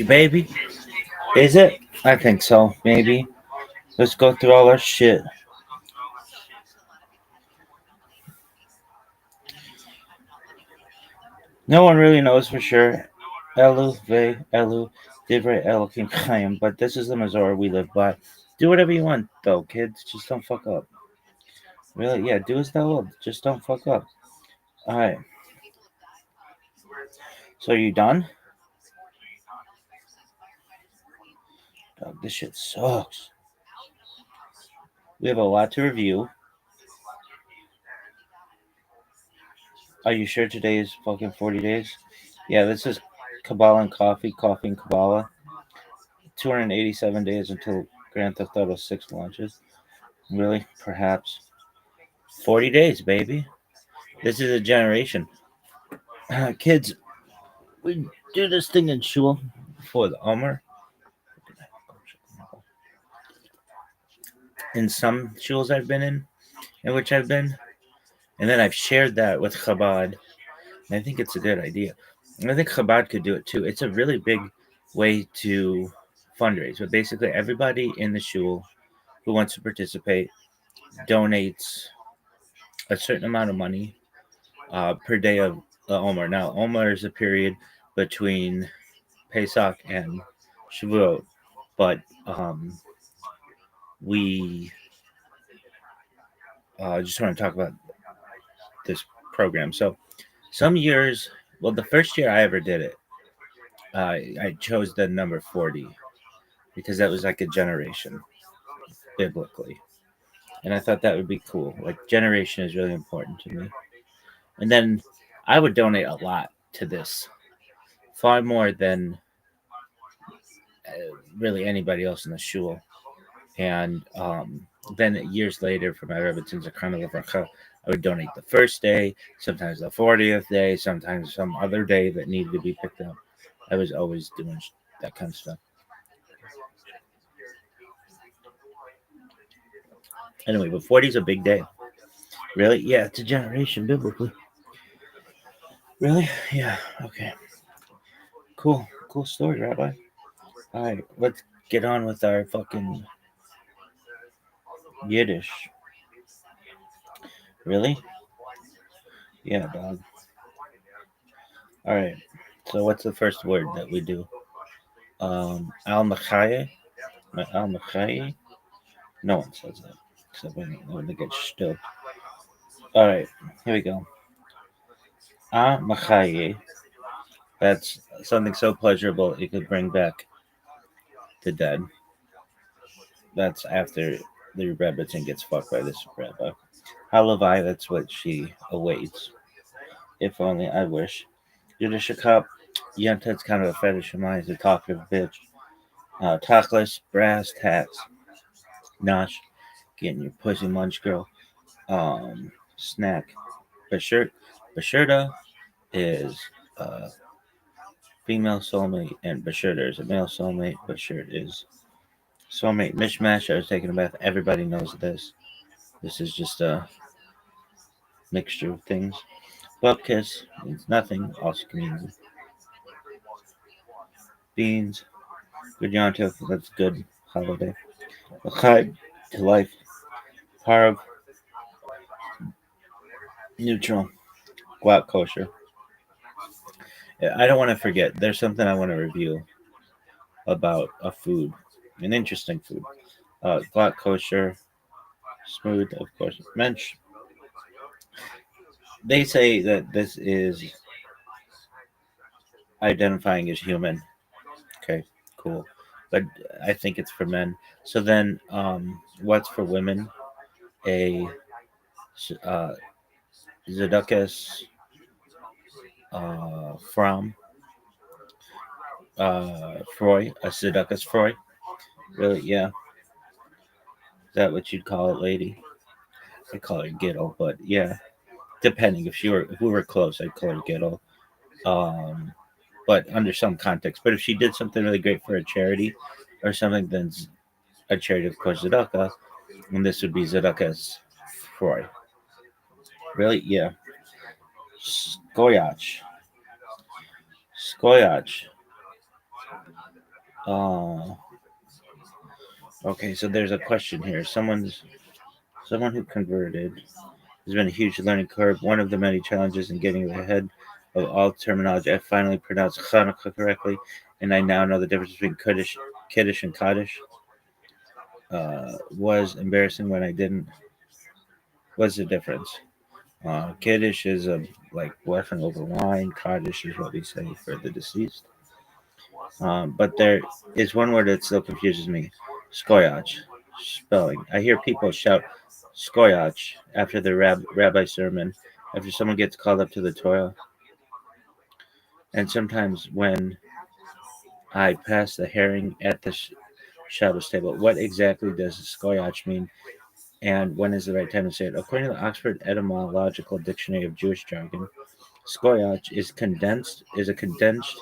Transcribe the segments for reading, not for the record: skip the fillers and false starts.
baby. Is it? I think so. Maybe. Let's go through all our shit. No one really knows for sure. Elu, Ve, Elu, Divrei, Elohim, Chaim. But this is the Mazor we live by. Do whatever you want, though, kids. Just don't fuck up. Really? Yeah, do as thou wilt. Just don't fuck up. Alright. So, are you done? Dog, this shit sucks. We have a lot to review. Are you sure today is fucking 40 days? Yeah, this is Kabbalah and Coffee and Kabbalah. 287 days until Grand Theft Auto 6 launches. Really? Perhaps. 40 days, baby. This is a generation. Kids, we do this thing in shul for the Omer. In some shuls I've been in which I've been, and then I've shared that with Chabad. And I think it's a good idea. And I think Chabad could do it too. It's a really big way to fundraise. But basically, everybody in the shul who wants to participate donates a certain amount of money per day of Omer. Now, Omer is a period between Pesach and Shavuot, but we just want to talk about this program. So, some years, well, the first year I ever did it, I chose the number 40 because that was like a generation biblically. And I thought that would be cool. Like, generation is really important to me. And then I would donate a lot to this, far more than really anybody else in the shul. And then years later, for my Rebbetzins of Carnival Bracha, I would donate the first day, sometimes the 40th day, sometimes some other day that needed to be picked up. I was always doing that kind of stuff. Anyway, but 40 is a big day. Really? Yeah, it's a generation biblically. Really? Yeah, okay. Cool. Cool story, Rabbi. All right, let's get on with our fucking Yiddish. Really? Yeah, dog. All right. So what's the first word that we do? Al Machaye? Al Machaye? No one says that. Except when they get still. All right, here we go. A Machaye. That's something so pleasurable it could bring back the dead. That's after the Rebbetzin gets fucked by this Rebbe. Halavai, that's what she awaits. If only I wish. Yiddish cup. Yentet's kind of a fetish of mine. He's a talkative bitch. Tackless, brass tacks. Nosh, getting your pussy munch, girl. Snack. Bashirta is female soulmate, and Bashirta is a male soulmate. Bashirta is soulmate mishmash. I was taking a bath. Everybody knows this. This is just a mixture of things. Bub kiss means nothing. Also means beans. Good Yontif, that's good holiday. L'chaim, to life. Parv, neutral. Guac kosher. Yeah, I don't want to forget. There's something I want to review about a food, an interesting food. Guac kosher, smooth, of course. Mensch. They say that this is identifying as human. Okay, cool. But I think it's for men. So then, what's for women? A uh, Zedekus from Froy, a Seducus Froy. Really? Yeah. Is that what you'd call it, lady? I call her Giddle, but yeah. Depending if we were close, I'd call her Giddle. Um, but under some context. But if she did something really great for a charity or something, then a charity, of course, Zedakah, and this would be Zedekus Froy. Really? Yeah. Skoyach. Skoyach. Uh, okay, so there's a question here. Someone who converted has been a huge learning curve. One of the many challenges in getting ahead of all terminology. I finally pronounced Hanukkah correctly, and I now know the difference between Kiddush and Kaddish. Was embarrassing when I didn't. What's the difference? Kiddush is a like blessing over wine. Kaddish is what we say for the deceased. But there is one word that still confuses me: skoyach. Spelling. I hear people shout skoyach after the rabbi sermon, after someone gets called up to the Torah, and sometimes when I pass the herring at the Shabbos table. What exactly does skoyach mean, and when is the right time to say it? According to the Oxford Etymological Dictionary of Jewish Jargon, skoyach is a condensed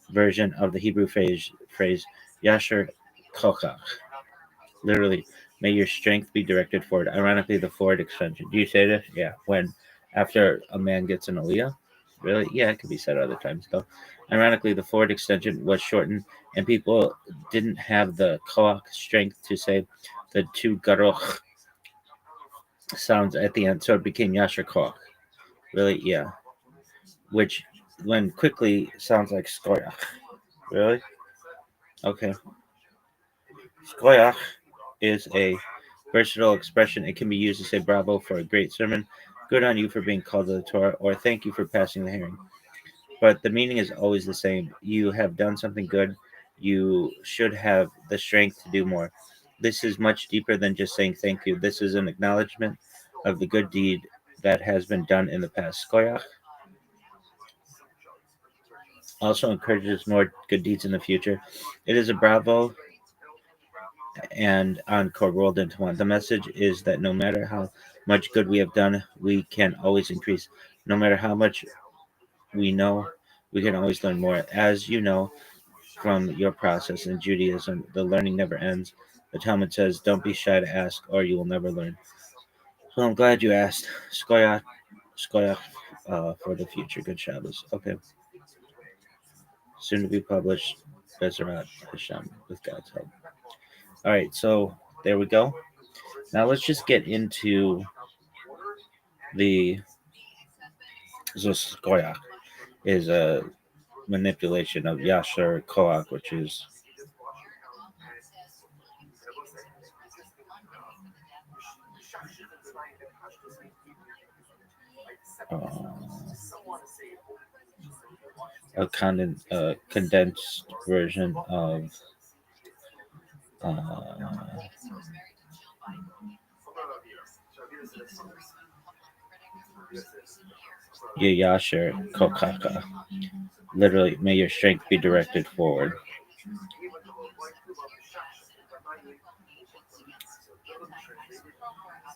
version of the Hebrew phrase yasher kochach, literally, may your strength be directed forward. Ironically, the forward extension. Do you say this? Yeah. When after a man gets an aliyah? Really? Yeah, it could be said other times though. Ironically, the forward extension was shortened, and people didn't have the koach strength to say the two garoch sounds at the end, so it became yasher koach. Really? Yeah. Which, when quickly, sounds like skoyach. Really? Okay. Skoyach is a versatile expression. It can be used to say bravo for a great sermon, good on you for being called to the Torah, or thank you for passing the hearing. But the meaning is always the same. You have done something good. You should have the strength to do more. This is much deeper than just saying thank you. This is an acknowledgement of the good deed that has been done in the past. Skoyach also encourages more good deeds in the future. It is a bravo and encore rolled into one. The message is that no matter how much good we have done, we can always increase. No matter how much we know, we can always learn more. As you know from your process in Judaism, the learning never ends. The Talmud says, don't be shy to ask, or you will never learn. So I'm glad you asked. Skoyach, for the future. Good Shabbos. Okay. Soon to be published. Bezrat Hashem, with God's help. All right, so there we go. Now let's just get into the Skoyach is a manipulation of Yasher Koach, which is uh, a condensed version of uh, Yasher Kokaka. Literally, may your strength be directed forward.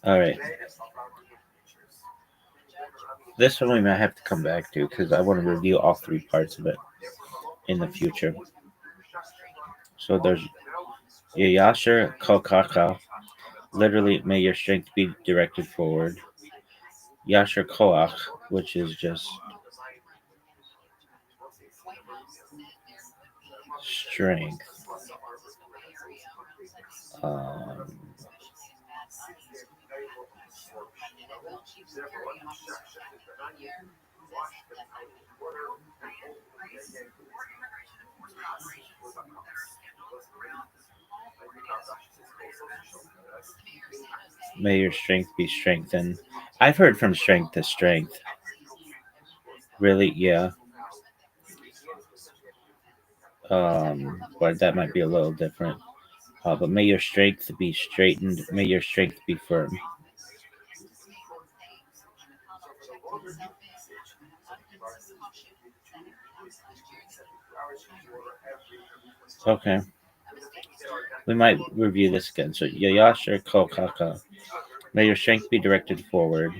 All right. This one we might have to come back to because I want to review all three parts of it in the future. So there's Yasher Kokaka. Literally, may your strength be directed forward. Yasher Koach, which is just strength. Um, may your strength be strengthened. I've heard from strength to strength. Really, yeah. But that might be a little different. But may your strength be straightened. May your strength be firm. Okay. We might review this again. So, Yasher Kokaka. May your strength be directed forward.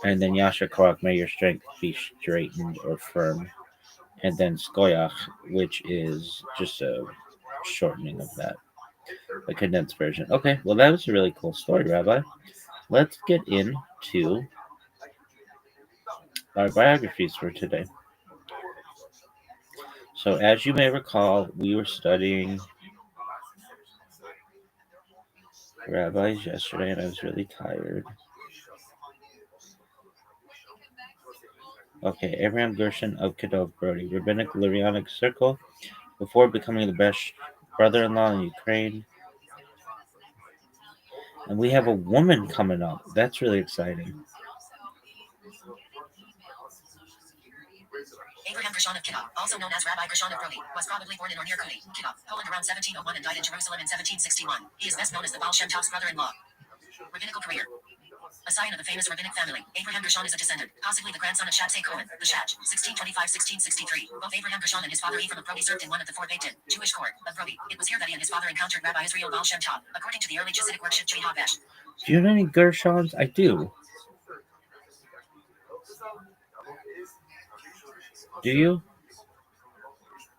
And then Yasher Koach, may your strength be straightened or firm. And then Skoyach, which is just a shortening of that, a condensed version. Okay, well, that was a really cool story, Rabbi. Let's get into our biographies for today. So, as you may recall, we were studying rabbis yesterday, and I was really tired. Okay, Abraham Gershon of Kidov Brody, Rabbinic Lurianic Circle, before becoming the best brother-in-law in Ukraine. And we have a woman coming up. That's really exciting. Abraham Gershon of Kidov, also known as Rabbi Gershon of Brody, was probably born in or near Kudi, Kidov, Poland around 1701 and died in Jerusalem in 1761. He is best known as the Baal Shem Tov's brother-in-law. Rabbinical career. A scion of the famous rabbinic family, Abraham Gershon is a descendant, possibly the grandson of Shatzai Cohen, the Shach, 1625-1663. Both Abraham Gershon and his father Ephraim of Brody served in one of the four Beit Din, Jewish court, of Brody. It was here that he and his father encountered Rabbi Israel Baal Shem Tov, according to the early Chassidic work Shitri Havesh. Do you know any Gershons? I do. Do you?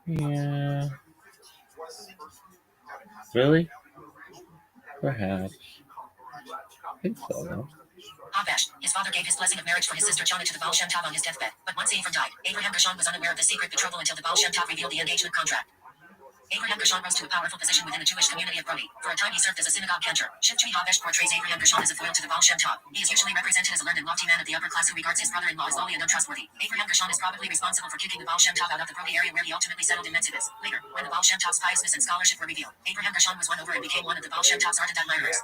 Yeah. Really? Perhaps. I think so, though. Havesh, his father gave his blessing of marriage for his sister Jonah to the Baal Shem Tov on his deathbed, but once Ephraim died, Abraham Gershon was unaware of the secret betrothal until the Baal Shem Tov revealed the engagement contract. Abraham Gershon rose to a powerful position within the Jewish community of Brody. For a time he served as a synagogue cantor. Shitri Havesh portrays Abraham Gershon as a foil to the Baal Shem Tov. He is usually represented as a learned and lofty man of the upper class who regards his brother-in-law as lowly and untrustworthy. Abraham Gershon is probably responsible for kicking the Baal Shem Tov out of the Brody area where he ultimately settled in Metzivis. Later, when the Baal Shem Tov's piousness and scholarship were revealed, Abraham Gershon was won over and became one of the Baal Shem Tov's ardent admirers.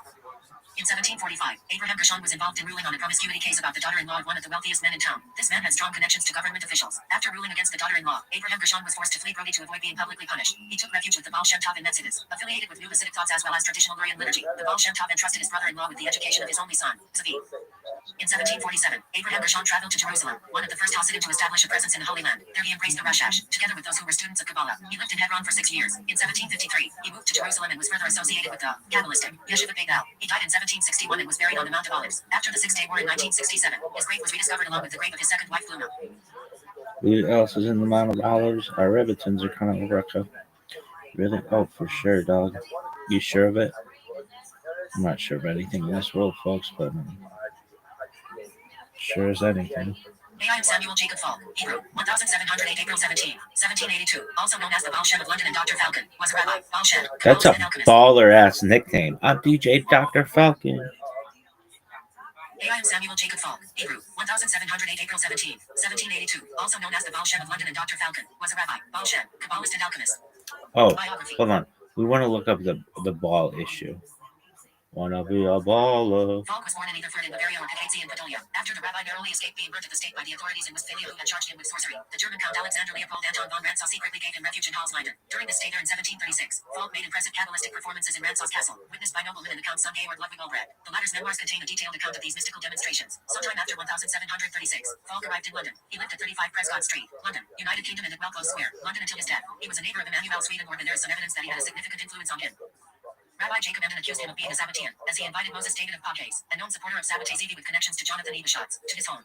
In 1745, Abraham Gershon was involved in ruling on a promiscuity case about the daughter-in-law of one of the wealthiest men in town. This man had strong connections to government officials. After ruling against the daughter-in-law, Abraham Gershon was forced to flee Brody to avoid being publicly punished. He took refuge with the Baal Shem Tov in Metzivis, affiliated with new Hasidic thoughts as well as traditional Lurian liturgy. The Baal Shem Tov entrusted his brother-in-law with the education of his only son, Zvi. In 1747, Abraham Gershon traveled to Jerusalem, one of the first Hasidim to establish a presence in the Holy Land. There he embraced the Rashash, together with those who were students of Kabbalah. He lived in Hebron for 6 years. In 1753, he moved to Jerusalem and was further associated with the Kabbalistic Yeshiva Beit El. He died in 1761 and was buried on the Mount of Olives. After the Six-Day War in 1967, his grave was rediscovered along with the grave of his second wife, Bluma. Who else is in the Mount of Olives? Our Rebbitzins are kind of Russia. Really? Oh, for sure, dog. You sure of it? I'm not sure of anything in this world, folks, but sure as anything. A.I.M. Samuel Jacob Falk, Hebrew, 1708 April 17, 1782, also known as the Baal Shem of London and Dr. Falcon, was a rabbi, Baal Shem, That's a and alchemist. baller-ass nickname. I'm DJ Dr. Falcon. A.I.M. Samuel Jacob Falk, Hebrew, 1708 April 17, 1782, also known as the Baal Shem of London and Dr. Falcon, was a rabbi, Baal Shem, Kabbalist and alchemist. Oh, Biography. hold on. We want to look up the ball issue. Wanna be a baller. Falk was born in Etherford in Bavaria or Pakatsi in Podolia. After the rabbi narrowly escaped being burnt at the stake by the authorities in Westphalia who had charged him with sorcery, the German Count Alexander Leopold Anton von Rantzau secretly gave him refuge in Hallsmeiden. During this stay there in 1736, Falk made impressive Kabbalistic performances in Rantzau's castle, witnessed by noblemen and the Count's son Georg Ludwig Albrecht. The latter's memoirs contain a detailed account of these mystical demonstrations. Sometime after 1736, Falk arrived in London. He lived at 35 Prescott Street, London, United Kingdom, and at Wellclose Square, London until his death. He was a neighbor of Emmanuel Swedenborg and there is some evidence that he had a significant influence on him. Rabbi Jacob Emden accused him of being a Sabbatean, as he invited Moses David of Pauques, a known supporter of Sabbatei Zevi with connections to Jonathan E. Beschutz, to his home.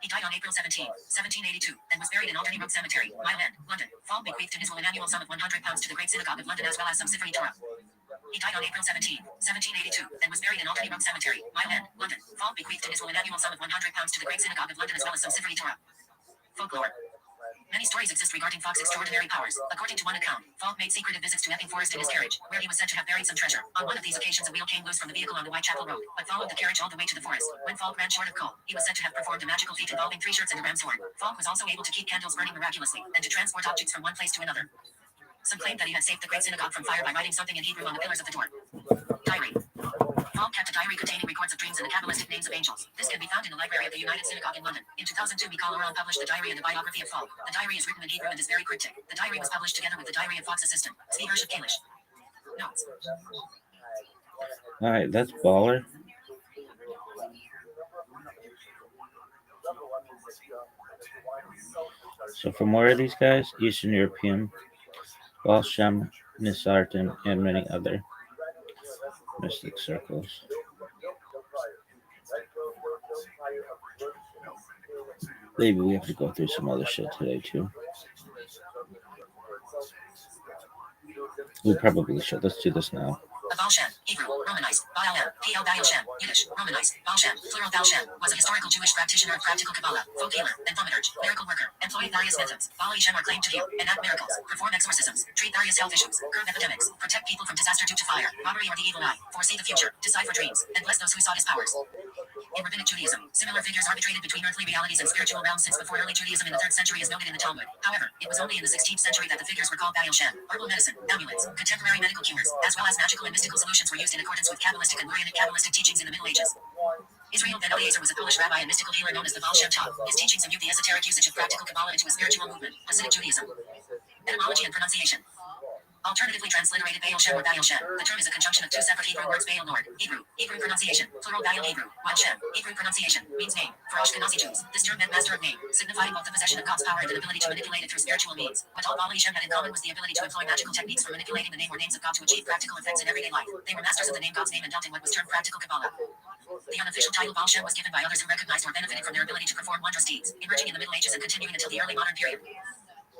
He died on April 17, 1782, and was buried in Alderney Road Cemetery, Mile End, London. Falk bequeathed in his will an annual sum of £100 to the Great Synagogue of London as well as some Sifrei Torah. He died on April 17, 1782, and was buried in Alderney Road Cemetery, Mile End, London. Falk bequeathed in his will an annual sum of £100 to the Great Synagogue of London as well as some Sifrei Torah. Folklore. Many stories exist regarding Falk's extraordinary powers. According to one account, Falk made secretive visits to Epping Forest in his carriage, where he was said to have buried some treasure. On one of these occasions a wheel came loose from the vehicle on the Whitechapel Road, but followed the carriage all the way to the forest. When Falk ran short of coal, he was said to have performed a magical feat involving 3 shirts and a ram's horn. Falk was also able to keep candles burning miraculously, and to transport objects from one place to another. Some claimed that he had saved the Great Synagogue from fire by writing something in Hebrew on the pillars of the door. Diary. Falk kept a diary containing records of dreams and the Kabbalistic names of angels. This can be found in the library of the United Synagogue in London. In 2002, Mikal Oran published the diary and the biography of Falk. The diary is written in Hebrew and is very cryptic. The diary was published together with the diary of Falk's assistant, Zvi Hirsch of Kalish. Notes. All right, that's baller. So from where are these guys? Eastern European, Baal Shem, Nisartan, and many other mystic circles. Maybe we have to go through some other shit today too. We probably should. Let's do this now. Baal Shem, Hebrew, Romanized, Baal M, P.L. Baal Shem, Yiddish, Romanized, Baal Shem, plural Baal Shem, was a historical Jewish practitioner of practical Kabbalah, folk healer, and thaumaturge, miracle worker, employed various methods. Baal Shem are claimed to heal, enact miracles, perform exorcisms, treat various health issues, curb epidemics, protect people from disaster due to fire, robbery or the evil eye, foresee the future, decipher dreams, and bless those who sought his powers. In Rabbinic Judaism, similar figures arbitrated between earthly realities and spiritual realms since before early Judaism in the 3rd century is noted in the Talmud. However, it was only in the 16th century that the figures were called Baal Shem. Herbal medicine, amulets, contemporary medical cures, as well as magical and mystical solutions were used in accordance with Kabbalistic and Lurianic Kabbalistic teachings in the Middle Ages. Israel ben Eliezer was a Polish rabbi and mystical healer known as the Baal Shem Tov. His teachings imbued the esoteric usage of practical Kabbalah into a spiritual movement, Hasidic Judaism. Etymology and pronunciation. Alternatively transliterated Baal Shem or Baal Shem. The term is a conjunction of two separate Hebrew words Baal Lord, Hebrew pronunciation, plural Baal Hebrew, while Shem, Hebrew pronunciation, means name. For Ashkenazi Jews, this term meant master of name, signifying both the possession of God's power and an ability to manipulate it through spiritual means. What all Baal Shem had in common was the ability to employ magical techniques for manipulating the name or names of God to achieve practical effects in everyday life. They were masters of the name God's name and dealt in what was termed practical Kabbalah. The unofficial title Baal Shem was given by others who recognized or benefited from their ability to perform wondrous deeds, emerging in the Middle Ages and continuing until the early modern period.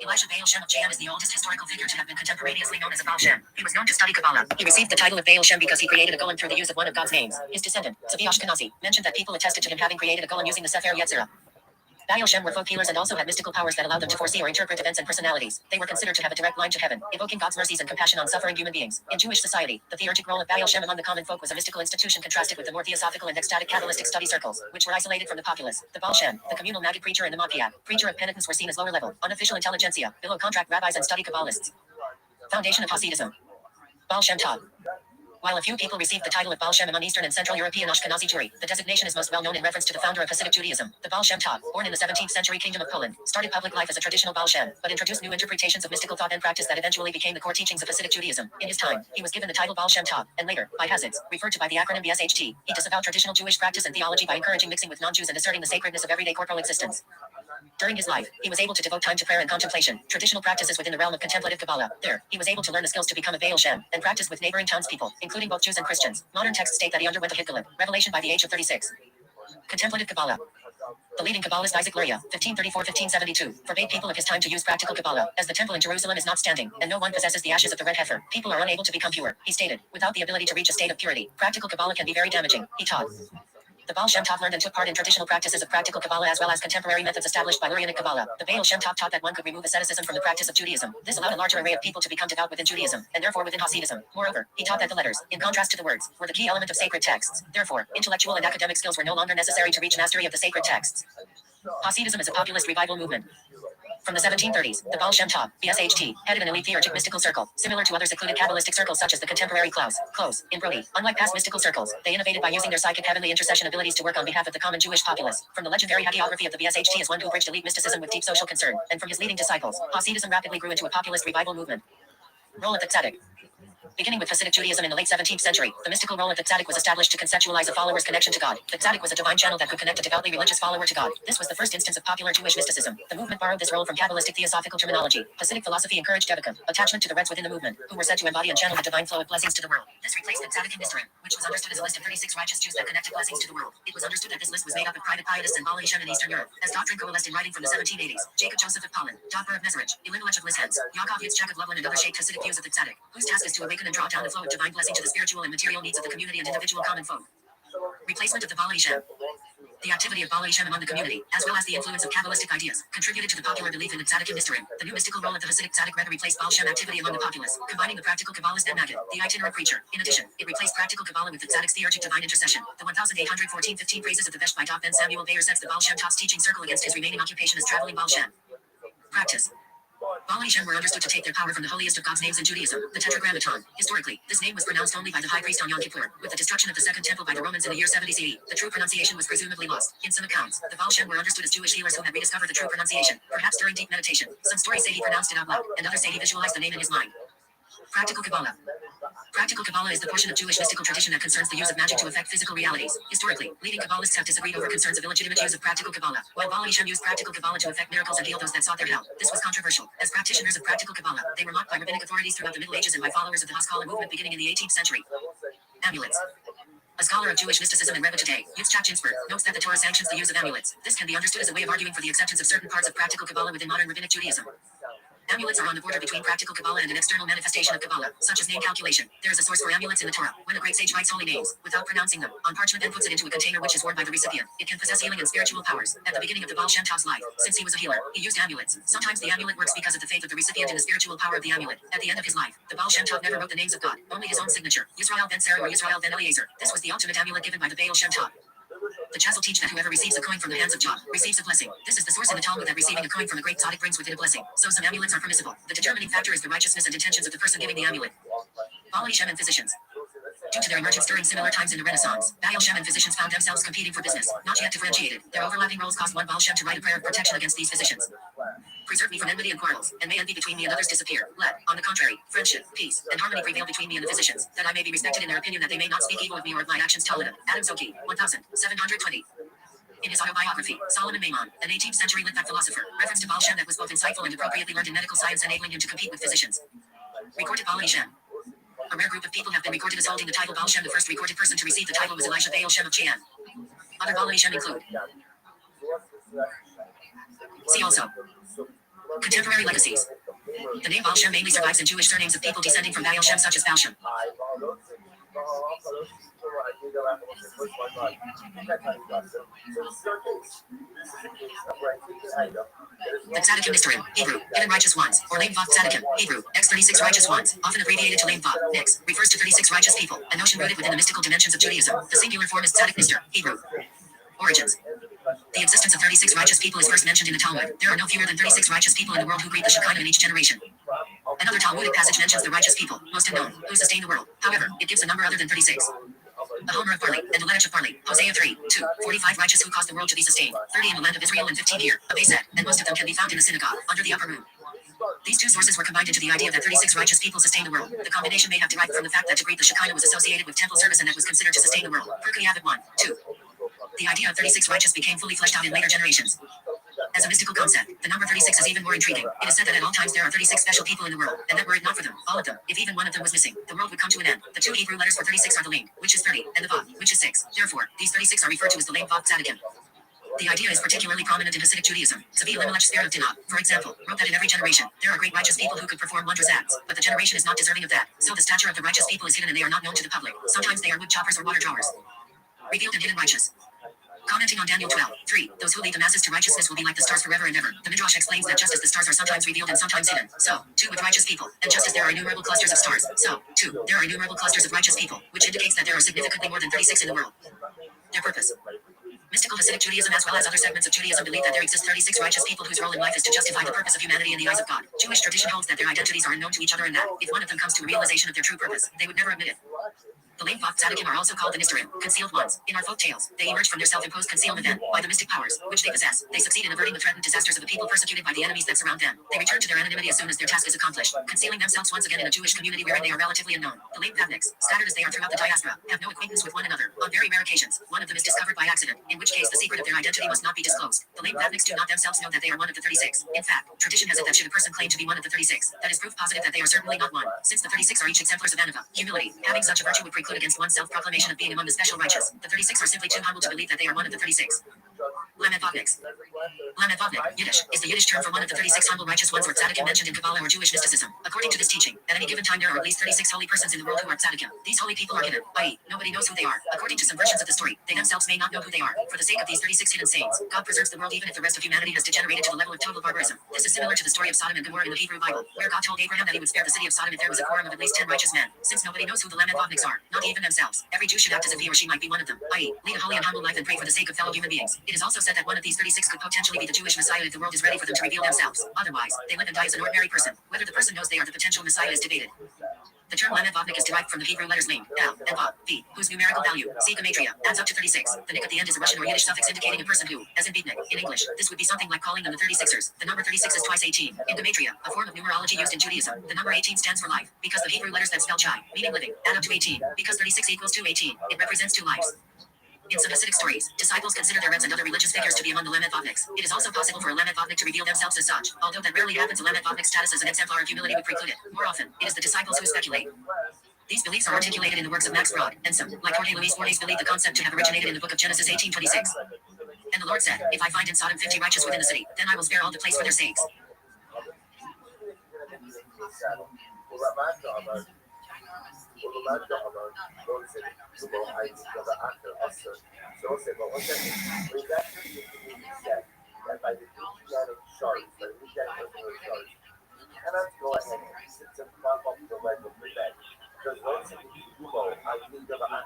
Elisha Baal Shem of Jan is the oldest historical figure to have been contemporaneously known as a Baal Shem. He was known to study Kabbalah. He received the title of Baal Shem because he created a golem through the use of one of God's names. His descendant, Tzvi Ashkenazi, mentioned that people attested to him having created a golem using the Sefer Yetzirah. Baal Shem were folk healers and also had mystical powers that allowed them to foresee or interpret events and personalities. They were considered to have a direct line to heaven, evoking God's mercies and compassion on suffering human beings. In Jewish society, the theurgic role of Baal Shem among the common folk was a mystical institution contrasted with the more theosophical and ecstatic Kabbalistic study circles, which were isolated from the populace. The Baal Shem, the communal Maggid preacher and the Makiat, preacher of penitence were seen as lower level, unofficial intelligentsia, below contract rabbis and study Kabbalists. Foundation of Hasidism. Baal Shem Tov. While a few people received the title of Baal Shem among Eastern and Central European Ashkenazi Jewry, the designation is most well known in reference to the founder of Hasidic Judaism. The Baal Shem Tov, born in the 17th century Kingdom of Poland, started public life as a traditional Baal Shem, but introduced new interpretations of mystical thought and practice that eventually became the core teachings of Hasidic Judaism. In his time, he was given the title Baal Shem Tov, and later, by Hasids, referred to by the acronym BSHT. He disavowed traditional Jewish practice and theology by encouraging mixing with non-Jews and asserting the sacredness of everyday corporal existence. During his life, he was able to devote time to prayer and contemplation, traditional practices within the realm of contemplative Kabbalah. There, he was able to learn the skills to become a Baal Shem, and practice with neighboring townspeople, including both Jews and Christians. Modern texts state that he underwent a Hitgalim, revelation by the age of 36. Contemplative Kabbalah. The leading Kabbalist Isaac Luria, 1534-1572, forbade people of his time to use practical Kabbalah, as the temple in Jerusalem is not standing, and no one possesses the ashes of the red heifer. People are unable to become pure, he stated. Without the ability to reach a state of purity, practical Kabbalah can be very damaging, he taught. The Baal Shem Tov learned and took part in traditional practices of practical Kabbalah as well as contemporary methods established by Lurianic Kabbalah. The Baal Shem Tov taught that one could remove asceticism from the practice of Judaism. This allowed a larger array of people to become devout within Judaism, and therefore within Hasidism. Moreover, he taught that the letters, in contrast to the words, were the key element of sacred texts. Therefore, intellectual and academic skills were no longer necessary to reach mastery of the sacred texts. Hasidism is a populist revival movement. From the 1730s, the Baal Shem Tov, BSHT, headed an elite theurgic mystical circle, similar to other secluded Kabbalistic circles such as the contemporary Close, in Brody. Unlike past mystical circles, they innovated by using their psychic heavenly intercession abilities to work on behalf of the common Jewish populace. From the legendary hagiography of the BSHT as one who bridged elite mysticism with deep social concern, and from his leading disciples, Hasidism rapidly grew into a populist revival movement. Role of the Tzaddik. Beginning with Hasidic Judaism in the late 17th century, the mystical role of the Tzaddik was established to conceptualize a follower's connection to God. The Tzaddik was a divine channel that could connect a devoutly religious follower to God. This was the first instance of popular Jewish mysticism. The movement borrowed this role from Kabbalistic theosophical terminology. Hasidic philosophy encouraged Devika, attachment to the Reds within the movement, who were said to embody and channel the divine flow of blessings to the world. This replaced the Tzaddik in Israel, which was understood as a list of 36 righteous Jews that connected blessings to the world. It was understood that this list was made up of private pietists and Baal Shem in Eastern Europe. As doctrine coalesced in writing from the 1780s, Jacob Joseph of Poland, Dogber of Mezerich, Elimelech of Lizhensk, Yaakov Yitzchak of Lublin and other shaped Hasidic views of the Tzaddik, whose task is to awaken and draw down the flow of divine blessing to the spiritual and material needs of the community and individual common folk. Replacement of the Baal Shem. The activity of Baal Shem among the community, as well as the influence of Kabbalistic ideas, contributed to the popular belief in the Tzaddik mystery. The new mystical role of the Hasidic Tzaddik Rebbe replaced Baal Shem activity among the populace, combining the practical Kabbalist and Maggid, the itinerant preacher. In addition, it replaced practical Kabbalah with the Tzaddik's theurgic divine intercession. The 1814-15 phrases of the Vesh by Dov Ben Samuel Bayer sets the Baal Shem Tov's teaching circle against his remaining occupation as traveling Baal Shem. Practice. Baal Shem were understood to take their power from the holiest of God's names in Judaism, the Tetragrammaton. Historically, this name was pronounced only by the high priest on Yom Kippur. With the destruction of the Second Temple by the Romans in the year 70 CE, the true pronunciation was presumably lost. In some accounts, the Baal Shem were understood as Jewish healers who had rediscovered the true pronunciation, perhaps during deep meditation. Some stories say he pronounced it out loud, and others say he visualized the name in his mind. Practical Kabbalah. Practical Kabbalah is the portion of Jewish mystical tradition that concerns the use of magic to affect physical realities. Historically, leading Kabbalists have disagreed over concerns of illegitimate use of practical Kabbalah, while Baal Shem used practical Kabbalah to affect miracles and heal those that sought their help. This was controversial. As practitioners of practical Kabbalah, they were mocked by rabbinic authorities throughout the Middle Ages and by followers of the Haskalah movement beginning in the 18th century. Amulets. A scholar of Jewish mysticism and Rebbe today, Yitzchak Ginsburg, notes that the Torah sanctions the use of amulets. This can be understood as a way of arguing for the acceptance of certain parts of practical Kabbalah within modern rabbinic Judaism. Amulets are on the border between practical Kabbalah and an external manifestation of Kabbalah, such as name calculation. There is a source for amulets in the Torah. When a great sage writes holy names, without pronouncing them, on parchment and puts it into a container which is worn by the recipient, it can possess healing and spiritual powers. At the beginning of the Baal Shem Tov's life, since he was a healer, he used amulets. Sometimes the amulet works because of the faith of the recipient in the spiritual power of the amulet. At the end of his life, the Baal Shem Tov never wrote the names of God, only his own signature, Yisrael ben Sarah or Yisrael ben Eliezer. This was the ultimate amulet given by the Baal Shem Tov. The Chazal teach that whoever receives a coin from the hands of Jah receives a blessing. This is the source in the Talmud that receiving a coin from a great tzaddik brings with it a blessing. So some amulets are permissible. The determining factor is the righteousness and intentions of the person giving the amulet. Baal Shem and physicians. Due to their emergence during similar times in the Renaissance, Baal Shem and physicians found themselves competing for business, not yet differentiated. Their overlapping roles caused one Baal Shem to write a prayer of protection against these physicians. Preserve me from enmity and quarrels, and may envy between me and others disappear. Let, on the contrary, friendship, peace, and harmony prevail between me and the physicians, that I may be respected in their opinion, that they may not speak evil of me or of my actions. Talmud, Adam Zoki, 1720. In his autobiography, Solomon Maimon, an 18th century Litvak philosopher, referenced to Baal Shem that was both insightful and appropriately learned in medical science, enabling him to compete with physicians. Recorded Baal Shem. A rare group of people have been recorded as holding the title Baal Shem. The first recorded person to receive the title was Elijah Baal Shem of Chian. Other Baal Shem include. See also. Contemporary legacies. The name Baal Shem mainly survives in Jewish surnames of people descending from Baal Shem, such as Baal Shem. The Tzaddikim Nisterim, Hebrew, hidden righteous ones, or Lame Vav Tzaddikim, Hebrew, X36 righteous ones, often abbreviated to Lame Vav, Nix, refers to 36 righteous people, a notion rooted within the mystical dimensions of Judaism. The singular form is Tzaddik Nister, Hebrew. Origins. The existence of 36 righteous people is first mentioned in the Talmud. There are no fewer than 36 righteous people in the world who greet the Shekinah in each generation. Another Talmudic passage mentions the righteous people, most unknown, who sustain the world. However, it gives a number other than 36. The Homer of Barley, and the Ledach of Barley, Hosea 3, 2, 45 righteous who caused the world to be sustained, 30 in the land of Israel and 15 here, Abba said, and most of them can be found in the synagogue, under the upper room. These two sources were combined into the idea that 36 righteous people sustain the world. The combination may have derived from the fact that to greet the Shekinah was associated with temple service and that was considered to sustain the world. Perkayavit 1, 2. The idea of 36 righteous became fully fleshed out in later generations. As a mystical concept, the number 36 is even more intriguing. It is said that at all times there are 36 special people in the world, and that were it not for them, all of them, if even one of them was missing, the world would come to an end. The two Hebrew letters for 36 are the Lame, which is 30, and the Vav, which is 6. Therefore, these 36 are referred to as the Lame Vav Tzaddikim. The idea is particularly prominent in Hasidic Judaism. Tzvi Elimelech, spirit of Dinah, for example, wrote that in every generation, there are great righteous people who could perform wondrous acts, but the generation is not deserving of that. So the stature of the righteous people is hidden and they are not known to the public. Sometimes they are wood choppers or water drawers. Revealed and hidden righteous. Commenting on Daniel 12, 3, those who lead the masses to righteousness will be like the stars forever and ever. The Midrash explains that just as the stars are sometimes revealed and sometimes hidden, so, too with righteous people, and just as there are innumerable clusters of stars, so, too, there are innumerable clusters of righteous people, which indicates that there are significantly more than 36 in the world. Their purpose. Mystical Hasidic Judaism as well as other segments of Judaism believe that there exist 36 righteous people whose role in life is to justify the purpose of humanity in the eyes of God. Jewish tradition holds that their identities are unknown to each other and that, if one of them comes to a realization of their true purpose, they would never admit it. The Lame Vav Tzaddikim are also called the Nisterim, concealed ones. In our folk tales, they emerge from their self-imposed concealment then, by the mystic powers, which they possess. They succeed in averting the threatened disasters of the people persecuted by the enemies that surround them. They return to their anonymity as soon as their task is accomplished, concealing themselves once again in a Jewish community wherein they are relatively unknown. The Lame Vavniks, scattered as they are throughout the diaspora, have no acquaintance with one another. On very rare occasions, one of them is discovered by accident, in which case the secret of their identity must not be disclosed. The Lame Vavniks do not themselves know that they are one of the 36. In fact, tradition has it that should a person claim to be one of the 36, that is proof positive that they are certainly not one, since the 36 are each exemplars of anava, humility. Having such a virtue would preclude against one's self-proclamation of being among the special righteous. The 36 are simply too humble to believe that they are one of the 36. Lamed Vavniks. Lamed Vavnik, Yiddish, is the Yiddish term for one of the 36 humble righteous ones or tzaddikim mentioned in Kabbalah or Jewish mysticism. According to this teaching, at any given time there are at least 36 holy persons in the world who are tzaddikim. These holy people are hidden, i.e., nobody knows who they are. According to some versions of the story, they themselves may not know who they are. For the sake of these 36 hidden saints, God preserves the world even if the rest of humanity has degenerated to the level of total barbarism. This is similar to the story of Sodom and Gomorrah in the Hebrew Bible, where God told Abraham that he would spare the city of Sodom if there was a quorum of at least 10 righteous men. Since nobody knows who the Lamed Vavniks are, not even themselves, every Jew should act as if he or she might be one of them, i.e., lead a holy and humble life and pray for the sake of fellow human beings. It is also said that one of these 36 could potentially be the Jewish Messiah if the world is ready for them to reveal themselves. Otherwise, they live and die as an ordinary person. Whether the person knows they are the potential Messiah is debated. The term Lamed Vavnik is derived from the Hebrew letters Lame, Al, and Vav, V, whose numerical value, see Gematria, adds up to 36. The Nik at the end is a Russian or Yiddish suffix indicating a person who, as in beatnik, in English, this would be something like calling them the 36ers. The number 36 is twice 18. In Gematria, a form of numerology used in Judaism, the number 18 stands for life, because the Hebrew letters that spell chai, meaning living, add up to 18. Because 36 equals 218, it represents 2 lives. In some Hasidic stories, disciples consider their Rebs and other religious figures to be among the Lamed Vavniks. It is also possible for a Lamed Vavnik to reveal themselves as such. Although that rarely happens, a Lamed Vavnik status as an exemplar of humility would preclude it. More often, it is the disciples who speculate. These beliefs are articulated in the works of Max Brod, and some, like Jorge Luis Borges, believe the concept to have originated in the book of Genesis 18:26. And the Lord said, if I find in Sodom 50 righteous within the city, then I will spare all the place for their sakes.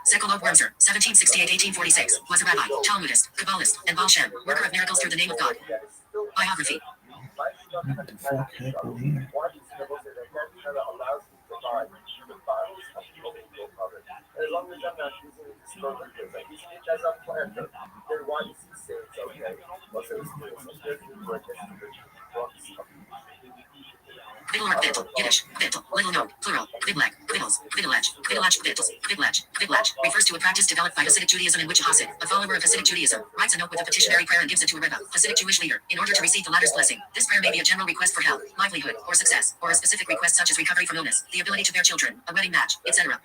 Sekolog Wormser, 1768-1846, was a rabbi, Talmudist, Kabbalist, and Baal Shem, worker of miracles through the name of God. Biography. What the fuck happened here? Kviddler, Kvittel, Yiddish, Kvittel, little note, plural, Kvittlek, Kvittels, Kvittelech, Kvittelach, Kvittels, Kvittlech, Kvittlech, refers to a practice developed by Hasidic Judaism in which a Hasid, a follower of Hasidic Judaism, writes a note with a petitionary prayer and gives it to a Rebbe, Hasidic Jewish leader, in order to receive the latter's blessing. This prayer may be a general request for health, livelihood, or success, or a specific request such as recovery from illness, the ability to bear children, a wedding match, etc.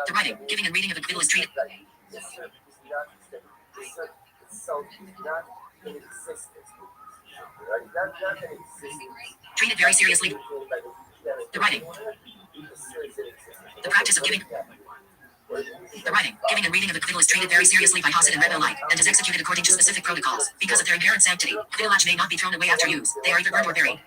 The writing, giving, and reading of a Kvittel is treated. Treated very seriously. The writing. The practice of giving. The writing, giving, and reading of the Kvittel is treated very seriously by Hasid and Rebbe alike, and is executed according to specific protocols. Because of their inherent sanctity, Kvittelach may not be thrown away after use. They are either burned or buried.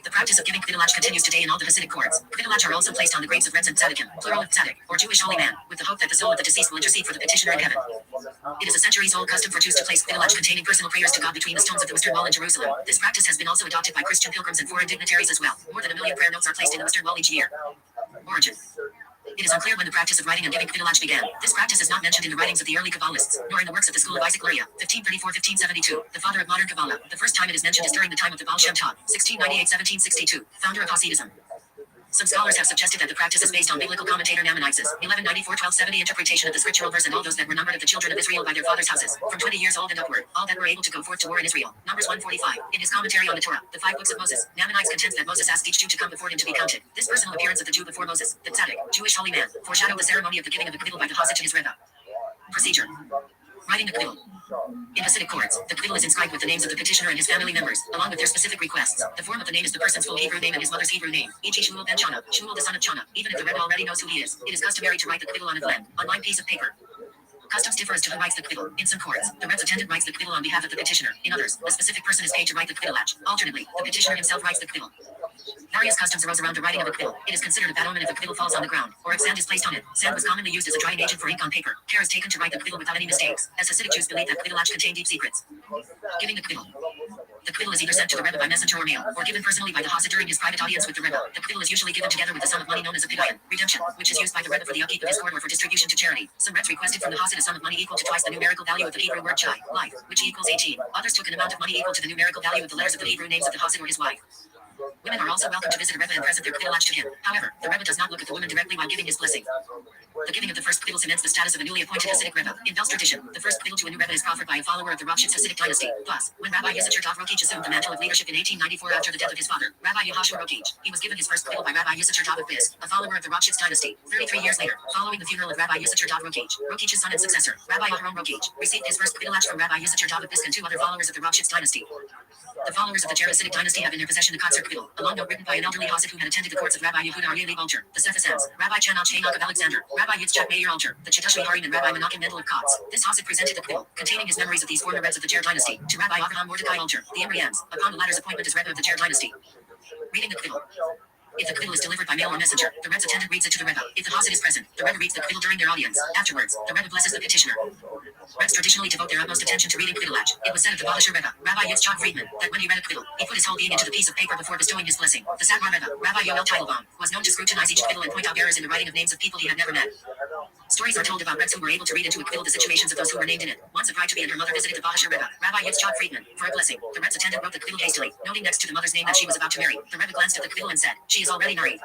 The practice of giving Kvittelach continues today in all the Hasidic courts. Kvittelach are also placed on the graves of Reds and Tzaddikim, plural of Tzaddik, or Jewish holy man, with the hope that the soul of the deceased will intercede for the petitioner in heaven. It is a centuries-old custom for Jews to place Kvittelach containing personal prayers to God between the stones of the Western Wall in Jerusalem. This practice has been also adopted by Christian pilgrims and foreign dignitaries as well. More than 1 million prayer notes are placed in the Western Wall each year. Origin. It is unclear when the practice of writing and giving Kvittelach began. This practice is not mentioned in the writings of the early Kabbalists, nor in the works of the school of Isaac Luria, 1534-1572, the father of modern Kabbalah. The first time it is mentioned is during the time of the Baal Shem Tov, 1698-1762, founder of Hasidism. Some scholars have suggested that the practice is based on biblical commentator Nahmanides' 1194-1270 interpretation of the scriptural verse, and all those that were numbered of the children of Israel by their fathers' houses, from 20 years old and upward, all that were able to go forth to war in Israel. Numbers 145. In his commentary on the Torah, the 5 books of Moses, Nahmanides contends that Moses asked each Jew to come before him to be counted. This personal appearance of the Jew before Moses, the tzaddik, Jewish holy man, foreshadowed the ceremony of the giving of the kvittel by the Hasid to his Rebbe. Procedure. Writing the kvittel. In Hasidic courts, the kvittel is inscribed with the names of the petitioner and his family members, along with their specific requests. The form of the name is the person's full Hebrew name and his mother's Hebrew name, e.g. Shmuel ben Chana, Shmuel the son of Chana. Even if the Rebbe already knows who he is, it is customary to write the kvittel on a blend, unlined piece of paper. Customs differ as to who writes the kvittel. In some courts, the Rebbe's attendant writes the kvittel on behalf of the petitioner. In others, a specific person is paid to write the kvittelach. Alternately, the petitioner himself writes the kvittel. Various customs arose around the writing of a kvittel. It is considered a bad omen if a kvittel falls on the ground, or if sand is placed on it. Sand was commonly used as a drying agent for ink on paper. Care is taken to write the kvittel without any mistakes, as Hasidic Jews believe that kvittelach contain deep secrets. Giving the kvittel. The kvittel is either sent to the Rebbe by messenger or mail, or given personally by the Hasid during his private audience with the Rebbe. The kvittel is usually given together with a sum of money known as a pidyon, redemption, which is used by the Rebbe for the upkeep of his court or for distribution to charity. Some Rebs requested from the Hasid a sum of money equal to twice the numerical value of the Hebrew word chai, life, which equals 18. Others took an amount of money equal to the numerical value of the letters of the Hebrew names of the Hasid or his wife. Women are also welcome to visit a Rebbe and present their kvittelach to him. However, the Rebbe does not look at the woman directly while giving his blessing. The giving of the first kvittel cements the status of a newly appointed Hasidic Rebbe. In Bel's tradition, the first kvittel to a new Rebbe is proffered by a follower of the Rothschild Hasidic dynasty. Thus, when Rabbi Yisachar Dov Rothschild assumed the mantle of leadership in 1894 after the death of his father, Rabbi Yehoshua Rothschild, he was given his first kvittel by Rabbi Yisachar Dov of Biz, a follower of the Rothschild dynasty. 33 years later, following the funeral of Rabbi Yisachar Dov Rothschild, Rothschild's son and successor, Rabbi Aharon Rothschild, received his first kvittelach from Rabbi Yisachar Dov of Biz and 2 other followers of the Rothschild dynasty. The followers of the Hasidic dynasty have in their possession the concert kvittel, a long note written by an elderly Hasid who had attended the courts of Rabbi Yehuda Aryeh Leib Alter, the Sephasans, Rabbi Chanach Hanok of Alexander, Rabbi Yitzchak Meir Alter, the Chadash Harim, and Rabbi Menachem Mendel of Kotz. This Hasid presented the kvittel, containing his memories of these former Rebs of the Cher dynasty, to Rabbi Avraham Mordecai Alter, the Imriams, upon the latter's appointment as Rebbe of the Cher dynasty. Reading the kvittel. If the kvittel is delivered by mail or messenger, the Rebbe's attendant reads it to the Rebbe. If the Hasid is present, the Rebbe reads the kvittel during their audience. Afterwards, the Rebbe blesses the petitioner. Rebs traditionally devote their utmost attention to reading kvittelach. It was said of the Balasher Rebbe, Rabbi Yitzchak Friedman, that when he read a kvittel, he put his whole being into the piece of paper before bestowing his blessing. The Satmar Rebbe, Rabbi Yoel Teitelbaum, was known to scrutinize each kvittel and point out errors in the writing of names of people he had never met. Stories are told about Rebs who were able to read into a kvittel the situations of those who were named in it. Once a bride to be and her mother visited the Balasher Rebbe, Rabbi Yitzchak Friedman, for a blessing. The Reb's attendant wrote the kvittel hastily, noting next to the mother's name that she was about to marry. The Rebbe glanced at the kvittel and said, "She is already married."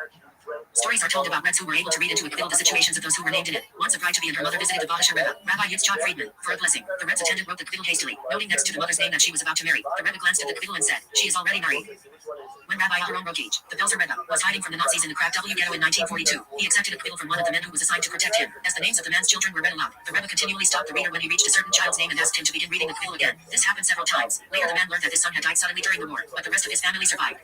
Stories are told about Rebs who were able to read into a kvittel the situations of those who were named in it. Once a bride to be and her mother visited the Balasher Rebbe, Rabbi Yitzchak Friedman, for a blessing. The Reb's attendant wrote the kvittel hastily, noting next to the mother's name that she was about to marry. The Rebbe glanced at the kvittel and said, "She is already married." When Rabbi Aharon Rothschild, the Belzer Rebbe, was hiding from the Nazis in the Kraft W ghetto in 1942, he accepted a kvittel from one of the men who was assigned to protect him. As the names of the man's children were read aloud, the Rebbe continually stopped the reader when he reached a certain child's name and asked him to begin reading the kvittel again. This happened several times. Later the man learned that his son had died suddenly during the war, but the rest of his family survived.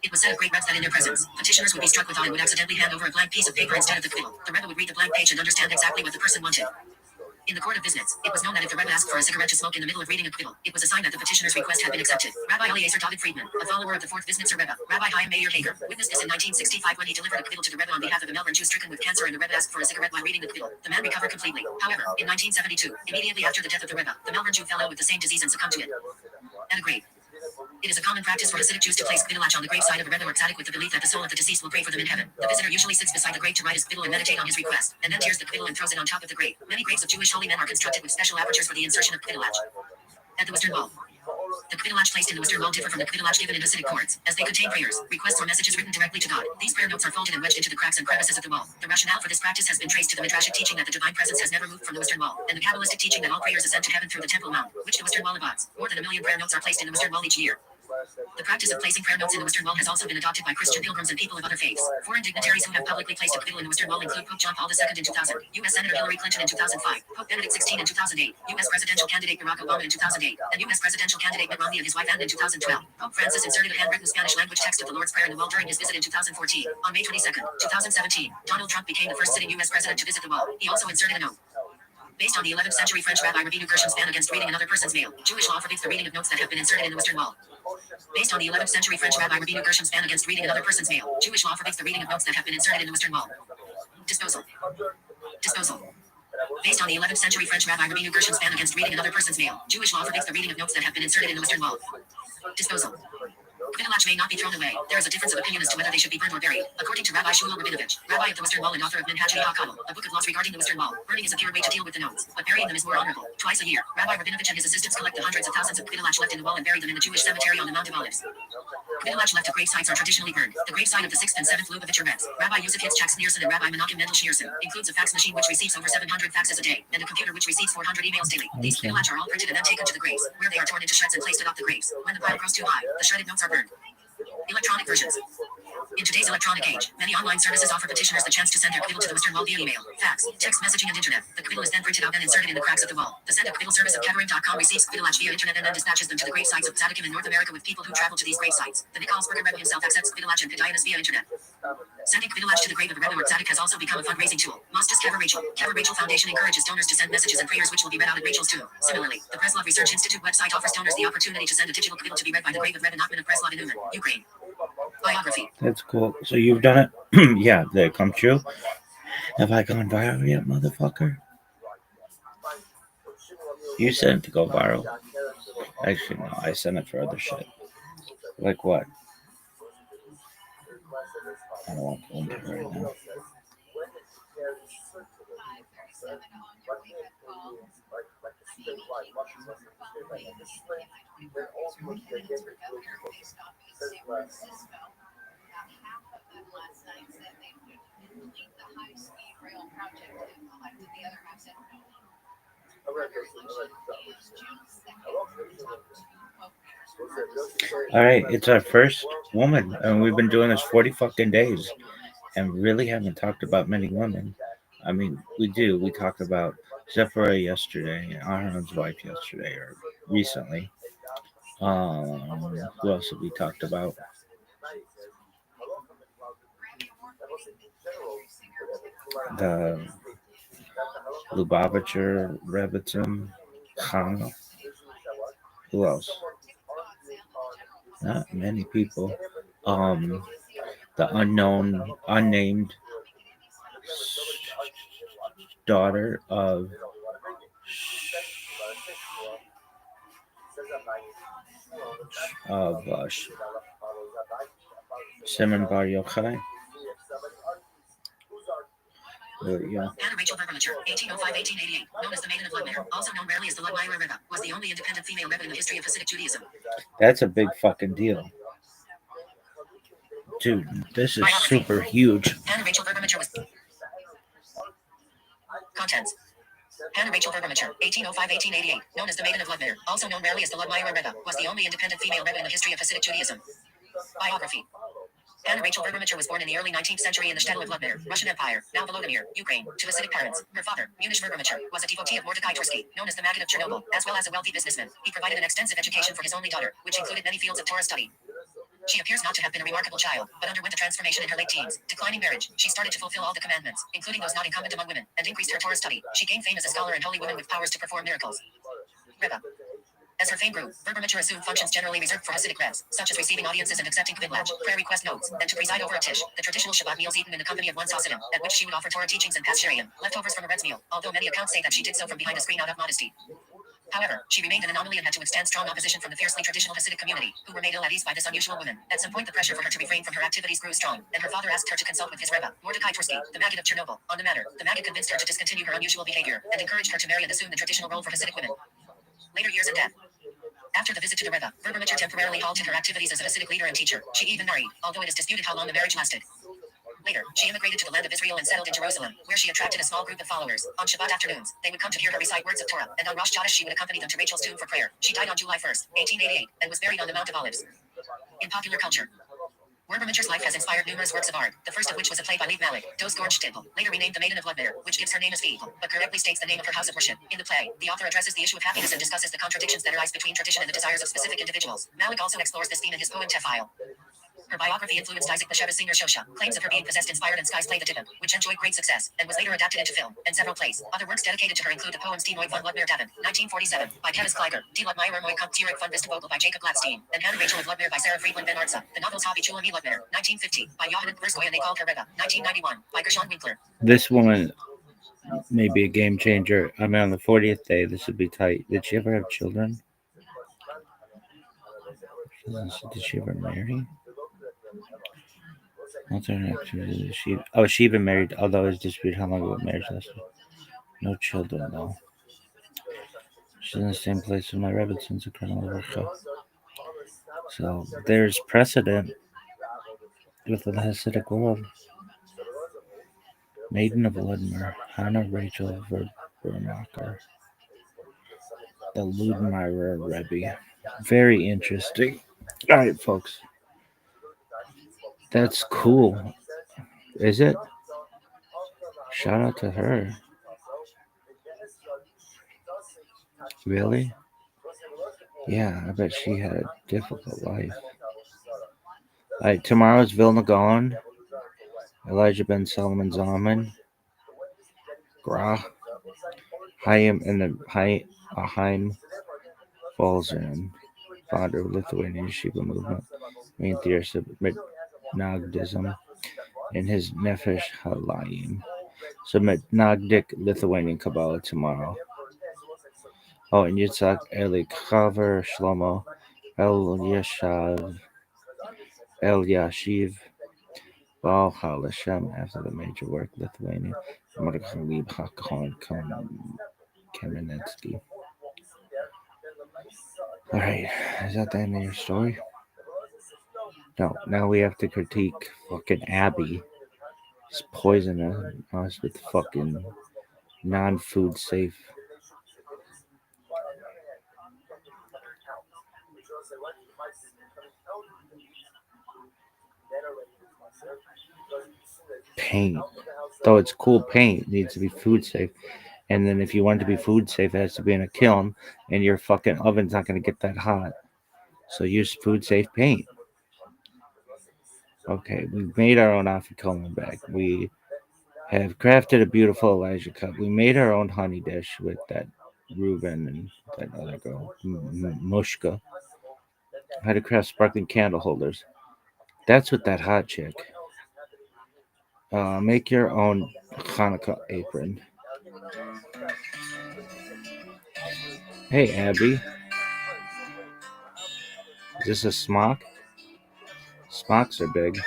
It was said of great Rebs that in their presence, petitioners would be struck with awe and would accidentally hand over a blank piece of paper instead of the quibble. The Rebbe would read the blank page and understand exactly what the person wanted. In the court of business, it was known that if the Rebbe asked for a cigarette to smoke in the middle of reading a quibble, it was a sign that the petitioner's request had been accepted. Rabbi Eliezer David Friedman, a follower of the fourth Visnitzer Rebbe, Rabbi Chaim Meir Hager, witnessed this in 1965 when he delivered a quibble to the Rebbe on behalf of a Melbourne Jew stricken with cancer, and the Rebbe asked for a cigarette while reading the quibble. The man recovered completely. However, in 1972, immediately after the death of the Rebbe, the Melbourne Jew fell ill with the same disease and succumbed to it. At a grave. It is a common practice for Hasidic Jews to place kvidulach on the graveside of a Rebbe or tzaddik with the belief that the soul of the deceased will pray for them in heaven. The visitor usually sits beside the grave to write his kvidul and meditate on his request, and then tears the kvidul and throws it on top of the grave. Many graves of Jewish holy men are constructed with special apertures for the insertion of kvidulach. At the Western Wall. The kvidulach placed in the Western Wall differ from the kvidulach given in Hasidic courts, as they contain prayers, requests, or messages written directly to God. These prayer notes are folded and wedged into the cracks and crevices of the wall. The rationale for this practice has been traced to the Midrashic teaching that the divine presence has never moved from the Western Wall, and the Kabbalistic teaching that all prayers ascend to heaven through the Temple Mount, which the Western Wall abides. More than 1 million prayer notes are placed in the Western Wall each year. The practice of placing prayer notes in the Western Wall has also been adopted by Christian pilgrims and people of other faiths. Foreign dignitaries who have publicly placed a quibble in the Western Wall include Pope John Paul II in 2000, U.S. Senator Hillary Clinton in 2005, Pope Benedict XVI in 2008, U.S. presidential candidate Barack Obama in 2008, and U.S. presidential candidate Mitt Romney and his wife Anne in 2012. Pope Francis inserted a handwritten Spanish language text of the Lord's Prayer in the wall during his visit in 2014. On May 22, 2017, Donald Trump became the first sitting U.S. president to visit the wall. He also inserted a note. Based on the 11th century French Rabbi Rabbi Rothschild's ban against reading another person's mail, Jewish law forbids the reading of notes that have been inserted in the Western Wall. Based on the 11th century French Rabbi Rabbi Rothschild's ban against reading another person's mail, Jewish law forbids the reading of notes that have been inserted in the Western Wall. Disposal. Disposal. Based on the 11th century French Rabbi Rabbi Rothschild's ban against reading another person's mail, Jewish law forbids the reading of notes that have been inserted in the Western Wall. Disposal. Kvidulach may not be thrown away. There is a difference of opinion as to whether they should be burned or buried. According to Rabbi Shmuel Rabinovich, Rabbi of the Western Wall and author of Minhaj HaKabbalah, a book of laws regarding the Western Wall, burning is a pure way to deal with the notes, but burying them is more honorable. Twice a year, Rabbi Rabinovich and his assistants collect the hundreds of thousands of kvidulach left in the wall and bury them in the Jewish cemetery on the Mount of Olives. Kvidulach left at grave sites are traditionally burned. The grave site of the 6th and 7th Lubavitcher Rebs, Rabbi Yosef Yitzchak Schneerson and Rabbi Menachem Mendel Schneerson, includes a fax machine which receives over 700 faxes a day, and a computer which receives 400 emails daily. These kvidulach are all printed and then taken to the graves, where they are torn into shreds and placed atop the graves. When the pile grows too high, the shredded notes are burned. Electronic versions. In today's electronic age, many online services offer petitioners the chance to send their quibble to the Western Wall via email, fax, text messaging, and internet. The quibble is then printed out and inserted in the cracks of the wall. The Send a Quibble service of Catering.com receives quibblach via internet and then dispatches them to the grave sites of tzaddikim in North America with people who travel to these grave sites. The Nikolsburger Rebbe himself accepts quibblach and pedianos via internet. Sending quibblach to the grave of a Rebbe or tzaddik has also become a fundraising tool. Mostas Kever Rachel. Kever Rachel Foundation encourages donors to send messages and prayers which will be read out at Rachel's tomb. Similarly, the Breslov Research Institute website offers donors the opportunity to send a digital quibble to be read by the grave of Rebbe Nachman of Breslov in Uman, Ukraine. Biography. That's cool. So you've done it? Yeah, did it come true? Have I gone viral yet, motherfucker? You sent it to go viral. Actually, no, I sent it for other shit. Like what? I don't want to go into it right now. All right, it's our first woman, and we've been doing this 40 fucking days, and really haven't talked about many women. I mean, we do. We talked about Zephora yesterday, and Aaron's wife yesterday, or recently. Who else have we talked about? The Lubavitcher, Rebbitzin, Chana. Who else? Not many people. The unnamed daughter of Shimon Bar Yochai. Yeah. Anna Rachel Verberlicher, 1805-1888, known as the Maiden of Ludmir, also known rarely as the Ludmira Rebbe, was the only independent female Rebbe in the history of Hasidic Judaism. That's a big fucking deal. Dude, this is super huge. Anna Rachel Verberlicher was... Contents. Anna Rachel Verberlicher, 1805-1888, known as the Maiden of Ludmir, also known rarely as the Ludmira Rebbe, was the only independent female Rebbe in the history of Hasidic Judaism. Biography. Anna Rachel Verberlicher was born in the early 19th century in the shtetl of Ludmir, Russian Empire, now Volodymyr, Ukraine, to Hasidic parents. Her father, Munish Verberlicher, was a devotee of Mordecai Tursky, known as the Maggid of Chernobyl, as well as a wealthy businessman. He provided an extensive education for his only daughter, which included many fields of Torah study. She appears not to have been a remarkable child, but underwent a transformation in her late teens. Declining marriage, she started to fulfill all the commandments, including those not incumbent among women, and increased her Torah study. She gained fame as a scholar and holy woman with powers to perform miracles. Rebbe. As her fame grew, ViralRabbi assumed functions generally reserved for Hasidic rebs, such as receiving audiences and accepting kvidlach, prayer request notes, and to preside over a tish, the traditional Shabbat meals eaten in the company of one Hasidim, at which she would offer Torah teachings and pass shirim, leftovers from a reb's meal, although many accounts say that she did so from behind a screen out of modesty. However, she remained an anomaly and had to withstand strong opposition from the fiercely traditional Hasidic community, who were made ill at ease by this unusual woman. At some point, the pressure for her to refrain from her activities grew strong, and her father asked her to consult with his Rebbe, Mordecai Tversky, the Maggid of Chernobyl, on the matter. The Maggid convinced her to discontinue her unusual behavior, and encouraged her to marry and assume the traditional role for Hasidic women. Later years and death. After the visit to the Rebbe, ViralRabbi temporarily halted her activities as a Hasidic leader and teacher. She even married, although it is disputed how long the marriage lasted. Later, she immigrated to the land of Israel and settled in Jerusalem, where she attracted a small group of followers. On Shabbat afternoons, they would come to hear her recite words of Torah, and on Rosh Chodesh she would accompany them to Rachel's tomb for prayer. She died on July 1st, 1888, and was buried on the Mount of Olives. In popular culture, ViralRabbi's life has inspired numerous works of art, the first of which was a play by Lev Malik, Dos Gorge Temple, later renamed The Maiden of Ludmir, which gives her name as Vehicle, but correctly states the name of her house of worship. In the play, the author addresses the issue of happiness and discusses the contradictions that arise between tradition and the desires of specific individuals. Malik also explores this theme in his poem Tefile. Her biography influenced Isaac Basheva's singer Shosha. Claims of her being possessed inspired and Sky's play The Tippin, which enjoyed great success, and was later adapted into film, and several plays. Other works dedicated to her include the poems Die Neue von Ludmir Davin, 1947, by Kevin Kleiger, Die Ludmira Neue kommt Tirik von Vogel by Jacob Gladstein, and Hannah Rachel of Ludmir by Sarah Friedland Ben Arza. The novels Hobby Chula Mi Ludmir, 1950, by Johann Tverskoy and They Called Her Rebbe, 1991, by Gershon Winkler. This woman may be a game changer. I mean, on the 40th day, this would be tight. Did she ever have children? Did she ever marry? She even married, although it's disputed how long ago marriage lasted. No children, though. She's in the same place with my rabbit since the Colonel. So there's precedent with the Hasidic world. Maiden of Ludmer, Hannah Rachel Vermacher, the Ludmira Rebbe. Very interesting. All right, folks. That's cool. Is it? Shout out to her. Really? Yeah, I bet she had a difficult life. All right, tomorrow's Vilna Gaon, Elijah Ben Solomon Zalman, Gra, Chaim and the Chaim Falzern, founder of Lithuanian Yeshiva movement, main theorist of Nagdism, and his Nefesh Halayim. So Nagdic Lithuanian Kabbalah tomorrow. Oh, and Yitzhak Eli Chaver Shlomo El Yashiv Baal Hashem after the major work Lithuania. Marchalib Hakon Kamenetsky. Alright, is that the end of your story? No, now we have to critique fucking Abby. He's poisoning us with fucking non-food safe. Paint. Though it's cool paint, it needs to be food safe. And then if you want it to be food safe, it has to be in a kiln, and your fucking oven's not going to get that hot. So use food safe paint. Okay, we made our own afikoman bag. We have crafted a beautiful Elijah cup. We made our own honey dish with that Reuben and that other girl, Mushka. How to craft sparkling candle holders. That's with that hot chick. Make your own Hanukkah apron. Hey, Abby. Is this a smock? Smocks are big.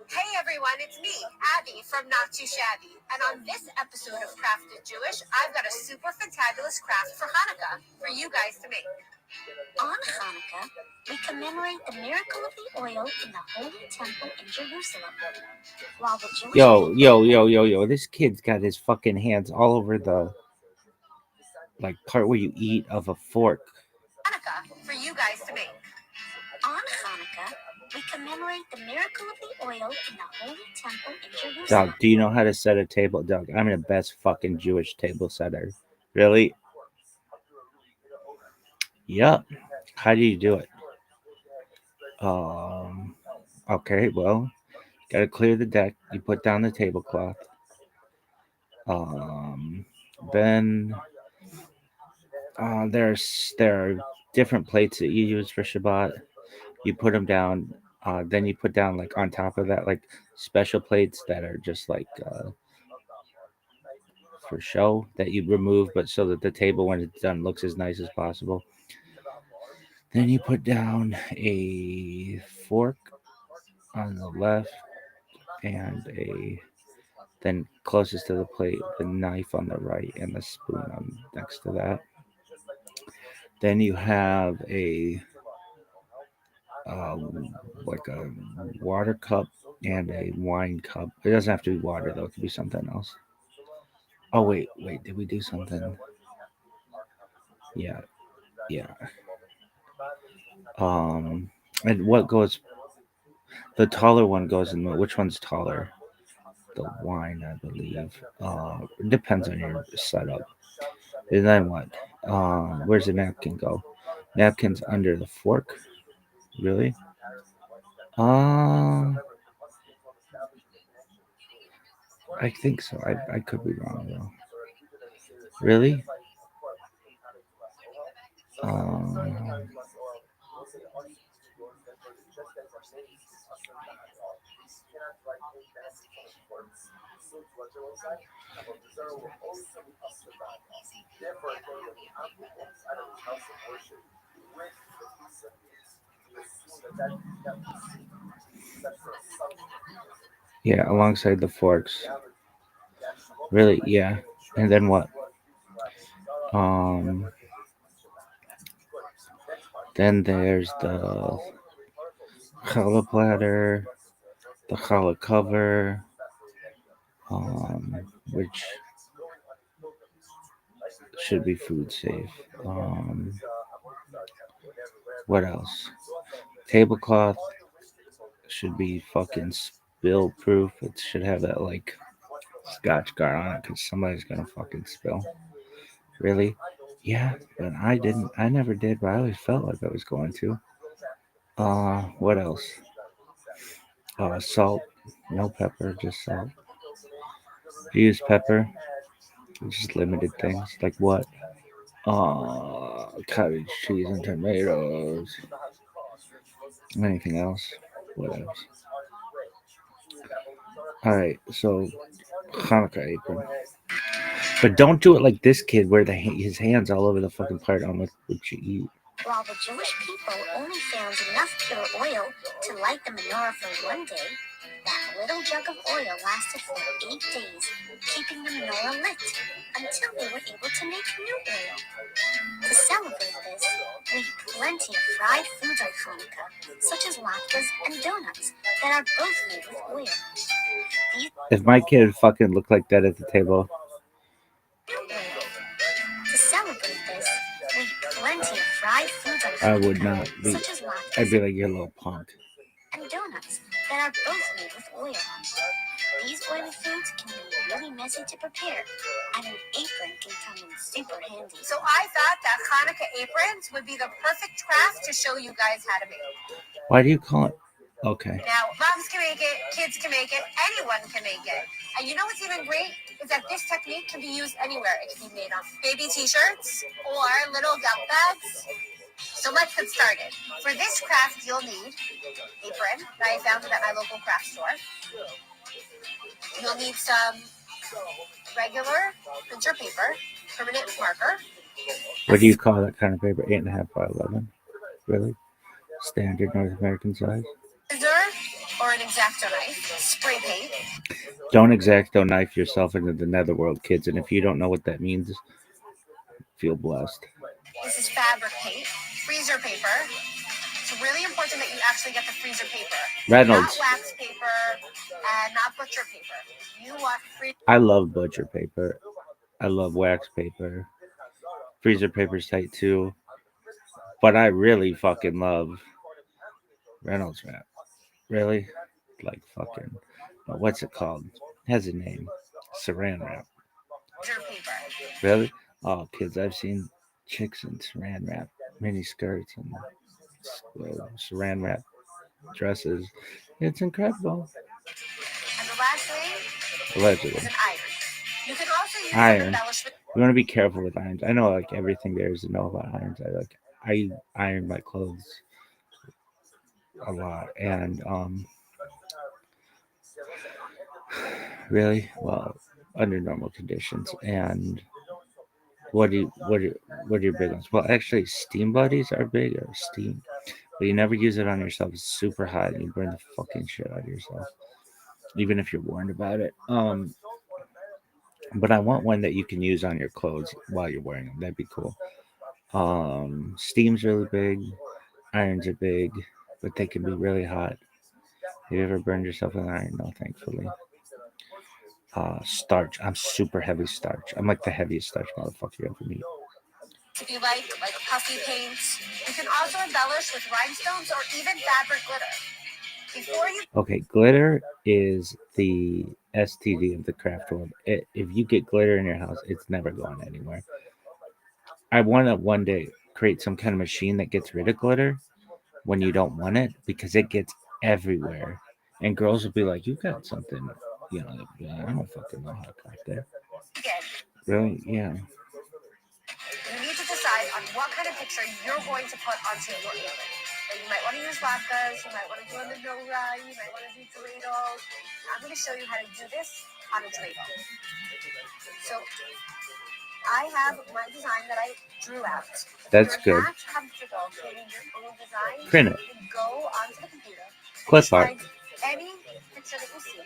Hey everyone, it's me, Abby from Not Too Shabby. And on this episode of Crafted Jewish, I've got a super fantabulous craft for Hanukkah for you guys to make. On Hanukkah, we commemorate the miracle of the oil in the Holy Temple in Jerusalem. While the Jewish This kid's got his fucking hands all over the part where you eat of a fork. Hanukkah for you guys to make. On Hanukkah, we commemorate the miracle of the oil in the Holy Temple in Jerusalem. Doug, do you know how to set a table? Doug, I'm the best fucking Jewish table setter. Really? Yep. How do you do it? Um, okay, well, gotta clear the deck. You put down the tablecloth. Um, then there are different plates that you use for Shabbat. You put them down. Then you put down like on top of that like special plates that are just like for show that you remove, but so that the table when it's done looks as nice as possible. Then you put down a fork on the left and a then closest to the plate, the knife on the right and the spoon on next to that. Then you have a like a water cup and a wine cup. It doesn't have to be water though; it could be something else. Oh wait, did we do something? Yeah, yeah. Um, and what goes? The taller one goes in the. Which one's taller? The wine, I believe. It depends on your setup. And then what? Where's the napkin go? Napkin's under the fork. Really? Uh, I think so. I could be wrong though. Really? Um, yeah, alongside the forks. Really? Yeah. And then what? Um, then there's the challah platter, the challah cover, um, which should be food safe. What else? Tablecloth should be fucking spill proof. It should have that like scotch guard on it because somebody's gonna fucking spill. Really? Yeah, but I didn't. I never did, but I always felt like I was going to. What else? Salt. No pepper, just salt. Do you use pepper? Just limited things. Like what? Cottage cheese and tomatoes. Anything else? What else? All right, so Hanukkah apron. But don't do it like this kid, where his hands all over the fucking part on what you eat. While the Jewish people only found enough pure oil to light the menorah for one day, that little jug of oil lasted for 8 days, keeping the menorah lit until they were able to make new oil. To celebrate this, we eat plenty of fried foods on Hanukkah, such as latkes and donuts that are both made with oil. If my kid fucking looked like that at the table, To celebrate this, we eat plenty of fried foods on I would Hanukkah, not be. such as latkes I'd be like, you're a little punk. and donuts that are both made with oil. These oily foods can be really messy to prepare, and an apron can come in super handy. So I thought that Hanukkah aprons would be the perfect craft to show you guys how to make. Why do you call it? Okay. Now, moms can make it, kids can make it, anyone can make it. And you know what's even great is that this technique can be used anywhere. It can be made on baby t-shirts or little gelt bags. So let's get started. For this craft, you'll need apron that I found at my local craft store. You'll need some regular printer paper, permanent marker. What do you call that kind of paper? 8.5 by 11. Really? Standard North American size. Scissor or an X-Acto knife, spray paint. Don't X-Acto knife yourself into the netherworld, kids. And if you don't know what that means, feel blessed. This is fabric paint, freezer paper. It's really important that you actually get the freezer paper. Reynolds. Not wax paper and not butcher paper. You want freezer. I love butcher paper. I love wax paper. Freezer paper's tight too. But I really fucking love Reynolds wrap. Really? Like fucking. What's it called? It has a name. Saran wrap. Paper. Really? Oh, kids, I've seen chicks in saran wrap, mini skirts, and saran wrap dresses. It's incredible. And the last thing Allegedly. is an iron. You can also use some Iron. embellishment. You want to be careful with irons. I know like everything there is to know about irons. I iron my clothes a lot, and really well under normal conditions. And what are your big ones? Well, actually, steam buddies are big or steam, but you never use it on yourself. It's super hot, and you burn the fucking shit out of yourself, even if you're warned about it. But I want one that you can use on your clothes while you're wearing them. That'd be cool. Steam's really big. Irons are big, but they can be really hot. Have you ever burned yourself with an iron? No, thankfully. Starch. I'm super heavy starch. I'm like the heaviest starch motherfucker you ever meet. If you like puffy paints, you can also embellish with rhinestones or even fabric glitter. Before you Okay, glitter is the STD of the craft world. If you get glitter in your house, it's never going anywhere. I want to one day create some kind of machine that gets rid of glitter when you don't want it because it gets everywhere. And girls will be like, "You got something, I don't fucking know how to craft that." begin, Really? Yeah. you need to decide on what kind of picture you're going to put onto your alien. Like you might want to use latkes, you might want to do a menorah, you might want to do dreidels. I'm going to show you how to do this on a dreidel. So I have my design that I drew out. That's If good. you're not comfortable creating your own design, Print it. you can go onto the computer, Clip art. find any picture that you see,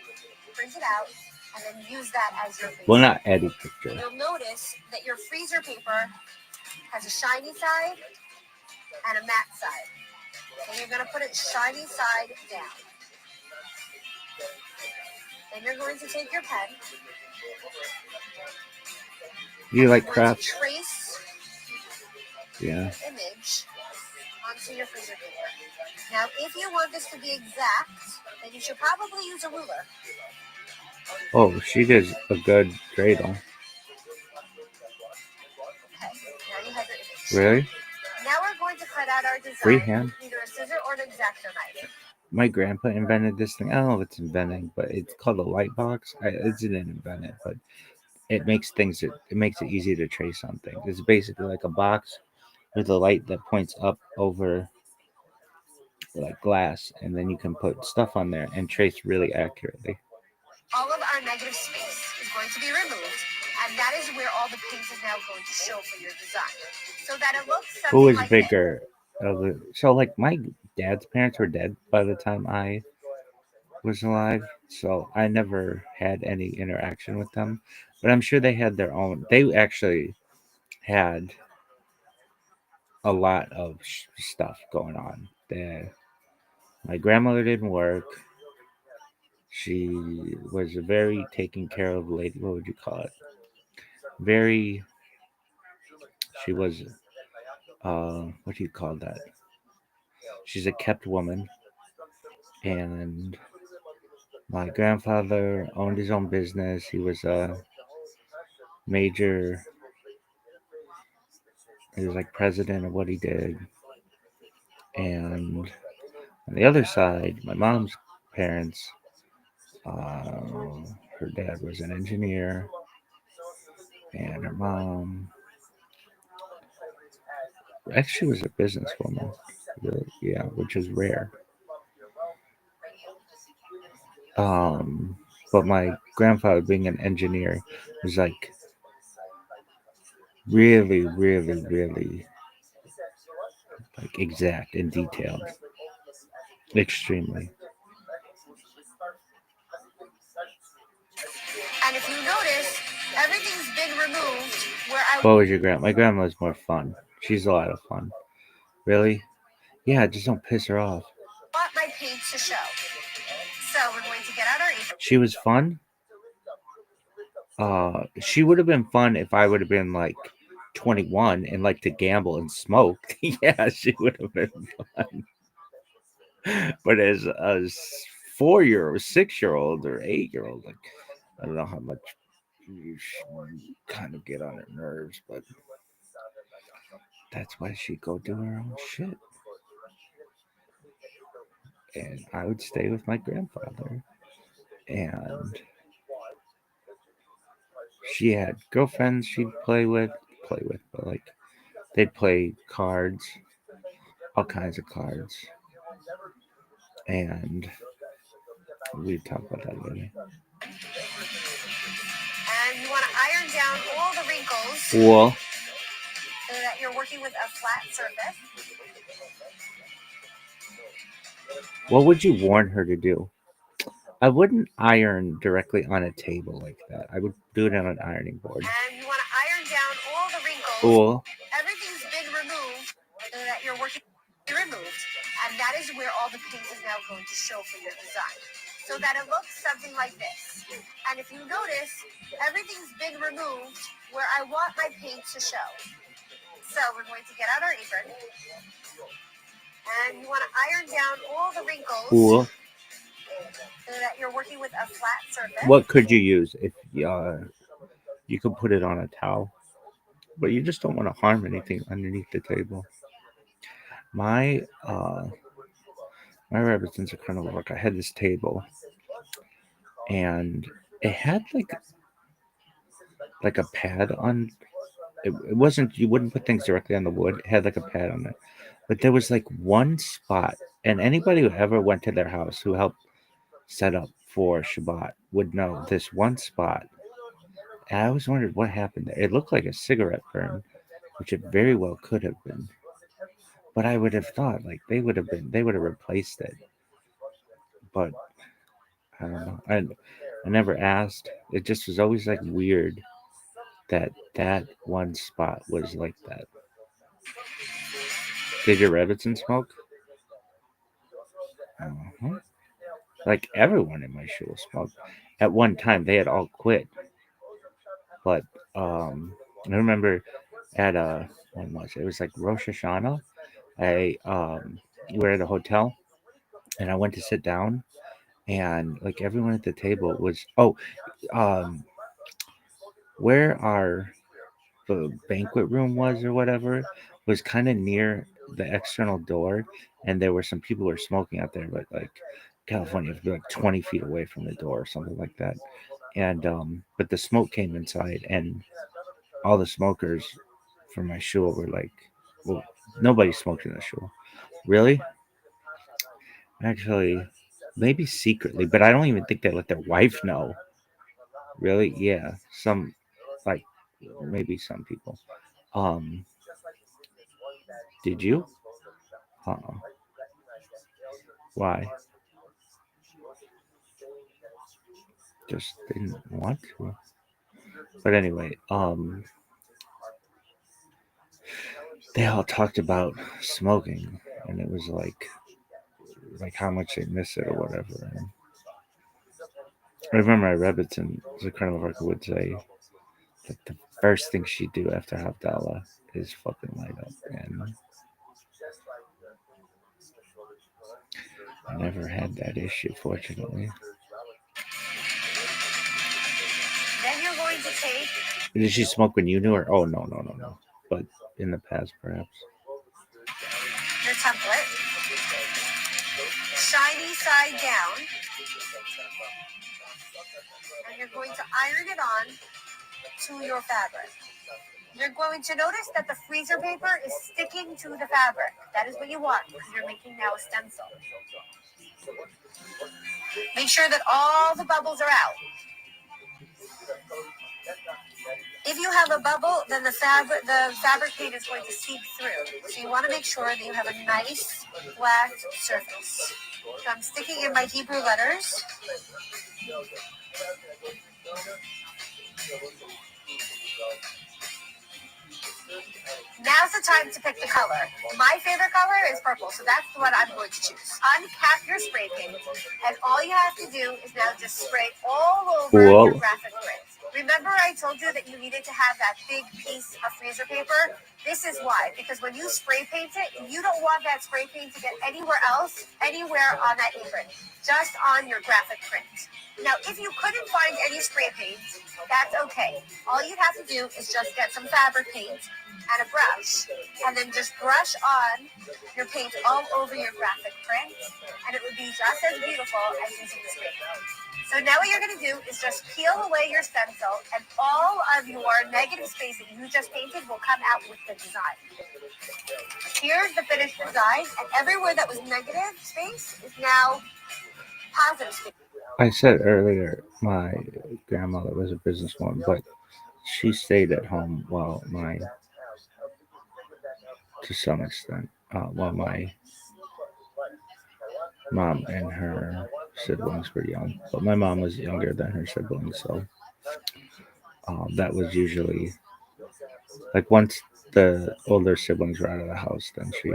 print it out, and then use that as your base. Well, not any picture. You'll notice that your freezer paper has a shiny side and a matte side. And you're going to put it shiny side down. Then you're going to take your pen. You like You're going to crafts? trace Yeah. the image onto your freezer paper. Now, if you want this to be exact, then you should probably use a ruler. Oh, she does a good dreidel. Okay, now you have your image. Really? Now we're going to cut out our design Freehand? with either a scissor or an X-Acto knife. My grandpa invented this thing. I don't know if it's inventing, but it's called a light box. It didn't invent it, but it makes it makes it easy to trace on things. It's basically like a box with a light that points up over like glass, and then you can put stuff on there and trace really accurately. All of our negative space is going to be removed, and that is where all the paint is now going to show for your design. So that it looks Who something is like this. bigger? So like my dad's parents were dead by the time I was alive, so I never had any interaction with them. But I'm sure they had their own. They actually had a lot of stuff going on. My grandmother didn't work. She was a very taken care of lady. What would you call it? Very. She was. What do you call that? She's a kept woman, and my grandfather owned his own business. He was a major. He was like president of what he did, and on the other side, my mom's parents. Her dad was an engineer, and her mom actually was a businesswoman. Really, yeah, which is rare. Um, but my grandfather, being an engineer, was like really, really, really like exact and detailed, extremely. And if you notice, everything's been removed where I What was your grandma? My grandma was more fun. She's a lot of fun. Really? Yeah, just don't piss her off. want my paint to show. So we're going to get out our apron. She was fun. She would have been fun if I would have been like 21 and like to gamble and smoke. Yeah, she would have been fun. But as a 4-year or 6-year old or 8-year old, like I don't know how much you kind of get on her nerves, but that's why she go do her own shit. and I would stay with my grandfather. And she had girlfriends she'd play with, but like they'd play cards, all kinds of cards, and we'd talk about that later. And you want to iron down all the wrinkles Well, so that you're working with a flat surface. what would you warn her to do? I wouldn't iron directly on a table like that. I would do it on an ironing board. And you want to iron down all the wrinkles. Cool. Everything's been removed so that you're working removed. And that is where all the paint is now going to show for your design. So that it looks something like this. And if you notice, everything's been removed where I want my paint to show. So we're going to get out our apron. And you want to iron down all the wrinkles. Cool. So that you're working with a flat surface. What could you use if you could put it on a towel, but you just don't want to harm anything underneath the table? My rabbit since a carnival work, I had this table, and it had like a pad on. It wasn't, you wouldn't put things directly on the wood. It had like a pad on it, but there was like one spot, and anybody who ever went to their house who helped set up for Shabbat would know this one spot. And I always wondered what happened there. It looked like a cigarette burn, which it very well could have been. But I would have thought like they would have replaced it. But I don't know. I never asked. It just was always like weird that one spot was like that. Did your Rebbitzin smoke? Uh-huh. Like everyone in my shul smoked. At one time, they had all quit. But I remember at when was it? It was like Rosh Hashanah. We were at a hotel, and I went to sit down, and like everyone at the table was um where the banquet room was or whatever was kind of near the external door, and there were some people who were smoking out there, but like California, you have to be like 20 feet away from the door or something like that. And but the smoke came inside, and all the smokers from my shul were like, well, nobody smoked in the shul. Really? Actually, maybe secretly, but I don't even think they let their wife know. Really? Yeah. Some, like, maybe some people. Um, did you? Uh-uh. Why? Just didn't want to. But anyway, they all talked about smoking, and it was like how much they miss it or whatever. And I remember my Rebbitzin, the Colonel Harker would say that the first thing she'd do after Havdalah is fucking light up. And I never had that issue, fortunately. Then you're going to take. Did she smoke when you knew her? Oh, no. But in the past, perhaps. Your template. Shiny side down. And you're going to iron it on to your fabric. You're going to notice that the freezer paper is sticking to the fabric. That is what you want because you're making now a stencil. Make sure that all the bubbles are out. If you have a bubble, then the fabric paint is going to seep through. So you want to make sure that you have a nice flat surface. So I'm sticking in my Hebrew letters. Now's the time to pick the color. My favorite color is purple, so that's what I'm going to choose. Uncap your spray paint, and all you have to do is now just spray all over your graphic print. Remember I told you that you needed to have that big piece of freezer paper? This is why. Because when you spray paint it, you don't want that spray paint to get anywhere else, anywhere on that apron. Just on your graphic print. Now, if you couldn't find any spray paint, that's okay. All you have to do is just get some fabric paint and a brush, and then just brush on your paint all over your graphic print, and it would be just as beautiful as using the spray paint. So now what you're going to do is just peel away your stencil, and all of your negative space that you just painted will come out with the design. Here's the finished design, and everywhere that was negative space is now positive space. I said earlier my grandmother was a businesswoman, but she stayed at home while to some extent, while my mom and her siblings were young. But my mom was younger than her siblings, so that was usually like once the older siblings were out of the house, then she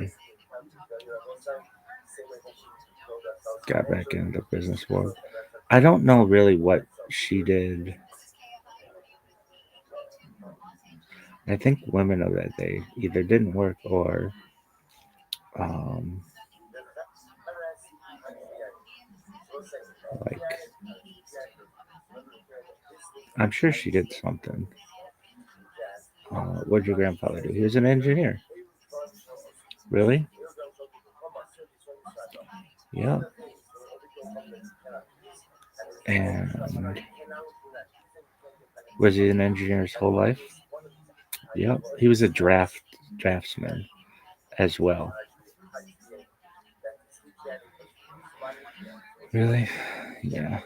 got back into the business world. I don't know really what she did. I think women of that day either didn't work or um, like I'm sure she did something. What did your grandfather do? He was an engineer. Really? Yeah. And was he an engineer his whole life? Yep. He was a draftsman as well. Really? Yeah.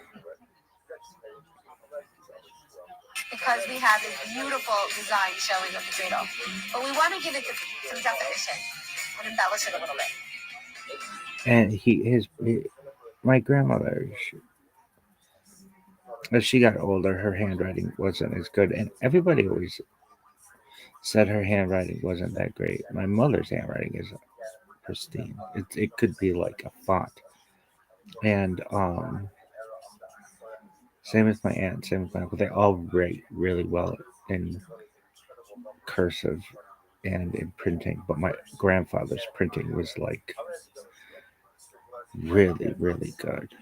Because we have this beautiful design showing of the dreidel. But we want to give it some definition and embellish it a little bit. And my grandmother, as she got older, her handwriting wasn't as good, and everybody always said her handwriting wasn't that great. My mother's handwriting is pristine. It could be like a font, and same with my aunt, same with my uncle. They all write really well in cursive and in printing, but my grandfather's printing was like really, really good,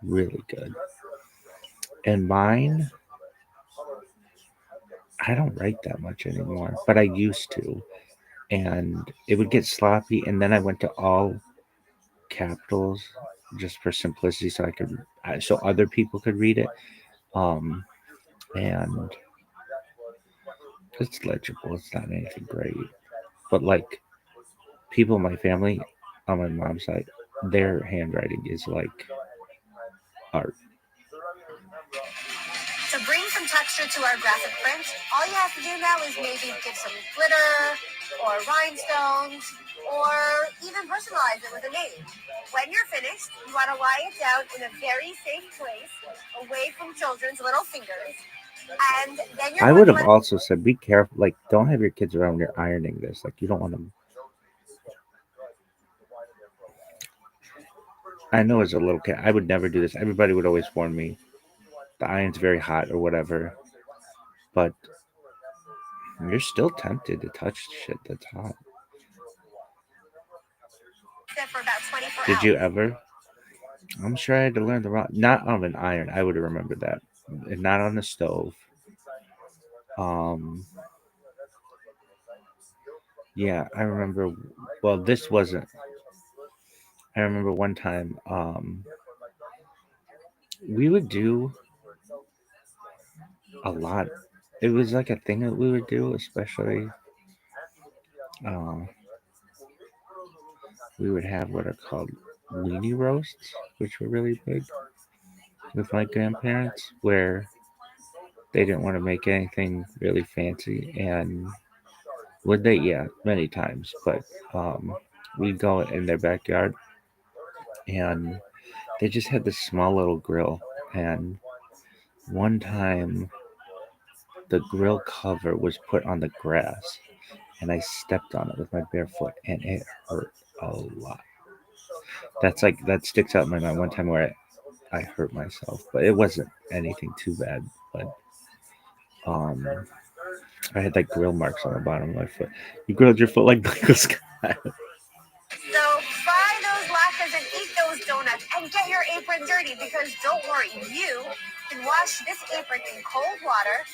really good. And mine, I don't write that much anymore, but I used to, and it would get sloppy. And then I went to all capitals just for simplicity, so so other people could read it. And it's legible. It's not anything great, but like people in my family on my mom's side, their handwriting is like art. To bring some texture to our graphic print, all you have to do now is maybe give some glitter or rhinestones or even personalize it with a name. When you're finished, you want to lie it down in a very safe place, away from children's little fingers. And then you're I going would to have let also said, be careful. Like, don't have your kids around when you're ironing this. Like, you don't want them. I know as a little kid, I would never do this. Everybody would always warn me the iron's very hot or whatever. But you're still tempted to touch shit that's hot. sit for about 24 Did hours. you ever? I'm sure I had to learn the wrong. Not on an iron. I would have remembered that. And not on the stove. Um. Yeah, I remember. Well, this wasn't. I remember one time. We would do a lot. It was like a thing that we would do, especially. Uh, we would have what are called weenie roasts, which were really big with my grandparents, where they didn't want to make anything really fancy, and would they? Yeah, many times. But we'd go in their backyard, and they just had this small little grill. And one time, the grill cover was put on the grass, and I stepped on it with my bare foot, and it hurt a lot. That sticks out in my mind. One time where I hurt myself, but it wasn't anything too bad. But Um, I had like grill marks on the bottom of my foot. You grilled your foot like Michael Scott. So buy those latkes and eat those donuts and get your apron dirty because don't worry, you can wash this apron in cold water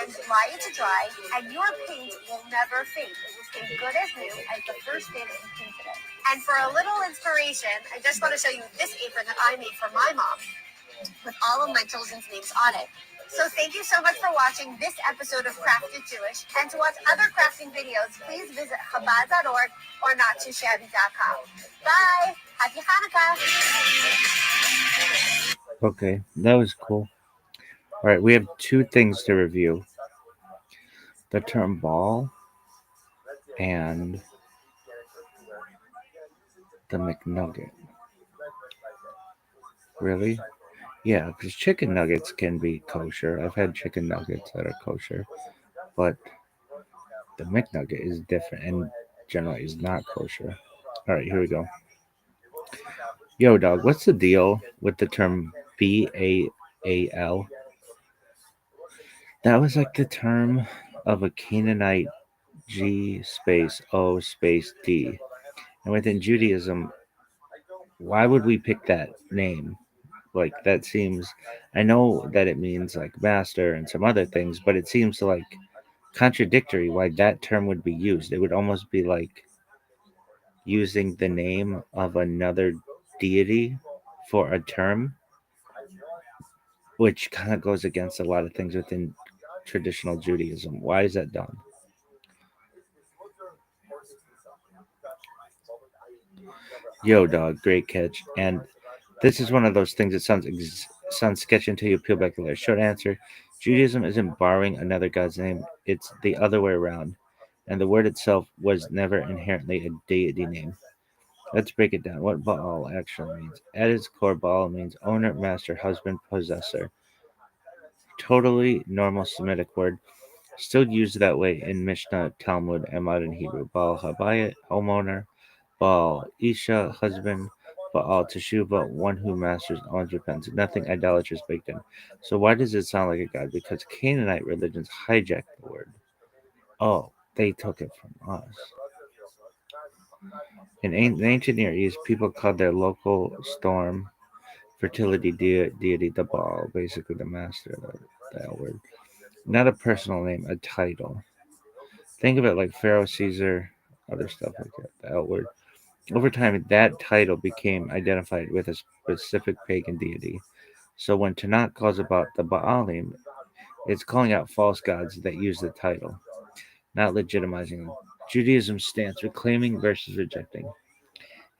and lie it to dry, and your paint will never fade. It will stay good as new as the first day that you painted it. And for a little inspiration, I just want to show you this apron that I made for my mom with all of my children's names on it. So thank you so much for watching this episode of Crafted Jewish. And to watch other crafting videos, please visit Chabad.org or nottoshabby.com. Bye! Happy Hanukkah! Okay, that was cool. All right, we have two things to review: the term ball and the McNugget. Really? Yeah, because chicken nuggets can be kosher. I've had chicken nuggets that are kosher, but the McNugget is different and generally is not kosher. All right, here we go. Yo, dog, what's the deal with the term BAAL? That was like the term of a Canaanite G space O space D. And within Judaism, why would we pick that name? Like, that seems, I know that it means like master and some other things, but it seems like contradictory why that term would be used. It would almost be like using the name of another deity for a term, which kind of goes against a lot of things within traditional Judaism. Why is that done? Yo, dog, great catch. And this is one of those things that sounds sketchy until you peel back the layer. Short answer: Judaism isn't borrowing another god's name; it's the other way around. And the word itself was never inherently a deity name. Let's break it down. What Baal actually means. At its core, Baal means owner, master, husband, possessor. Totally normal Semitic word, still used that way in Mishnah, Talmud, and modern Hebrew. Baal Habayit, homeowner. Baal Isha, husband. Baal Teshuvah, one who masters, owns, repents. Nothing idolatrous baked in. So why does it sound like a god? Because Canaanite religions hijacked the word. Oh, they took it from us. In ancient Near East, people called their local storm fertility deity the Baal, basically the master of that word. Not a personal name, a title. Think of it like Pharaoh, Caesar, other stuff like that, the L word. Over time, that title became identified with a specific pagan deity. So when Tanakh calls about the Baalim, it's calling out false gods that use the title, not legitimizing them. Judaism's stance: reclaiming versus rejecting.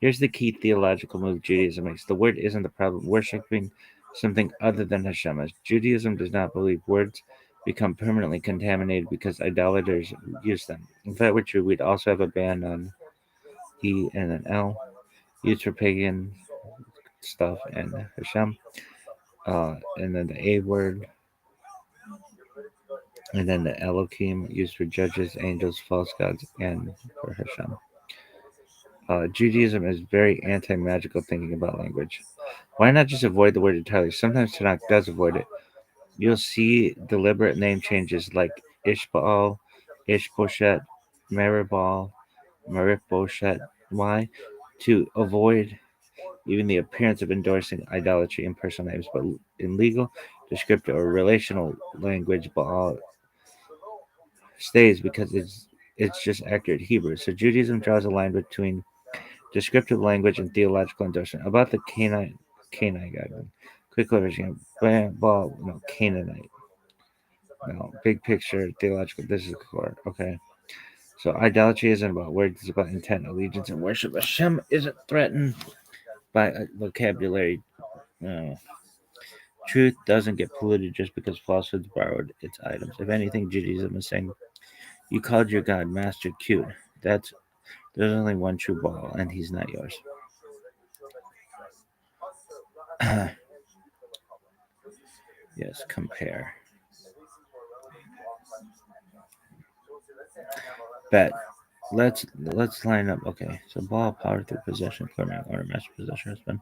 Here's the key theological move Judaism makes. The word isn't the problem. Worshipping something other than Hashem. As Judaism does not believe words become permanently contaminated because idolaters use them. If that were true, we'd also have a ban on E and an L used for pagan stuff and Hashem. And then the A word, and then the Elohim used for judges, angels, false gods, and for Hashem. Judaism is very anti-magical thinking about language. Why not just avoid the word entirely? Sometimes Tanakh does avoid it. You'll see deliberate name changes like Ishbaal, Ishboshet, Meribal, Meriboshet. Why? To avoid even the appearance of endorsing idolatry in personal names, but in legal, descriptive, or relational language, Baal stays because it's just accurate Hebrew. So Judaism draws a line between descriptive language and theological endorsement. About the Canaanite God. Quick overview. Baal, no, Canaanite. No, big picture, theological. This is core. Okay. So idolatry isn't about words, it's about intent, allegiance, and worship. Hashem isn't threatened by a vocabulary. No. Truth doesn't get polluted just because falsehoods borrowed its items. If anything, Judaism is saying, you called your God Master Cute. There's only one true Baal, and he's not yours. Yes, compare. Bet. Let's line up. Okay, so Baal, power through possession, clearing order, master, possession, husband.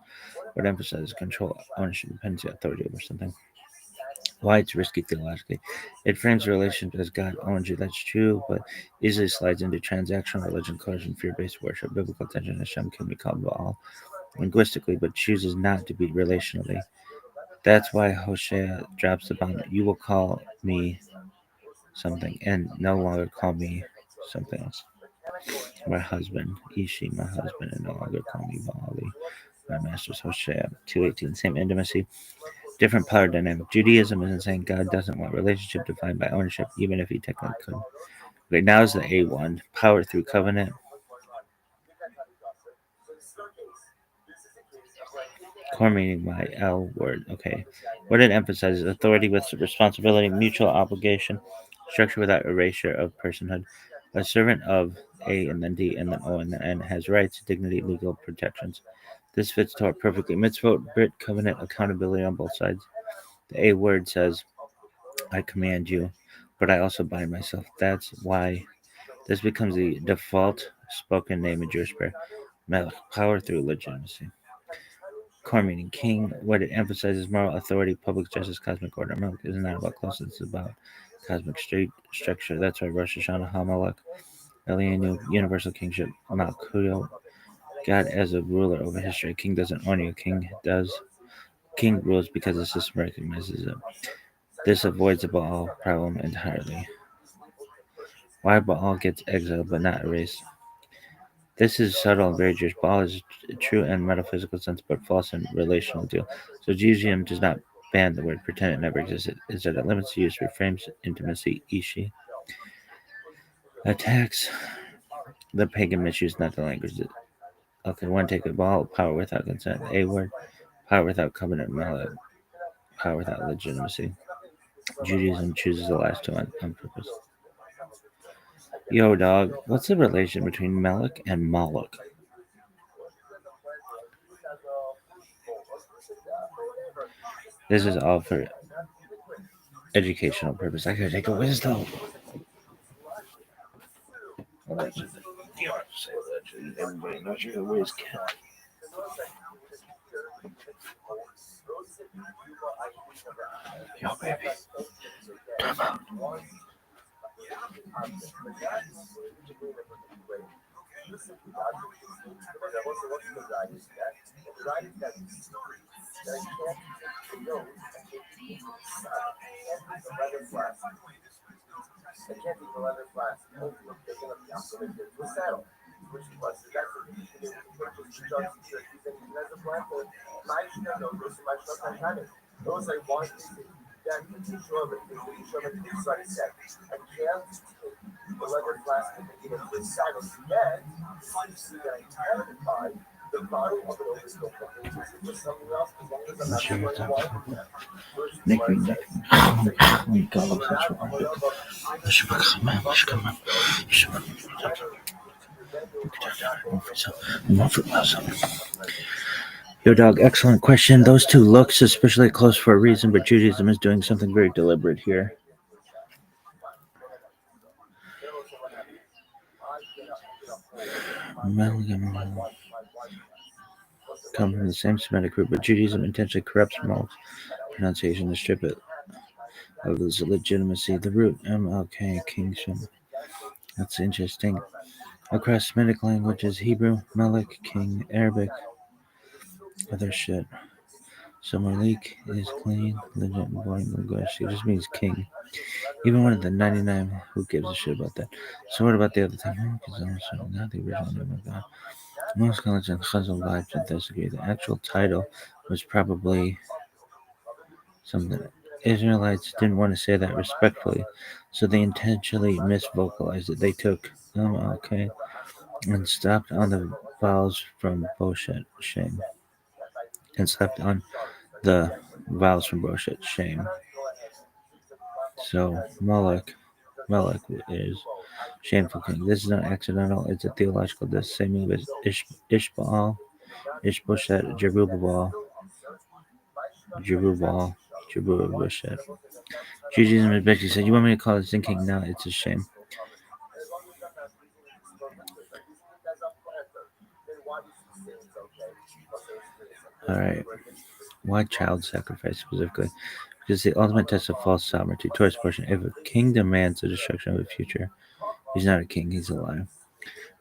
Would emphasize control, ownership, dependency, authority over something. Why it's risky theologically. It frames a relationship as God owns you, that's true, but easily slides into transactional religion, coercion, fear-based worship. Biblical attention Hashem can be called Baal linguistically, but chooses not to be relationally. That's why Hosea drops the bomb. You will call me something, and no longer call me something else. My husband, Ishi, my husband, and no longer call me Baali. My master's Hosea 2:18. Same intimacy, different power dynamic. Judaism isn't saying God doesn't want relationship defined by ownership, even if he technically could. Okay, now is the A1. Power through covenant. Core meaning by L word. Okay. What it emphasizes authority with responsibility, mutual obligation, structure without erasure of personhood. A servant of A and then D and then O and then N has rights, dignity, legal protections. This fits Torah perfectly. Mitzvot, Brit, covenant, accountability on both sides. The A word says, I command you, but I also bind myself. That's why this becomes the default spoken name in Jewish prayer. Melech, power through legitimacy. Core meaning king. What it emphasizes moral authority, public justice, cosmic order. Melech is not about closeness, it's about cosmic structure. That's why Rosh Hashanah, Hamelech, Elianu, universal kingship, Malkuto, God as a ruler over history. King doesn't own you, king does. King rules because the system recognizes it. This avoids the Baal problem entirely. Why Baal gets exiled but not erased? This is subtle and very Jewish. Baal is true in metaphysical sense, but false in relational deal. So Judaism does not ban the word, pretend it never existed. Instead, it limits the use, reframes intimacy, ishi, attacks the pagan misuse, not the language. Okay, one take of Baal, power without consent. A word, power without covenant, mallet, power without legitimacy. Judaism chooses the last two on purpose. Yo, dog, what's the relation between Melech and Moloch? This is all for educational purpose. I gotta take a wisdom. Allegedly. You don't have to say allegedly. Everybody knows you're a whiz cat. Yo, baby. Time out. Nick Green. Oh my god, what's wrong with Yo, dog, excellent question. Those two look suspiciously close for a reason, but Judaism is doing something very deliberate here. Come from the same Semitic group, but Judaism intentionally corrupts Mal's pronunciation to strip it of its legitimacy. The root MLK kingship. That's interesting. Across Semitic languages, Hebrew, Melech, king, Arabic, other shit. So Malik is clean, legit, boring, English. It just means king. Even one of the 99, who gives a shit about that? So what about the other thing? Because also not the original name of God. Most scholars and Chazal vibes and disagree. The actual title was probably something. Israelites didn't want to say that respectfully, so they intentionally misvocalized it. They took okay and stopped on the vowels from Boshet, shame, and slept on the vowels from Boshet, shame. So Moloch is shameful king. This is not accidental. It's a theological diss. Same move as Ishbaal, Ishboshet, Jerubbaal, Jerubbaal, Jerubbaal. Judaism is basically said, you want me to call it sin king? No, it's a shame. All right. Why child sacrifice specifically? because the ultimate test of false sovereignty. Torah's portion. If a king demands the destruction of a future, he's not a king, he's a liar.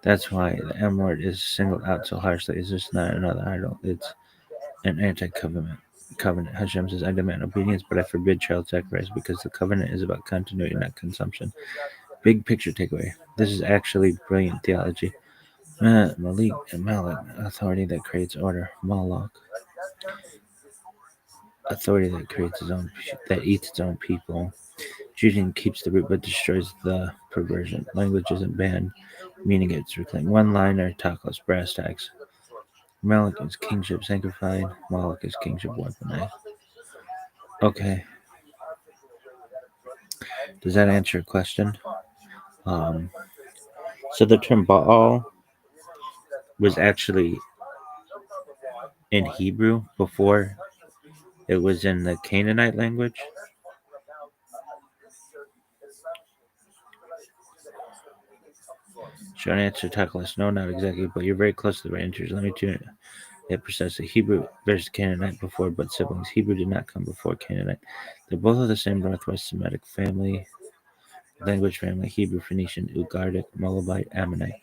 That's why the M word is singled out so harshly. It's just not another idol. It's an anti-covenant. Hashem says, I demand obedience, but I forbid child sacrifice because the covenant is about continuity, not consumption. Big picture takeaway. This is actually brilliant theology. Malik and Malik, authority that creates order. Moloch, authority that creates that eats its own people. Judaism keeps the root but destroys the perversion. Language isn't banned, meaning it's reclaimed. One-liner, tacos, brass tacks. Moloch is kingship sanctified. Moloch is kingship weaponized. Okay, does that answer your question? Um, so the term Baal was actually in Hebrew before it was in the Canaanite language. Short answer, Tackless. No, not exactly, but you're very close to the right answers. Let me tune it precisely. Hebrew versus Canaanite before, but siblings. Hebrew did not come before Canaanite. They're both of the same Northwest Semitic family, language family. Hebrew, Phoenician, Ugaritic, Moabite, Ammonite.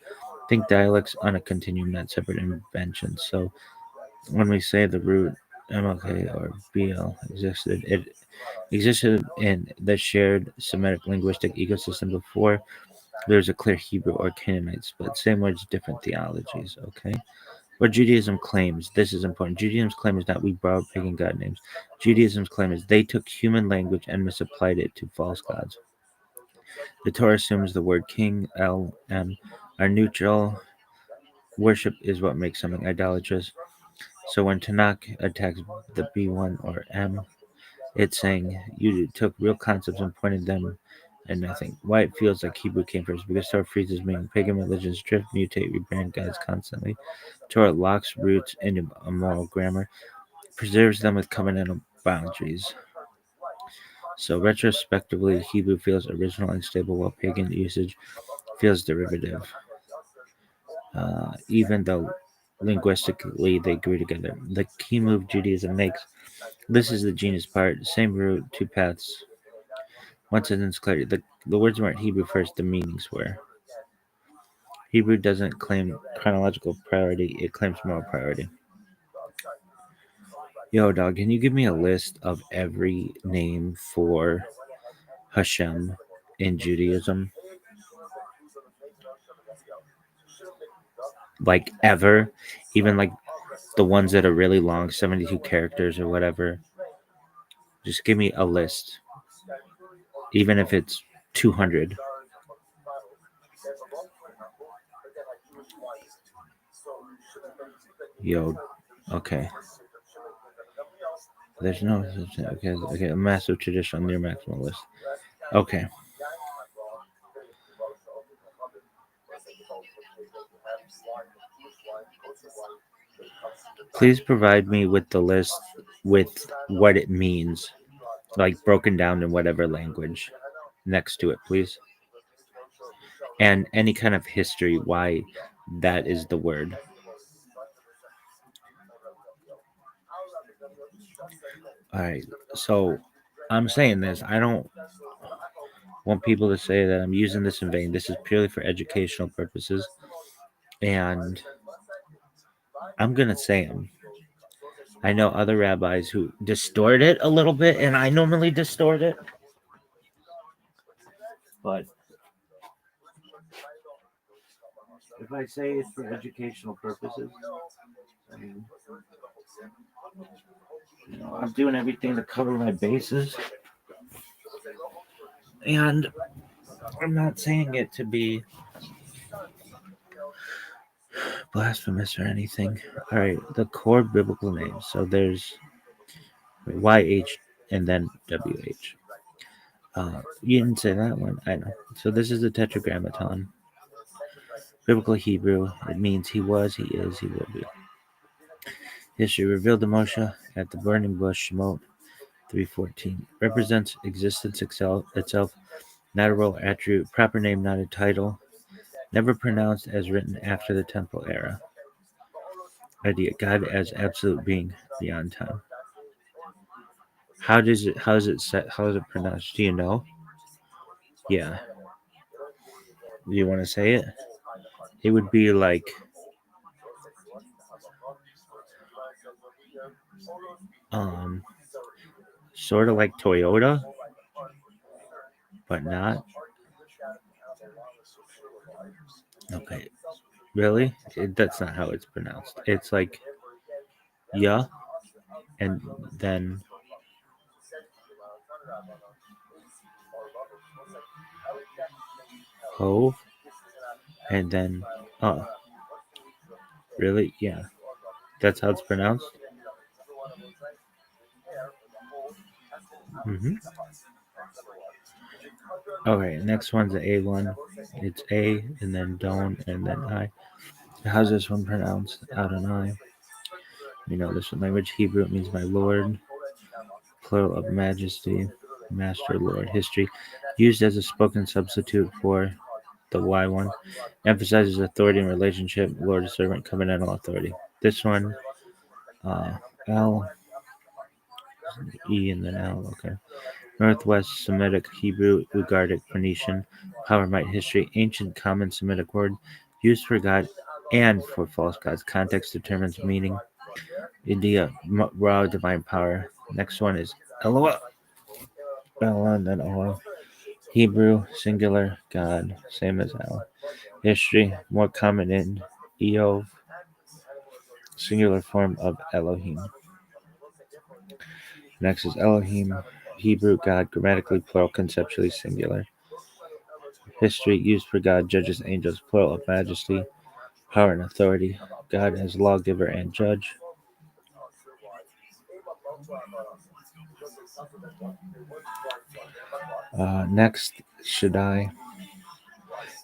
Think dialects on a continuum, not separate inventions. So when we say the root MLK or BL existed, it existed in the shared Semitic linguistic ecosystem before there's a clear Hebrew or Canaanite split. Same words, different theologies, okay? What Judaism claims, this is important. Judaism's claim is not we borrowed pagan god names. Judaism's claim is they took human language and misapplied it to false gods. The Torah assumes the word king, L, M, are neutral. Worship is what makes something idolatrous. So when Tanakh attacks the B1 or M, it's saying you took real concepts and pointed them at nothing. Why it feels like Hebrew came first, because Torah freezes meaning. Pagan religions drift, mutate, rebrand gods constantly. Torah locks roots into a moral grammar, preserves them with covenantal boundaries. So retrospectively, Hebrew feels original and stable, while pagan usage feels derivative, even though linguistically they grew together. The key move Judaism makes, this is the genius part, same root, two paths, one sentence clarity. The words weren't Hebrew first, the meanings were. Hebrew doesn't claim chronological priority, it claims moral priority. Yo, dog, can you give me a list of every name for Hashem in Judaism? Like, ever? Even like the ones that are really long, 72 characters or whatever. Just give me a list. Even if it's 200. Yo, okay. There's no okay. A massive traditional near maximalist. Okay. Please provide me with the list with what it means, like broken down in whatever language next to it, please. And any kind of history why that is the word. All right. So I'm saying this. I don't want people to say that I'm using this in vain. This is purely for educational purposes. And I'm going to say them. I know other rabbis who distort it a little bit, and I normally distort it. But if I say it's for educational purposes, I mean, I'm doing everything to cover my bases. And I'm not saying it to be blasphemous or anything. All right, the core biblical names. So there's YH and then WH. You didn't say that one. I know. So this is the Tetragrammaton. Biblical Hebrew. It means he was, he is, he will be. History revealed to Moshe at the burning bush. Shemot 3:14 represents existence itself, not a role attribute, proper name, not a title, never pronounced as written after the temple era. Idea: God as absolute being beyond time. How is it pronounced? Do you know? Yeah. Do you want to say it? It would be like um sort of like Toyota, but not. Okay. Really? That's not how it's pronounced. It's like yeah, and then hove, and then uh. Really? Yeah. That's how it's pronounced. Hmm. Okay. Next one's a one. It's A, and then don, and then I. How's this one pronounced? Adonai. You know this one. Language Hebrew. It means my Lord. Plural of majesty. Master, Lord. History. Used as a spoken substitute for the Y one. Emphasizes authority and relationship. Lord, servant, covenantal authority. This one. Uh, L, E, and then L. Okay. Northwest Semitic, Hebrew, Ugaritic, Phoenician, power, might, history, ancient common Semitic word, used for God and for false gods. Context determines meaning. Idea, raw divine power. Next one is Eloah, and then Oah. Hebrew, singular, God, same as El. History, more common in Eov, singular form of Elohim. Next is Elohim, Hebrew, God, grammatically plural, conceptually singular. History, used for God, judges, angels, plural of majesty, power and authority. God as lawgiver and judge. Next, Shaddai,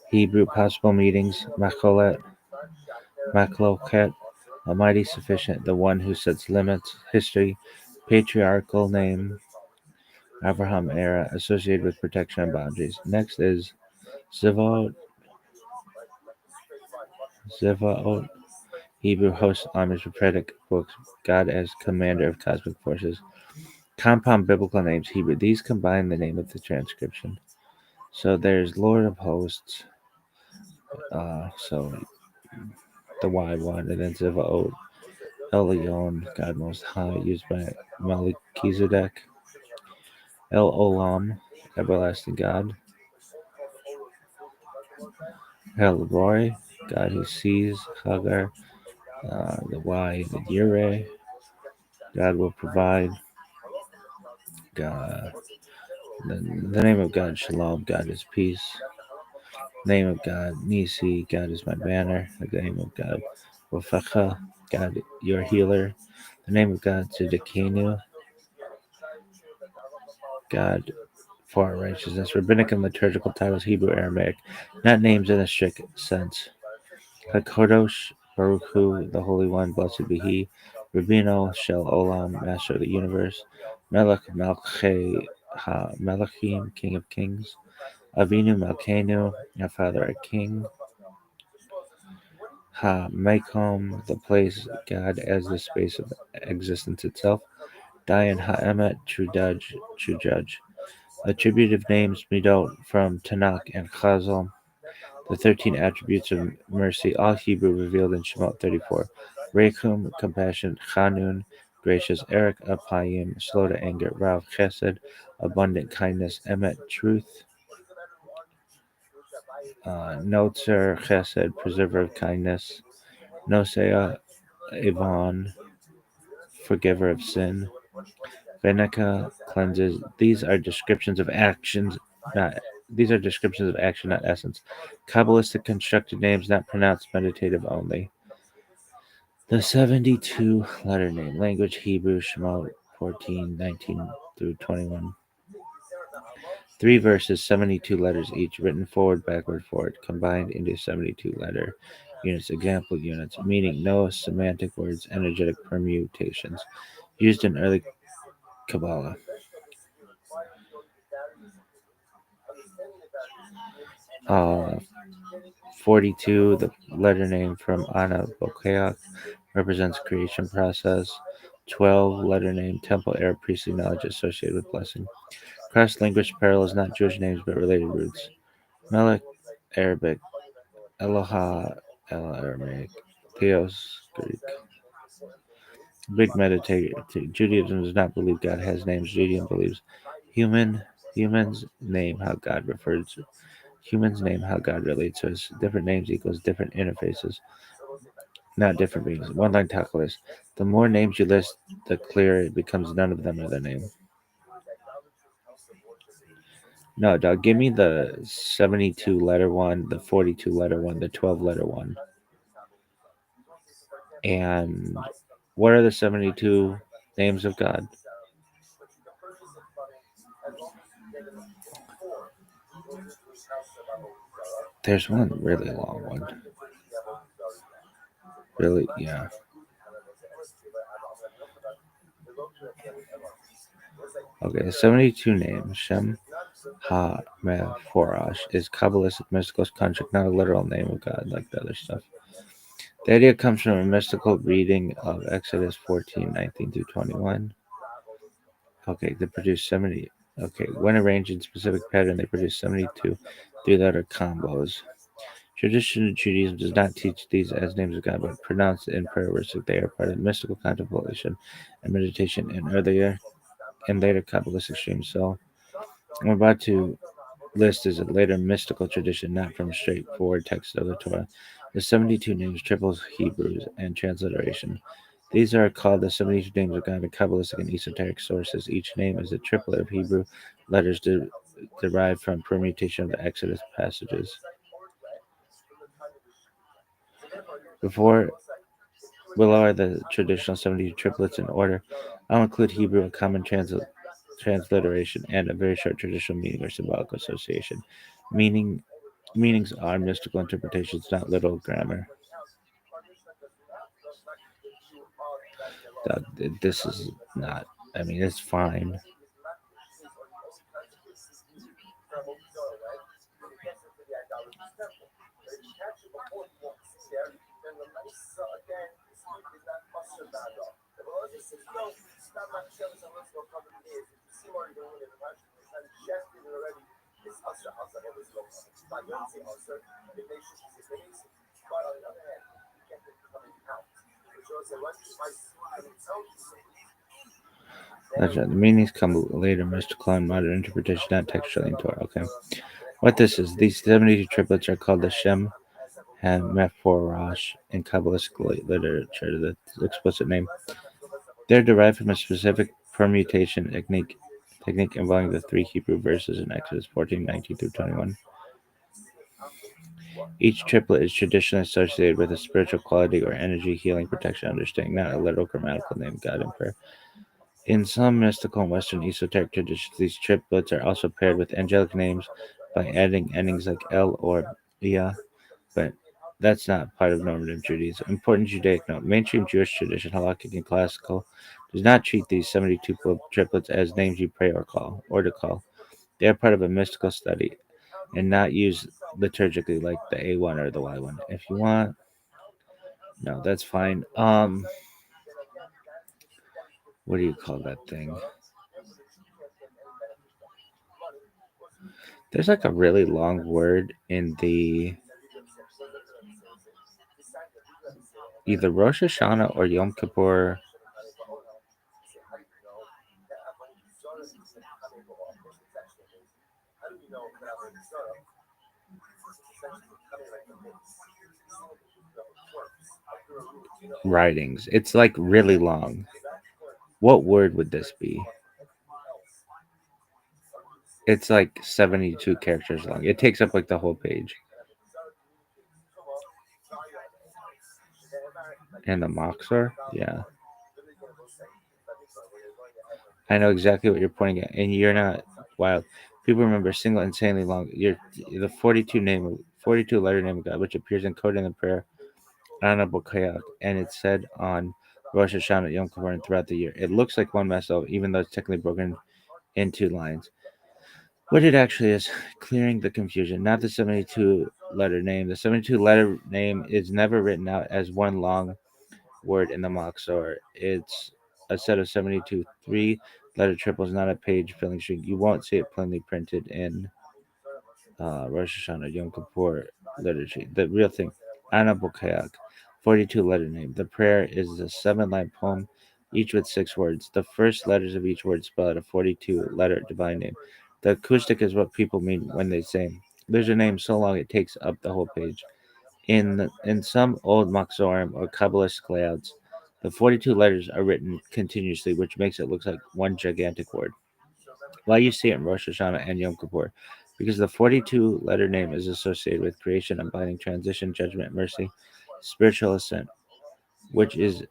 Hebrew, possible meetings, Macholet, Machloket, Almighty, sufficient, the one who sets limits. History, patriarchal name, Abraham era, associated with protection and boundaries. Next is Zivaot, Zivaot, Hebrew, host, armies, prophetic books, God as commander of cosmic forces. Compound biblical names, Hebrew. These combine the name of the transcription. So there's Lord of Hosts, so the Y one, and then Zivaot, Elyon, God Most High, used by Melchizedek, El Olam, everlasting God, El Roy, God who sees, Hagar, the Y, the Yireh, God will provide, God, the name of God, Shalom, God is peace, name of God, Nisi, God is my banner, the name of God, Wafecha, God, your healer, the name of God, Tzidkenu, God, for our righteousness. Rabbinic and liturgical titles, Hebrew, Aramaic, not names in a strict sense. Hakodosh, Baruch Hu, the Holy One, blessed be He. Rabino, Shel Olam, Master of the Universe. Melech, Malchei, Ha, Melechim, King of Kings. Avinu, Malkeinu, our Father, our King. Ha, Mekom, the place, God as the space of existence itself. Dayan, Ha'emet, true judge. Attributive names, Midot, from Tanakh and Chazal. The 13 attributes of mercy, all Hebrew revealed in Shemot 34. Rekum, compassion, Chanun, gracious, Eric, Apayim, slow to anger, Rav, Chesed, abundant kindness, Emet, truth, Notzer, Chesed, preserver of kindness, Nosea, Avon, forgiver of sin, Veneka, cleanses. These are descriptions of actions, not these are descriptions of action, not essence. Kabbalistic constructed names, not pronounced meditative only. The 72 letter name, language Hebrew, Shemot 14:19 through 21. Three verses, 72 letters each, written forward, backward, forward, combined into 72 letter units. Example units, meaning no semantic words, energetic permutations. Used in early Kabbalah. 42, the letter name from Anna Bokeak, represents creation process. 12-letter name, temple era priestly knowledge associated with blessing. Cross language parallels not Jewish names but related roots. Melech Arabic, Eloha Aramaic, Theos Greek. Big meditator. Judaism does not believe God has names. Judaism believes human humans name how God refers to humans name how God relates to us. Different names equals different interfaces, not different beings. One line tackle list. The more names you list, the clearer it becomes none of them are the name. No, dog, give me the 72 letter one, the 42 letter one, the 12 letter one. And what are the 72 names of God? There's one really long one. Really, yeah. Okay, 72 names. Shem Ha Mephorash is Kabbalistic mystical construct, not a literal name of God like the other stuff. The idea comes from a mystical reading of Exodus 14:19 through 21. Okay, they produce 70. Okay, when arranged in specific pattern, they produce 72 three-letter combos. Traditional Judaism does not teach these as names of God, but pronounce in prayer words that they are part of mystical contemplation and meditation in earlier and later Kabbalistic streams. So I'm about to list is a later mystical tradition, not from straightforward text of the Torah. The 72 names, triples, Hebrews, and transliteration. These are called the 72 names of God in Kabbalistic and esoteric sources. Each name is a triplet of Hebrew letters derived from permutation of the Exodus passages. Before below are the traditional 72 triplets in order. I'll include Hebrew, a common transliteration, and a very short traditional meaning or symbolic association. Meaning Meanings are mystical interpretations, not literal grammar. This is not. I mean, it's fine. The meanings come later, mystical and modern interpretation, not textually in Torah. Okay. What this is, these 72 triplets are called the Shem and Mephorash in Kabbalistic literature, the explicit name. They're derived from a specific permutation technique involving the three Hebrew verses in Exodus 14:19 through 21. Each triplet is traditionally associated with a spiritual quality or energy, healing, protection, understanding, not a literal grammatical name of God in prayer. In some mystical and Western esoteric traditions, these triplets are also paired with angelic names by adding endings like El or Ia, but that's not part of normative Judaism. Important Judaic note: mainstream Jewish tradition, halakhic and classical, does not treat these 72 triplets as names you pray or to call. They are part of a mystical study and not used liturgically like the A1 or the Y1. If you want, no, that's fine. What do you call that thing? There's like a really long word in the either Rosh Hashanah or Yom Kippur. Writings. It's like really long. What word would this be? It's like 72 characters long. It takes up like the whole page. And the Moxar? Yeah. I know exactly what you're pointing at. And you're not wild. People remember single insanely long. You're the 42 letter name of God, which appears encoded in the prayer Honorable Kayak, and it's said on Rosh Hashanah, Yom Kippur, and throughout the year. It looks like one mess even though it's technically broken into lines. What it actually is, clearing the confusion, not the 72 letter name. The 72 letter name is never written out as one long word in the Moxar. It's a set of 72 3-letter triples, not a page filling string. You won't see it plainly printed in Rosh Hashanah, Yom Kippur liturgy. The real thing, Anna Bokayak, 42-letter name. The prayer is a 7-line poem, each with 6 words. The first letters of each word spell out a 42-letter divine name. The acoustic is what people mean when they say, "There's a name so long it takes up the whole page." In some old Maxorim or Kabbalistic layouts, the 42 letters are written continuously, which makes it look like one gigantic word. Why you see it in Rosh Hashanah and Yom Kippur? Because the 42-letter name is associated with creation, abiding, transition, judgment, mercy, spiritual ascent, which is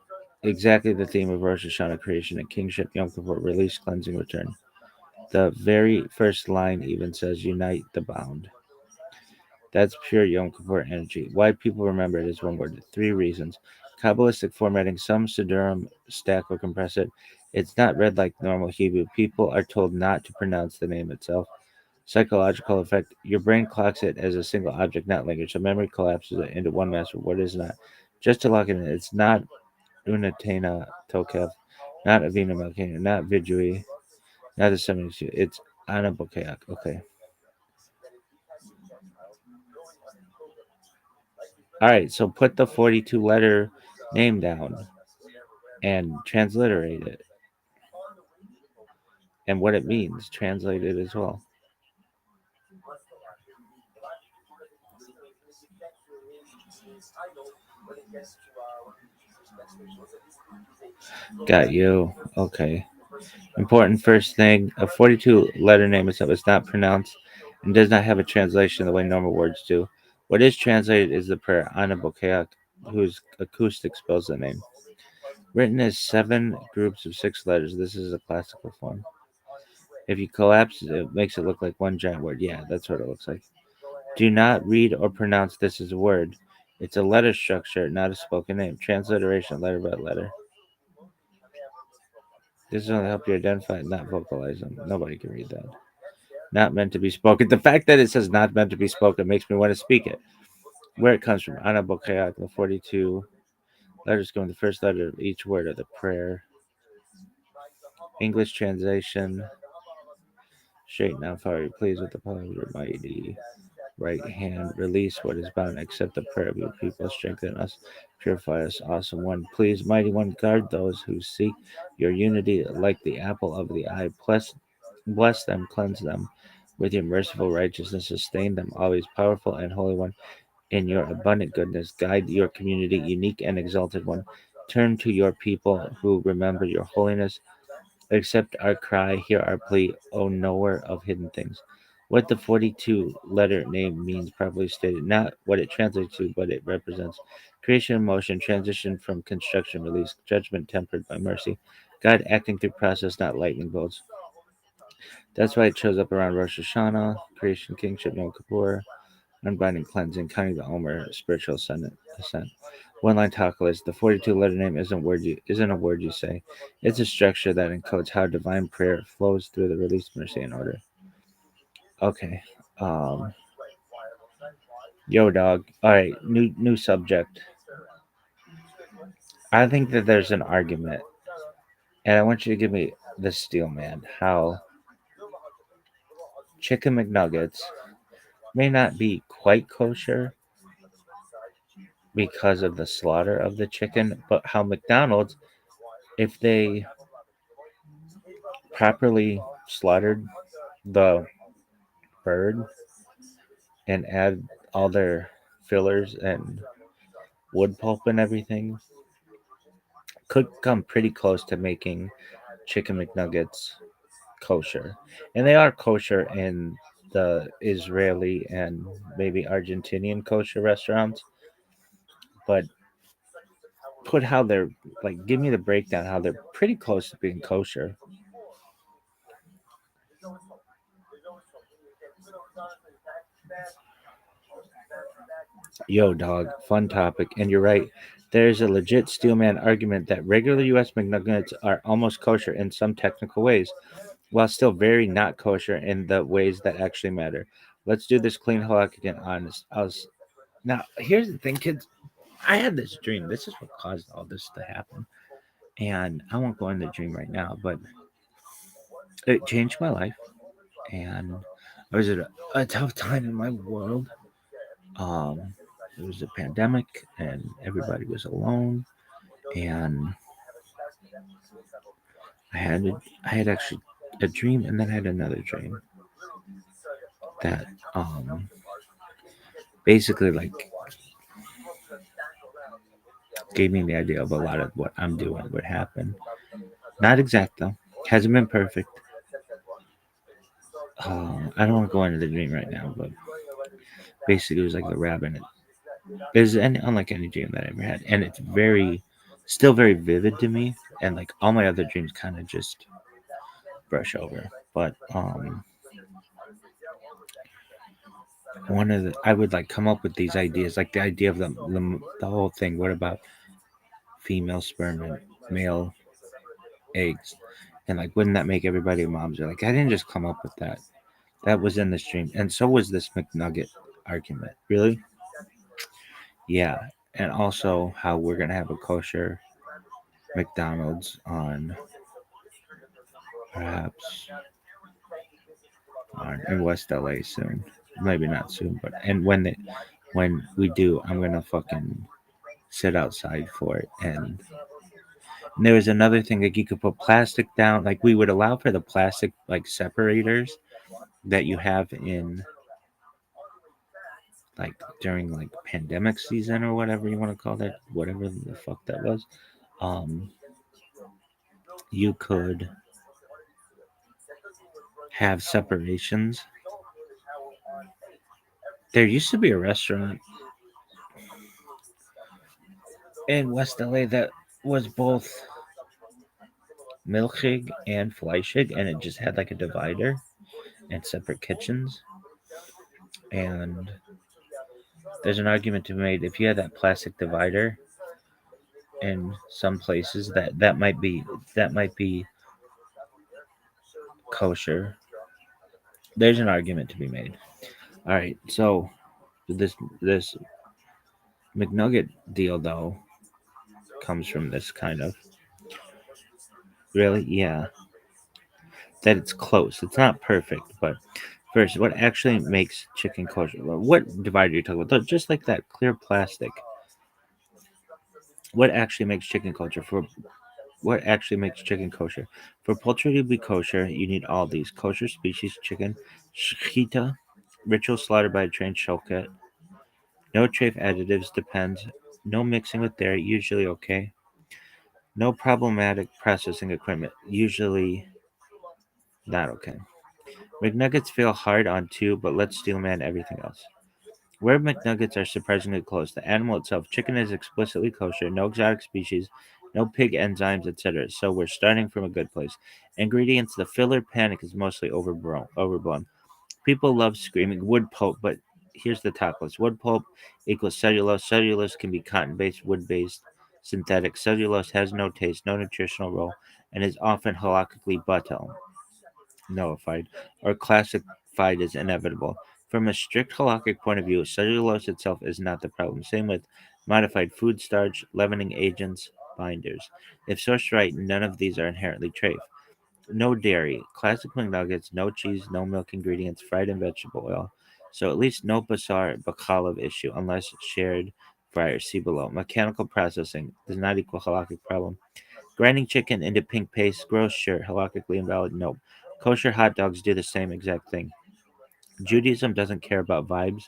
exactly the theme of Rosh Hashanah: creation and kingship, Yom Kippur, release, cleansing, return. The very first line even says, "Unite the bound." That's pure Yom Kippur energy. Why people remember it is one word. 3 reasons. Kabbalistic formatting. Some Siddurim stack or compress it. It's not read like normal Hebrew. People are told not to pronounce the name itself. Psychological effect. Your brain clocks it as a single object, not language. So memory collapses it into one master. What is not? Just to lock it in. It's not Unatena Tokev, not Avina Malkina, not Vidui, not the 72. It's Anabokeak. Okay. All right, so put the 42-letter name down and transliterate it and what it means. Translate it as well. Got you. Okay. Important first thing, a 42-letter name itself is not pronounced and does not have a translation the way normal words do. What is translated is the prayer Anabokeak, whose acoustic spells the name. Written as 7 groups of 6 letters, this is a classical form. If you collapse it, it makes it look like one giant word. Yeah, that's what it looks like. Do not read or pronounce this as a word. It's a letter structure, not a spoken name. Transliteration, letter by letter. This is going to help you identify it, not vocalize them. Nobody can read that. Not meant to be spoken. The fact that it says not meant to be spoken makes me want to speak it. Where it comes from. Ana Bokeak, the 42 letters go in the first letter of each word of the prayer. English translation. Straighten out, Father, please, with the power of your mighty right hand. Release what is bound. Accept the prayer of your people. Strengthen us. Purify us. Awesome one. Please, mighty one, guard those who seek your unity like the apple of the eye. Bless them. Cleanse them with your merciful righteousness. Sustain them. Always powerful and holy one. In your abundant goodness, guide your community, unique and exalted one. Turn to your people who remember your holiness. Accept our cry, hear our plea, O knower of hidden things. What the 42-letter name means, properly stated, not what it translates to, but it represents creation in motion, transition from construction, release, judgment tempered by mercy, God acting through process, not lightning bolts. That's why it shows up around Rosh Hashanah, creation, kingship, Yom Kippur, unbinding, cleansing, counting the Omer, spiritual ascent. One-line tackle is the 42-letter name isn't a word you say. It's a structure that encodes how divine prayer flows through the release, mercy, and order. Okay. Um. Yo, dog. All right. New subject. I think that there's an argument, and I want you to give me the steel man. How chicken McNuggets may not be quite kosher because of the slaughter of the chicken, but how McDonald's, if they properly slaughtered the bird and add all their fillers and wood pulp and everything, could come pretty close to making chicken McNuggets kosher. And they are kosher in the Israeli and maybe Argentinian kosher restaurants, but put how they're like, give me the breakdown how they're pretty close to being kosher. Yo, dog, fun topic. And you're right. There's a legit steelman argument that regular U.S. McNuggets are almost kosher in some technical ways, while still very not kosher in the ways that actually matter. Let's do this clean, halakhic, and honest. Now, here's the thing, kids. I had this dream. This is what caused all this to happen. And I won't go into the dream right now, but it changed my life. And I was at a tough time in my world. Um, it was a pandemic, and everybody was alone. And I had a, I had actually a dream, and then I had another dream that basically like gave me the idea of a lot of what I'm doing would happen. Not exact though. Hasn't been perfect. I don't want to go into the dream right now, but basically it was like the rabbit. It was unlike any dream that I ever had, and it's still very vivid to me. And like all my other dreams, kind of just brush over. But one of the I would like come up with these ideas, like the idea of the whole thing. What about female sperm and male eggs? And like, wouldn't that make everybody moms? Are like, I didn't just come up with that. That was in the stream, and so was this McNugget argument. Really? Yeah. And also how we're gonna have a kosher McDonald's on perhaps in West LA soon. Maybe not soon, but and when we do, I'm gonna fucking sit outside for it. And there was another thing, like you could put plastic down, like we would allow for the plastic like separators that you have in like during like pandemic season or whatever you want to call that, whatever the fuck that was. Um, you could have separations. There used to be a restaurant in West LA that was both milchig and fleischig, and it just had like a divider and separate kitchens. And there's an argument to be made if you had that plastic divider in some places that might be kosher. There's an argument to be made. All right, so this McNugget deal though comes from this kind of really, yeah, that it's close. It's not perfect, but first, what actually makes chicken kosher? What divider are you talking about? Just like that clear plastic. What actually makes chicken kosher? What actually makes chicken kosher? For poultry to be kosher, you need all these: kosher species chicken, shechita, ritual slaughter by a trained shochet, no trace additives, depends, no mixing with dairy, usually okay, no problematic processing equipment, usually not okay. McNuggets feel hard on too, but let's steel man everything else. Where McNuggets are surprisingly close, the animal itself, chicken is explicitly kosher, no exotic species, no pig enzymes, etc. So we're starting from a good place. Ingredients: the filler panic is mostly overblown. People love screaming wood pulp, but here's the top list: wood pulp equals cellulose. Cellulose can be cotton-based, wood-based, synthetic. Cellulose has no taste, no nutritional role, and is often halakhically batel, nullified, or classified as inevitable. From a strict halakhic point of view, cellulose itself is not the problem. Same with modified food starch, leavening agents, binders. If sourced right, none of these are inherently trafe. No dairy, classic McNuggets, no cheese, no milk ingredients, fried in vegetable oil. So at least no basar bakalav issue unless shared fryer. See below. Mechanical processing does not equal halakhic problem. Grinding chicken into pink paste, gross, sure. Halakhically invalid, nope. Kosher hot dogs do the same exact thing. Judaism doesn't care about vibes,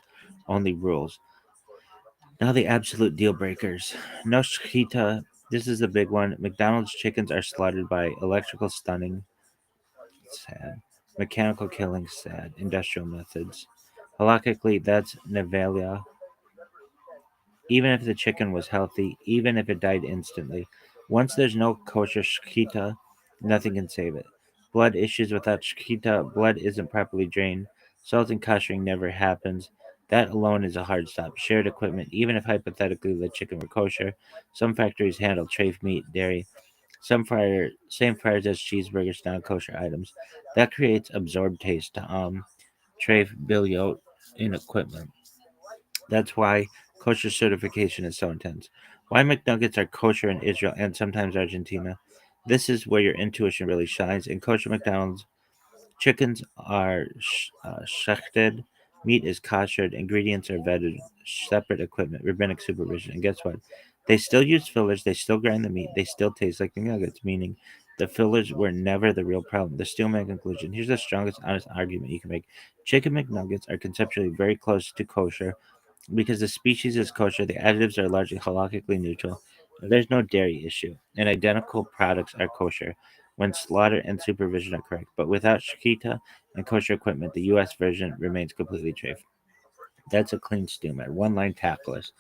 only rules. Now the absolute deal breakers. No shechita. This is the big one. McDonald's chickens are slaughtered by electrical stunning. Sad. Mechanical killing. Sad. Industrial methods. Halakhically, that's nevelia. Even if the chicken was healthy, even if it died instantly. Once there's no kosher shechita, nothing can save it. Blood issues without shechita, blood isn't properly drained. Salt and koshering never happens. That alone is a hard stop. Shared equipment, even if hypothetically the chicken were kosher, some factories handle trafe meat, dairy, same fryers as cheeseburgers, non-kosher items. That creates absorbed taste. Trafe billiot in equipment. That's why kosher certification is so intense. Why McNuggets are kosher in Israel and sometimes Argentina. This is where your intuition really shines. In kosher McDonald's, chickens are shechted, meat is koshered, ingredients are vetted, separate equipment, rabbinic supervision. And guess what? They still use fillers, they still grind the meat, they still taste like McNuggets, meaning the fillers were never the real problem. The Steelman conclusion. Here's the strongest honest argument you can make. Chicken McNuggets are conceptually very close to kosher because the species is kosher, the additives are largely halakhically neutral. There's no dairy issue, and identical products are kosher when slaughter and supervision are correct. But without shkita and kosher equipment, the U.S. version remains completely treif. That's a clean steamer. One line tackless,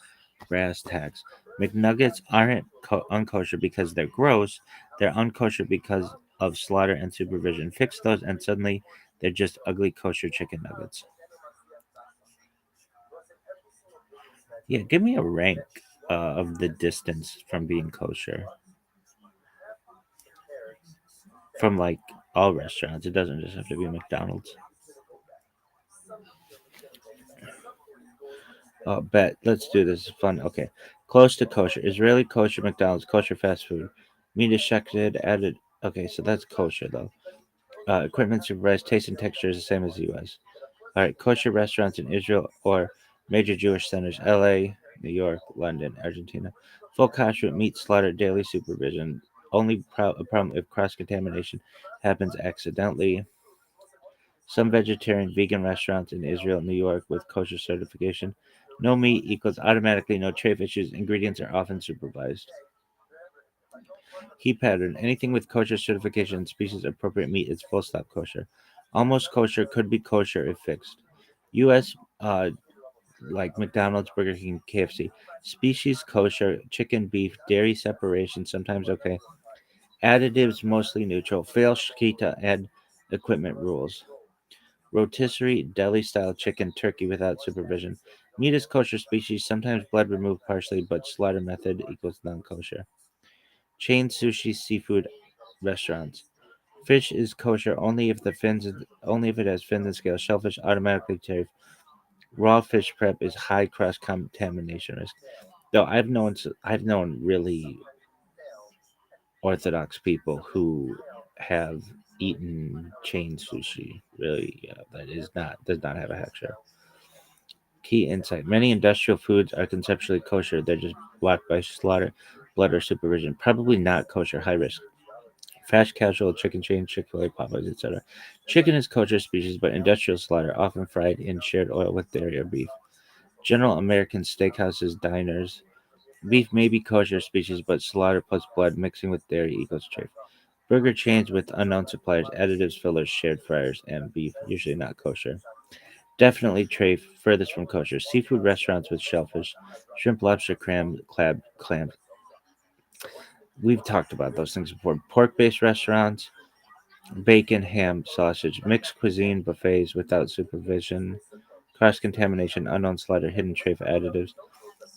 brass tacks. McNuggets aren't unkosher because they're gross. They're unkosher because of slaughter and supervision. Fix those, and suddenly they're just ugly kosher chicken nuggets. Yeah, give me a rank of the distance from being kosher from like all restaurants. It doesn't just have to be McDonald's. Oh, bet. Let's do this. It's fun. Okay. Close to kosher. Israeli kosher, McDonald's, kosher fast food. Meat is shechted, added. Okay, so that's kosher though. Equipment supervised. Taste and texture is the same as the U.S. All right. Kosher restaurants in Israel or major Jewish centers: L.A., New York, London, Argentina. Full kosher meat slaughter, daily supervision. Only a problem if cross contamination happens accidentally. Some vegetarian vegan restaurants in Israel and New York with kosher certification. No meat equals automatically no tray issues. Ingredients are often supervised. Key pattern: anything with kosher certification and species appropriate meat is full stop kosher. Almost kosher could be kosher if fixed. U.S. Like McDonald's, Burger King, KFC. Species kosher, chicken, beef, dairy separation, sometimes okay. Additives mostly neutral. Fail shkita, add equipment rules. Rotisserie, deli style chicken, turkey without supervision. Meat is kosher species, sometimes blood removed partially, but slaughter method equals non kosher. Chain sushi, seafood restaurants. Fish is kosher only if it has fins and scales. Shellfish automatically tariff. Raw fish prep is high cross contamination risk. Though I've known really orthodox people who have eaten chain sushi. Really, that is not does not have a hechsher. Key insight: many industrial foods are conceptually kosher. They're just blocked by slaughter, blood, or supervision. Probably not kosher. High risk. Fast casual, chicken chain, Chick-fil-A, Popeyes, etc. Chicken is kosher species, but industrial slaughter, often fried in shared oil with dairy or beef. General American steakhouses, diners. Beef may be kosher species, but slaughter plus blood mixing with dairy equals treif. Burger chains with unknown suppliers, additives, fillers, shared fryers, and beef, usually not kosher. Definitely treif, furthest from kosher. Seafood restaurants with shellfish, shrimp, lobster, clams. We've talked about those things before. Pork-based restaurants, bacon, ham, sausage, mixed cuisine buffets without supervision, cross contamination, unknown slaughter, hidden treif additives.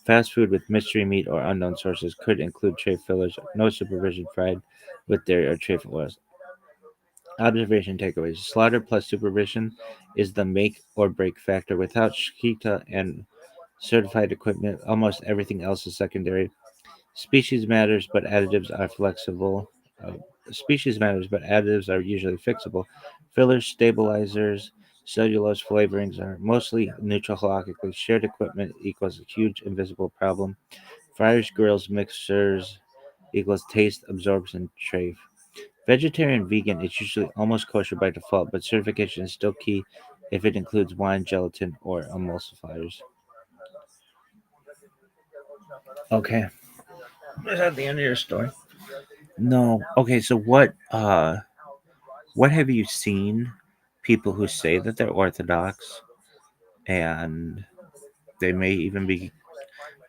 Fast food with mystery meat or unknown sources could include treif fillers, no supervision, fried with dairy or treif oils. Observation takeaways: slaughter plus supervision is the make or break factor. Without shkita and certified equipment, almost everything else is secondary. Species matters, but additives are flexible. Uh, Species matters, but additives are usually fixable. Fillers, stabilizers, cellulose flavorings are mostly neutral halakhically. Shared equipment equals a huge invisible problem. Fryers, grills, mixers equals taste, absorption, trafe. Vegetarian vegan is usually almost kosher by default, but certification is still key if it includes wine, gelatin, or emulsifiers. Okay, is that the end of your story? No. Okay, so what have you seen people who say that they're Orthodox and they may even be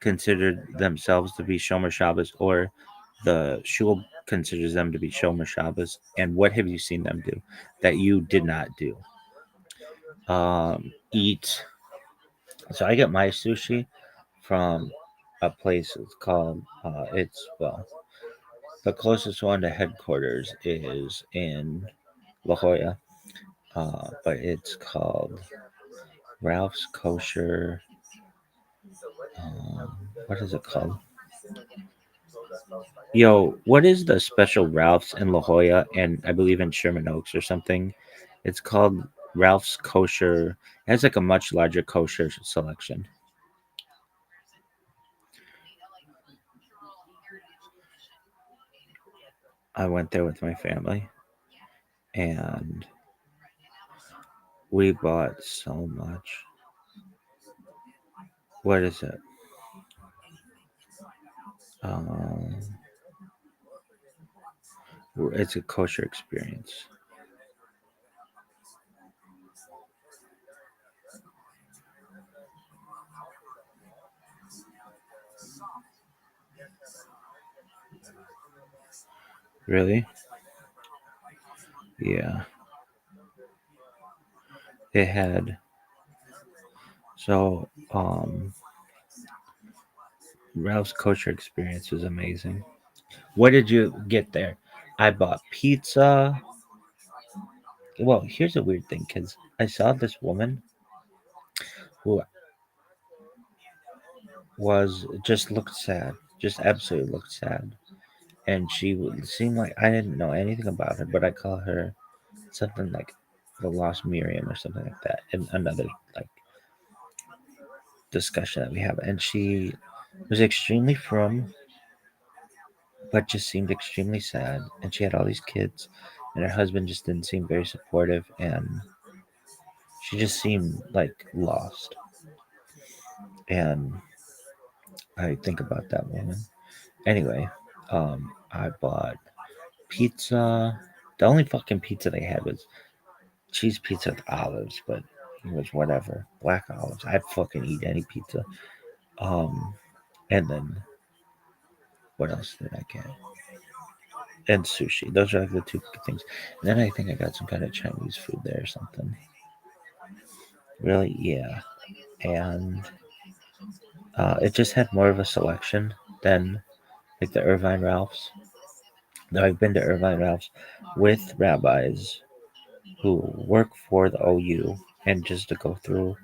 considered themselves to be Shomer Shabbos or the shul considers them to be Shomer Shabbos, and what have you seen them do that you did not do? Eat. So I get my sushi from a place. It's called. It's well, the closest one to headquarters is in La Jolla, but it's called Ralph's Kosher. What is it called? Yo, what is the special Ralph's in La Jolla and I believe in Sherman Oaks or something? It's called Ralph's Kosher. It has like a much larger kosher selection. I went there with my family and we bought so much. What is it? Um, it's a kosher experience. Really? Yeah. It had so Ralph's kosher experience was amazing. What did you get there? I bought pizza. Well, here's a weird thing because I saw this woman who was just looked sad, just absolutely looked sad, and she would seem like I didn't know anything about her, but I call her something like the lost Miriam or something like that in another like discussion that we have, and she was extremely frum, but just seemed extremely sad, and she had all these kids, and her husband just didn't seem very supportive, and she just seemed like lost, and I think about that woman. Anyway, I bought pizza. The only fucking pizza they had was cheese pizza with olives, but it was whatever. Black olives. I'd fucking eat any pizza. Um, and then what else did I get? And sushi. Those are like the two things. And then I think I got some kind of Chinese food there or something. Really? Yeah. And it just had more of a selection than like the Irvine Ralphs. Though I've been to Irvine Ralphs with rabbis who work for the OU, and just to go through.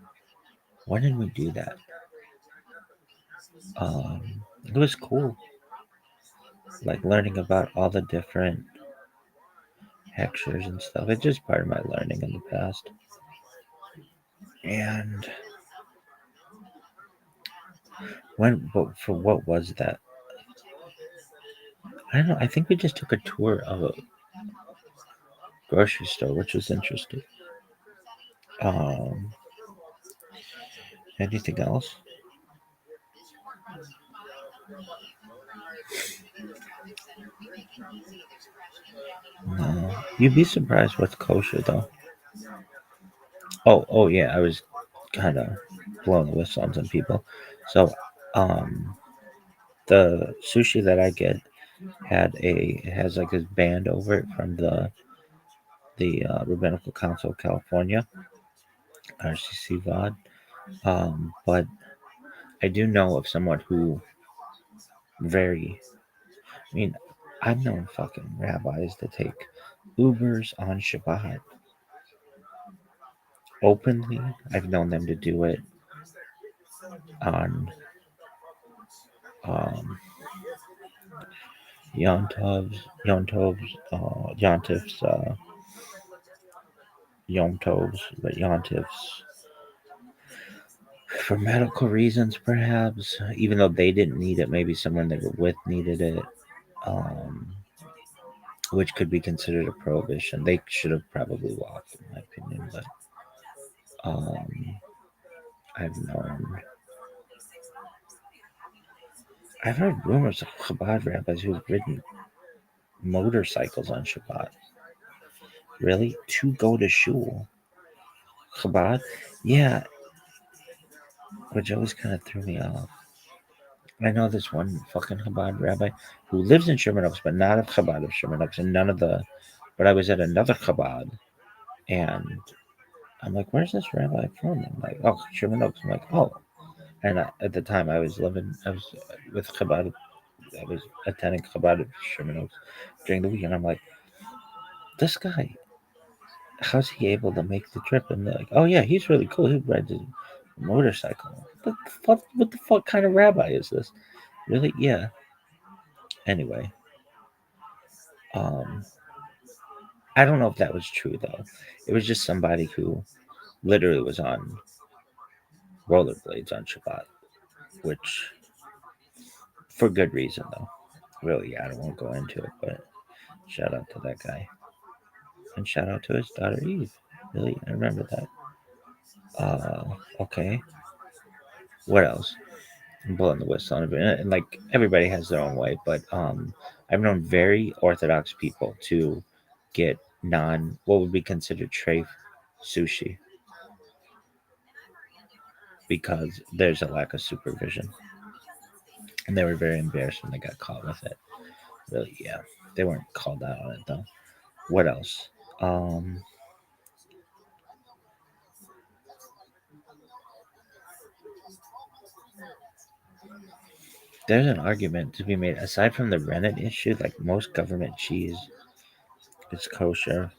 Why didn't we do that? Um, it was cool, like learning about all the different textures and stuff. It's just part of my learning in the past. And but for what was that? I don't know. I think we just took a tour of a grocery store, which was interesting. Um, anything else? No. You'd be surprised what's kosher though. Oh yeah. I was kind of blowing the whistle on some people. So, um, the sushi that I get it has like this band over it from the Rabbinical Council of California, RCC VOD. But I do know of someone who very, I mean, I've known fucking rabbis to take Ubers on Shabbat openly. I've known them to do it on um, Yontifs, Yom Tovs, but Yontifs for medical reasons, perhaps. Even though they didn't need it, maybe someone they were with needed it, um, which could be considered a prohibition. They should have probably walked, in my opinion. But um, I've known, I've heard rumors of Chabad rabbis who've ridden motorcycles on Shabbat. Really, to go to shul, Chabad? Yeah, which always kind of threw me off. I know this one fucking Chabad rabbi who lives in Sherman Oaks, but not of Chabad of Sherman Oaks, and none of the. But I was at another Chabad, and I'm like, "Where's this rabbi from?" I'm like, "Oh, Sherman Oaks." I'm like, "Oh," and at the time I was with Chabad, I was attending Chabad of Sherman Oaks during the weekend. I'm like, "This guy, how's he able to make the trip?" And they're like, "Oh yeah, he's really cool. He rides a motorcycle." What the fuck? What the fuck kind of rabbi is this? Really? Yeah. Anyway, um, I don't know if that was true though. It was just somebody who literally was on rollerblades on Shabbat, which for good reason though. Really, I don't want to go into it, but shout out to that guy and shout out to his daughter Eve. Really, I remember that. Okay. What else? I'm blowing the whistle on it, and like everybody has their own way, but I've known very orthodox people to get non what would be considered treif sushi because there's a lack of supervision, and they were very embarrassed when they got caught with it. Really, yeah, they weren't called out on it though. What else? Um, there's an argument to be made aside from the rennet issue. Like most government cheese is kosher,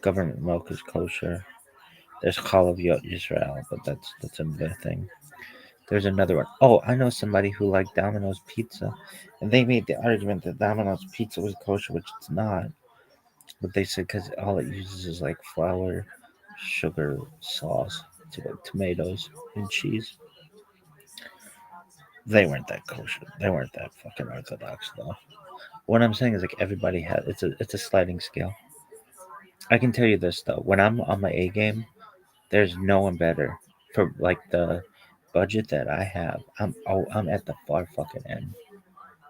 government milk is kosher. There's Chalav Israel, but that's another thing. There's another one. Oh, I know somebody who liked Domino's pizza, and they made the argument that Domino's pizza was kosher, which it's not. But they said because all it uses is like flour, sugar, sauce, tomatoes, and cheese. They weren't that kosher. They weren't that fucking orthodox though. What I'm saying is like everybody has it's a sliding scale. I can tell you this though, when I'm on my A game, there's no one better for like the budget that I have. I'm at the far fucking end,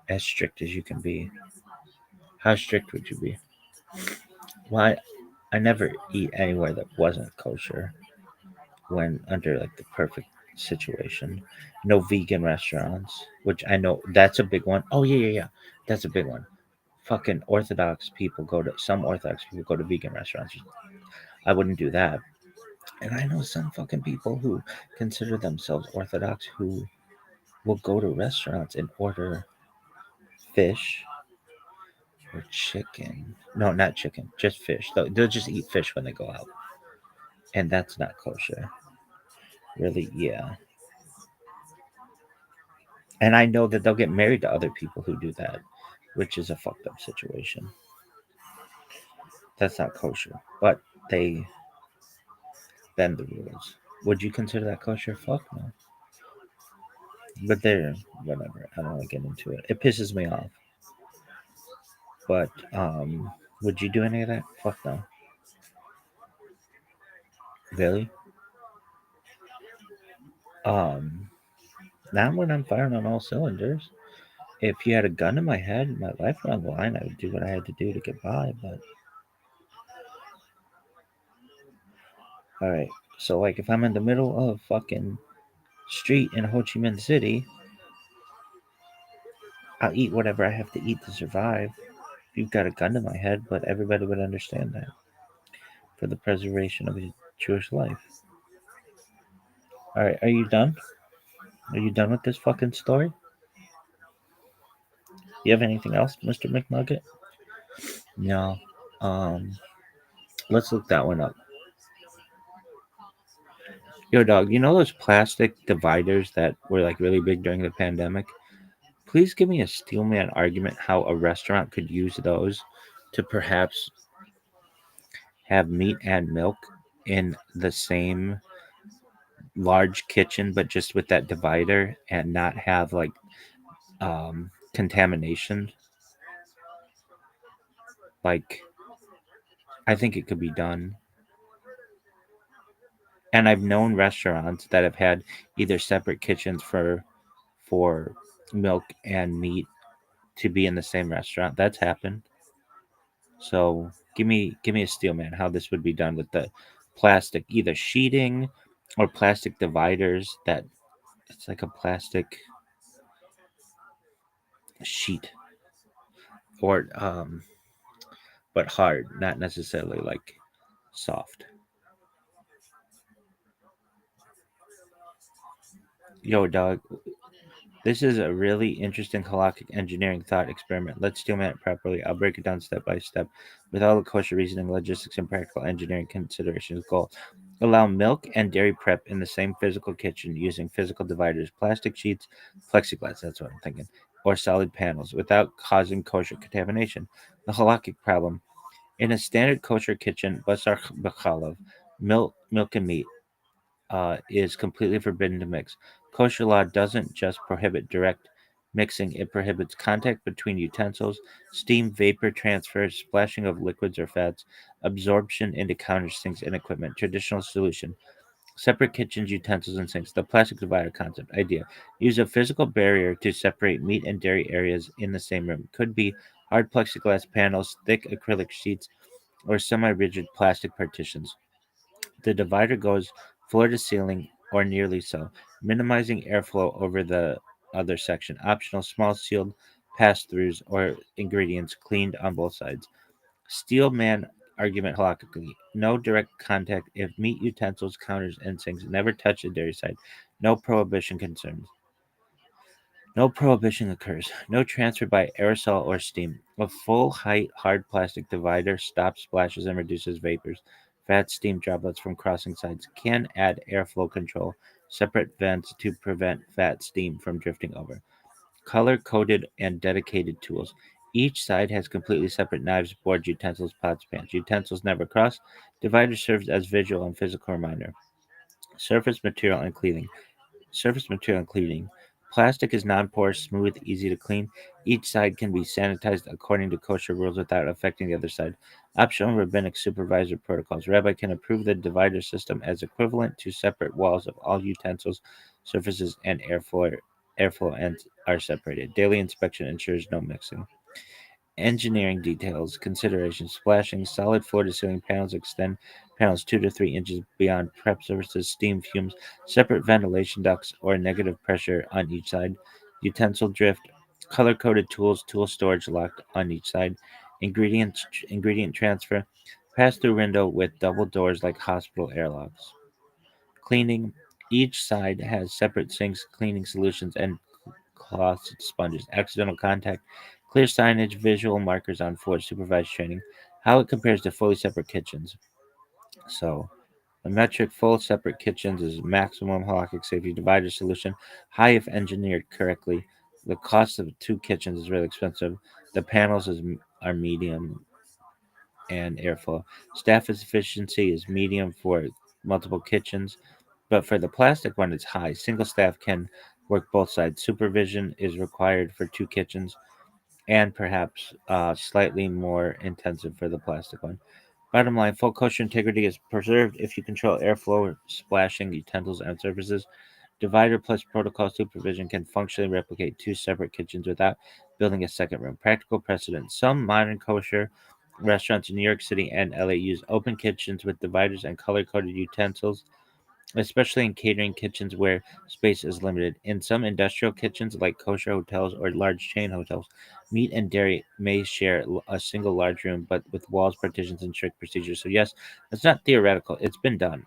as strict as you can be. How strict would you be? Well, I never eat anywhere that wasn't kosher when under like the perfect situation. No vegan restaurants, which I know that's a big one. Oh yeah, that's a big one. Fucking Orthodox people go to some Orthodox people go to vegan restaurants. I wouldn't do that. And I know some fucking people who consider themselves Orthodox who will go to restaurants and order fish or chicken. No, not chicken, just fish. They'll just eat fish when they go out. And that's not kosher. Really, yeah. And I know that they'll get married to other people who do that, which is a fucked up situation. That's not kosher. But they bend the rules. Would you consider that kosher? Fuck no. But they're whatever. I don't want to get into it. It pisses me off. But would you do any of that? Fuck no. Really? Um, Not when I'm firing on all cylinders. If you had a gun in my head, my life were on the line, I would do what I had to do to get by. But all right, so like if I'm in the middle of fucking street in Ho Chi Minh City, I'll eat whatever I have to eat to survive. You've got a gun to my head, but everybody would understand that for the preservation of a Jewish life. All right, are you done? Are you done with this fucking story? You have anything else, Mr. McNugget? No. Um, let's look that one up. Yo, dog, you know those plastic dividers that were like really big during the pandemic? Please give me a steelman argument how a restaurant could use those to perhaps have meat and milk in the same large kitchen, but just with that divider and not have like contamination. Like, I think it could be done. And I've known restaurants that have had either separate kitchens for milk and meat to be in the same restaurant. That's happened. So give me a steel man how this would be done with the plastic, either sheeting or plastic dividers that it's like a plastic sheet or but hard, not necessarily like soft. Yo, dog, this is a really interesting halakhic engineering thought experiment. Let's steelman it properly. I'll break it down step by step with all the kosher reasoning, logistics, and practical engineering considerations. Goal: allow milk and dairy prep in the same physical kitchen using physical dividers, plastic sheets, plexiglass. That's what I'm thinking. or solid panels without causing kosher contamination. The halakhic problem. In a standard kosher kitchen, basar b'chalav, milk and meat, is completely forbidden to mix. Kosher law doesn't just prohibit direct mixing, it prohibits contact between utensils, steam, vapor transfer, splashing of liquids or fats, absorption into countersinks and equipment. Traditional solution. Separate kitchens, utensils, and sinks. The plastic divider concept. Idea. Use a physical barrier to separate meat and dairy areas in the same room. Could be hard plexiglass panels, thick acrylic sheets, or semi rigid plastic partitions. The divider goes floor to ceiling or nearly so, minimizing airflow over the other section. Optional small sealed pass throughs or ingredients cleaned on both sides. Steel man argument halakhically. No direct contact if meat utensils, counters, and sinks never touch the dairy side. No prohibition concerns. No prohibition occurs. No transfer by aerosol or steam. A full height hard plastic divider stops splashes and reduces vapors. Fat steam droplets from crossing sides can add airflow control. Separate vents to prevent fat steam from drifting over. Color coded and dedicated tools. Each side has completely separate knives, boards, utensils, pots, pans. Utensils never cross. Divider serves as visual and physical reminder. Surface material and cleaning. Surface material and cleaning. Plastic is non-porous, smooth, easy to clean. Each side can be sanitized according to kosher rules without affecting the other side. Optional rabbinic supervisor protocols. Rabbi can approve the divider system as equivalent to separate walls of all utensils, surfaces, and airflow ends are separated. Daily inspection ensures no mixing. Engineering details, considerations, splashing, solid floor to ceiling panels extend panels 2 to 3 inches beyond prep surfaces, steam fumes, separate ventilation ducts, or negative pressure on each side, utensil drift, color coded tools, tool storage locked on each side, ingredient transfer, pass through window with double doors like hospital airlocks. Cleaning, each side has separate sinks, cleaning solutions, and cloths, sponges, accidental contact, clear signage, visual markers on floors, supervised training, how it compares to fully separate kitchens. So, the metric full separate kitchens is maximum halakhic safety divider solution, high if engineered correctly. The cost of two kitchens is really expensive. The panels are medium and airflow. Staff efficiency is medium for multiple kitchens, but for the plastic one, it's high. Single staff can work both sides. Supervision is required for two kitchens and perhaps slightly more intensive for the plastic one. Bottom line, full kosher integrity is preserved if you control airflow, splashing, utensils, and surfaces. Divider plus protocol supervision can functionally replicate two separate kitchens without building a second room. Practical precedent. Some modern kosher restaurants in New York City and LA use open kitchens with dividers and color coded utensils, especially in catering kitchens where space is limited. In some industrial kitchens, like kosher hotels or large chain hotels, meat and dairy may share a single large room, but with walls, partitions, and strict procedures. So, yes, it's not theoretical, it's been done.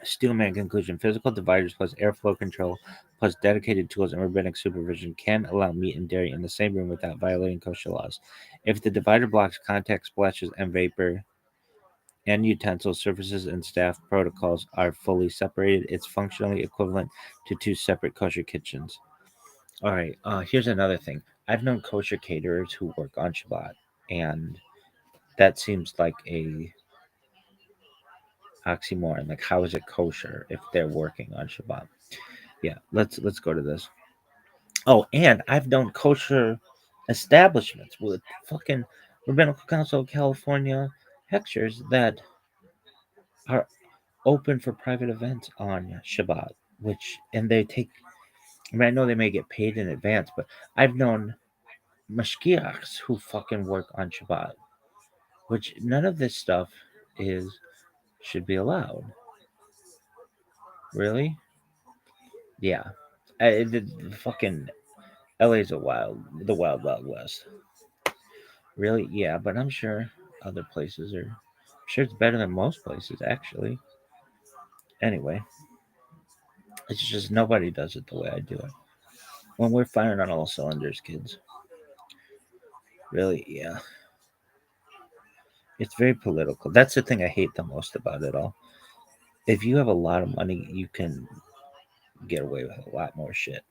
Steelman conclusion. Physical dividers plus airflow control plus dedicated tools and rabbinic supervision can allow meat and dairy in the same room without violating kosher laws. If the divider blocks contact, splashes, and vapor, and utensil surfaces and staff protocols are fully separated, it's functionally equivalent to two separate kosher kitchens. All right, here's another thing. I've known kosher caterers who work on Shabbat, and that seems like a oxymoron. Like, how is it kosher if they're working on Shabbat? Yeah, let's go to this. Oh, and I've known kosher establishments with fucking Rabbinical Council of California hectures that are open for private events on Shabbat, which and they take. I mean, I know they may get paid in advance, but I've known mashgiachs who fucking work on Shabbat, which none of this stuff is should be allowed. Really? Yeah. The fucking LA's the wild, wild west. Really? Yeah, but I'm sure other places are. I'm sure it's better than most places, actually. Anyway, it's just nobody does it the way I do it. When we're firing on all cylinders, kids. Really? Yeah. It's very political. That's the thing I hate the most about it all. If you have a lot of money, you can get away with a lot more shit.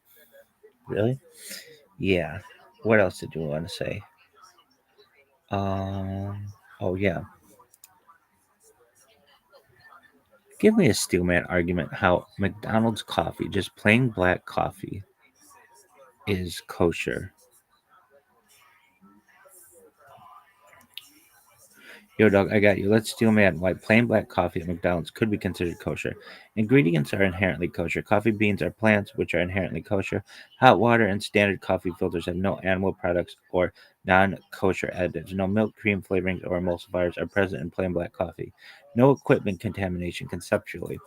Really? Yeah. What else did you want to say? Um. Oh yeah. Give me a steelman argument how McDonald's coffee, just plain black coffee, is kosher. Yo, dog, I got you. Let's steel man why plain black coffee at McDonald's could be considered kosher. Ingredients are inherently kosher. Coffee beans are plants, which are inherently kosher. Hot water and standard coffee filters have no animal products or non kosher additives. No milk, cream flavorings, or emulsifiers are present in plain black coffee. No equipment contamination conceptually.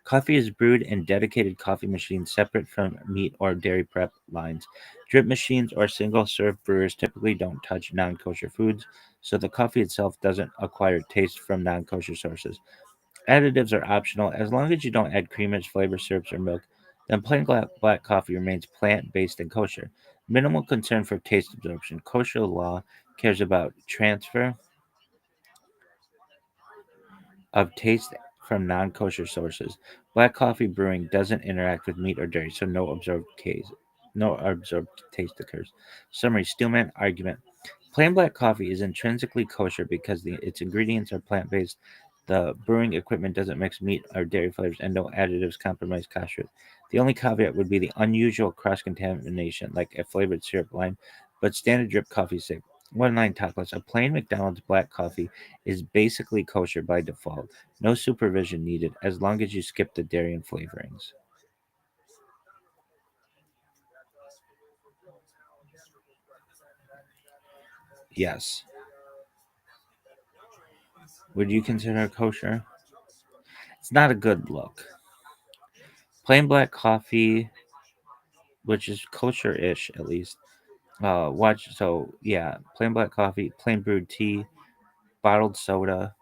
Coffee is brewed in dedicated coffee machines separate from meat or dairy prep lines. Drip machines or single serve brewers typically don't touch non kosher foods, so the coffee itself doesn't acquire taste from non kosher sources. Additives are optional as long as you don't add creamage, flavor, syrups, or milk. Then plain black coffee remains plant based and kosher. Minimal concern for taste absorption. Kosher law cares about transfer of taste from non-kosher sources. Black coffee brewing doesn't interact with meat or dairy, so no absorbed taste occurs. Summary: Steelman argument. Plain black coffee is intrinsically kosher because its ingredients are plant-based. The brewing equipment doesn't mix meat or dairy flavors, and no additives compromise kashrut. The only caveat would be the unusual cross-contamination, like a flavored syrup line, but standard drip coffee is safe. One line top list. A plain McDonald's black coffee is basically kosher by default. No supervision needed as long as you skip the dairy and flavorings. Yes. Would you consider it kosher? It's not a good look. Plain black coffee, which is kosher-ish at least. Plain black coffee, plain brewed tea, bottled soda,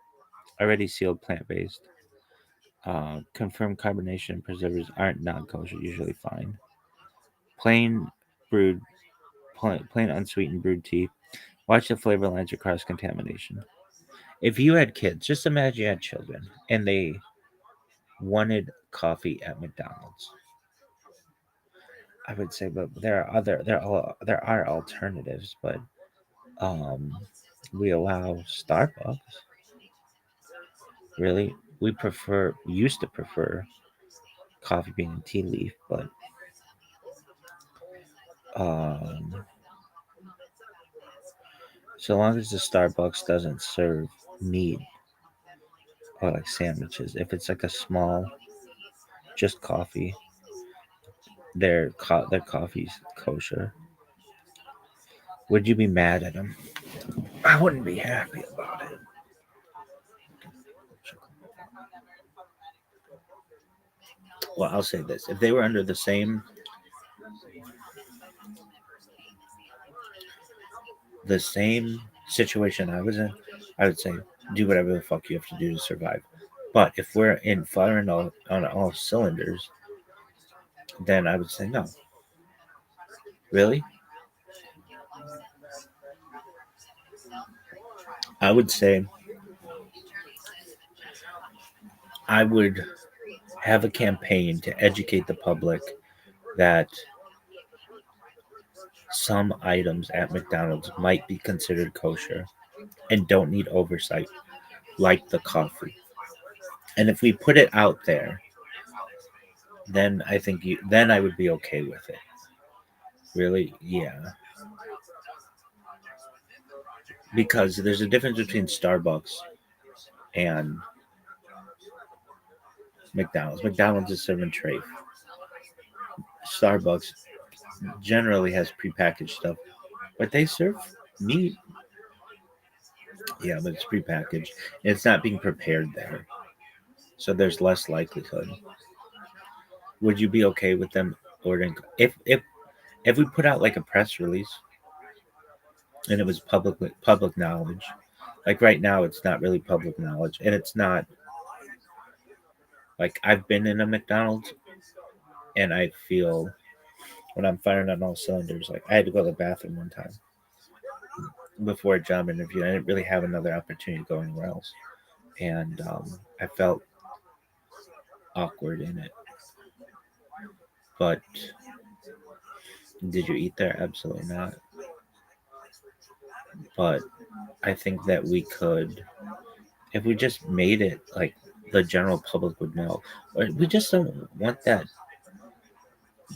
already sealed plant-based. Confirmed carbonation and preservatives aren't non-kosher, usually fine. Plain brewed, plain unsweetened brewed tea. Watch the flavor lines or cross contamination. If you had kids, just imagine you had children and they wanted coffee at McDonald's. I would say, but there are alternatives, but um, we allow Starbucks. Really, used to prefer coffee bean and tea leaf, but um, so long as the Starbucks doesn't serve meat or like sandwiches, if it's like a small just coffee, their coffee's kosher. Would you be mad at them? I wouldn't be happy about it. Well, I'll say this: if they were under the same situation I was in, I would say do whatever the fuck you have to do to survive. But if we're in firing on all cylinders, then I would say no. Really, I would say I would have a campaign to educate the public that some items at McDonald's might be considered kosher and don't need oversight, like the coffee. And if we put it out there, then then I would be okay with it. Really, yeah, because there's a difference between Starbucks and McDonald's. McDonald's is serving tray. Starbucks generally has prepackaged stuff, but they serve meat. Yeah, but it's prepackaged. It's not being prepared there, so there's less likelihood. Would you be okay with them ordering if we put out like a press release and it was public knowledge? Like right now, it's not really public knowledge, and it's not like I've been in a McDonald's and I feel when I'm firing on all cylinders. Like I had to go to the bathroom one time before a job interview. I didn't really have another opportunity to go anywhere else, and I felt awkward in it. But Did you eat there? Absolutely not. But I think that we could, if we just made it like the general public would know. But we just don't want that,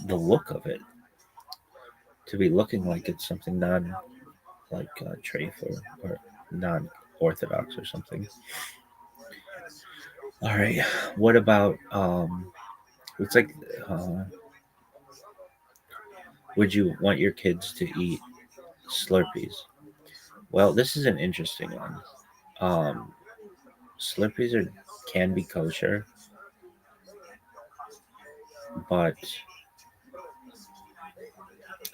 the look of it, to be looking like it's something non, like trafe or non orthodox or something. All right. What about it's like would you want your kids to eat Slurpees? Well, this is an interesting one. Slurpees are can be kosher, but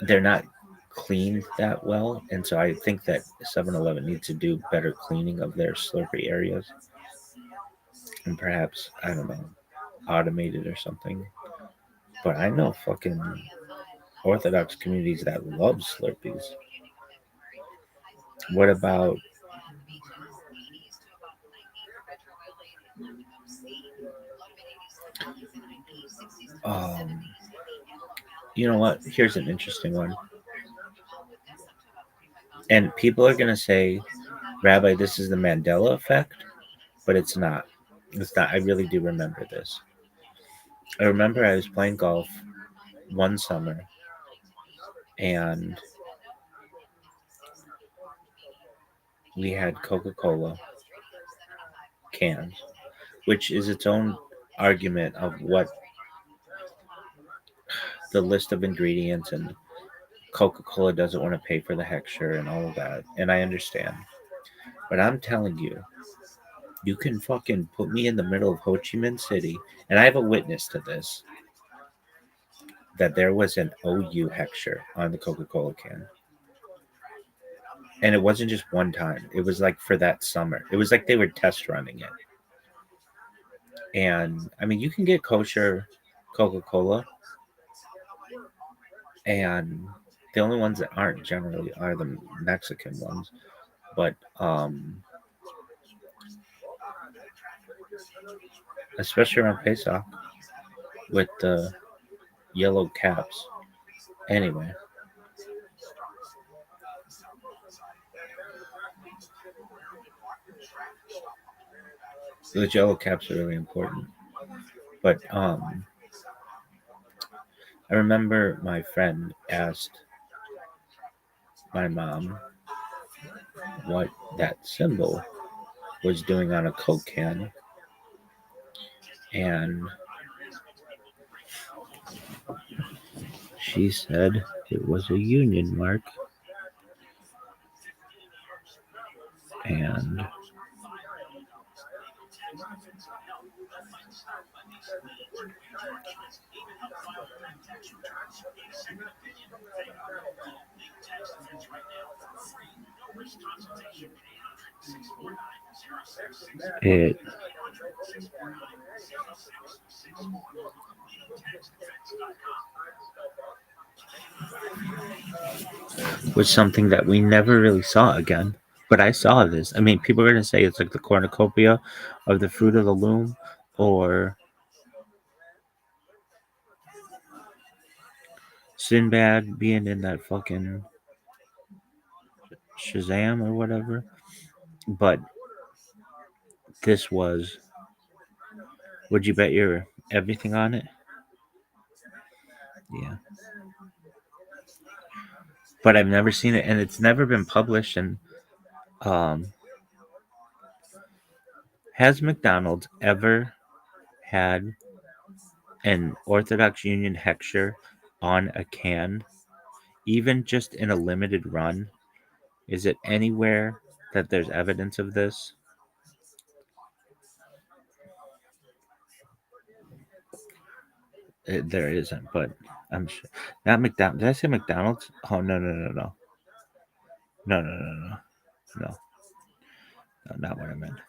they're not cleaned that well, and so I think that 7-Eleven needs to do better cleaning of their Slurpee areas, and perhaps I don't know, automated or something. But I know fucking Orthodox communities that love Slurpees. What about um? You know what? Here's an interesting one, and people are gonna say, Rabbi, this is the Mandela effect, but it's not. It's not. I really do remember this. I remember I was playing golf one summer, and we had Coca Cola cans, which is its own argument of what the list of ingredients, and Coca Cola doesn't want to pay for the hexture and all of that. And I understand. But I'm telling you, you can fucking put me in the middle of Ho Chi Minh City, and I have a witness to this, that there was an OU hexture on the Coca Cola can. And it wasn't just one time, it was like for that summer. It was like they were test running it. And I mean, you can get kosher Coca Cola, and the only ones that aren't generally are the Mexican ones. But especially around Pesach with the yellow caps. Anyway, the yellow caps are really important. But I remember my friend asked my mom what that symbol was doing on a Coke can, and she said it was a union mark, and it was something that we never really saw again. But I saw this. I mean, people are going to say it's like the cornucopia of the fruit of the loom, or Sinbad being in that fucking Shazam or whatever. But this was, would you bet your everything on it? Yeah. But I've never seen it, and it's never been published. And um, has McDonald's ever had an Orthodox Union hexture on a can, even just in a limited run? Is it anywhere that there's evidence of this? There isn't, but I'm sure. Not McDonald's. Did I say McDonald's? Oh, no, no, no, no. No, no, no, no. No, no, not what I meant.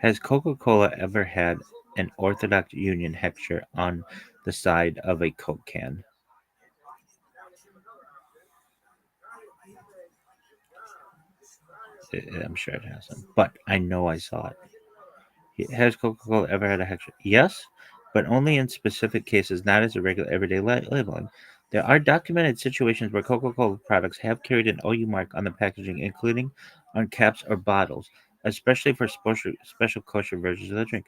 Has Coca Cola ever had an Orthodox Union hexture on the side of a Coke can? I'm sure it hasn't, but I know I saw it. Has Coca Cola ever had a hexture? Yes, but only in specific cases, not as a regular everyday labeling. There are documented situations where Coca Cola products have carried an OU mark on the packaging, including on caps or bottles, especially for special kosher versions of the drink.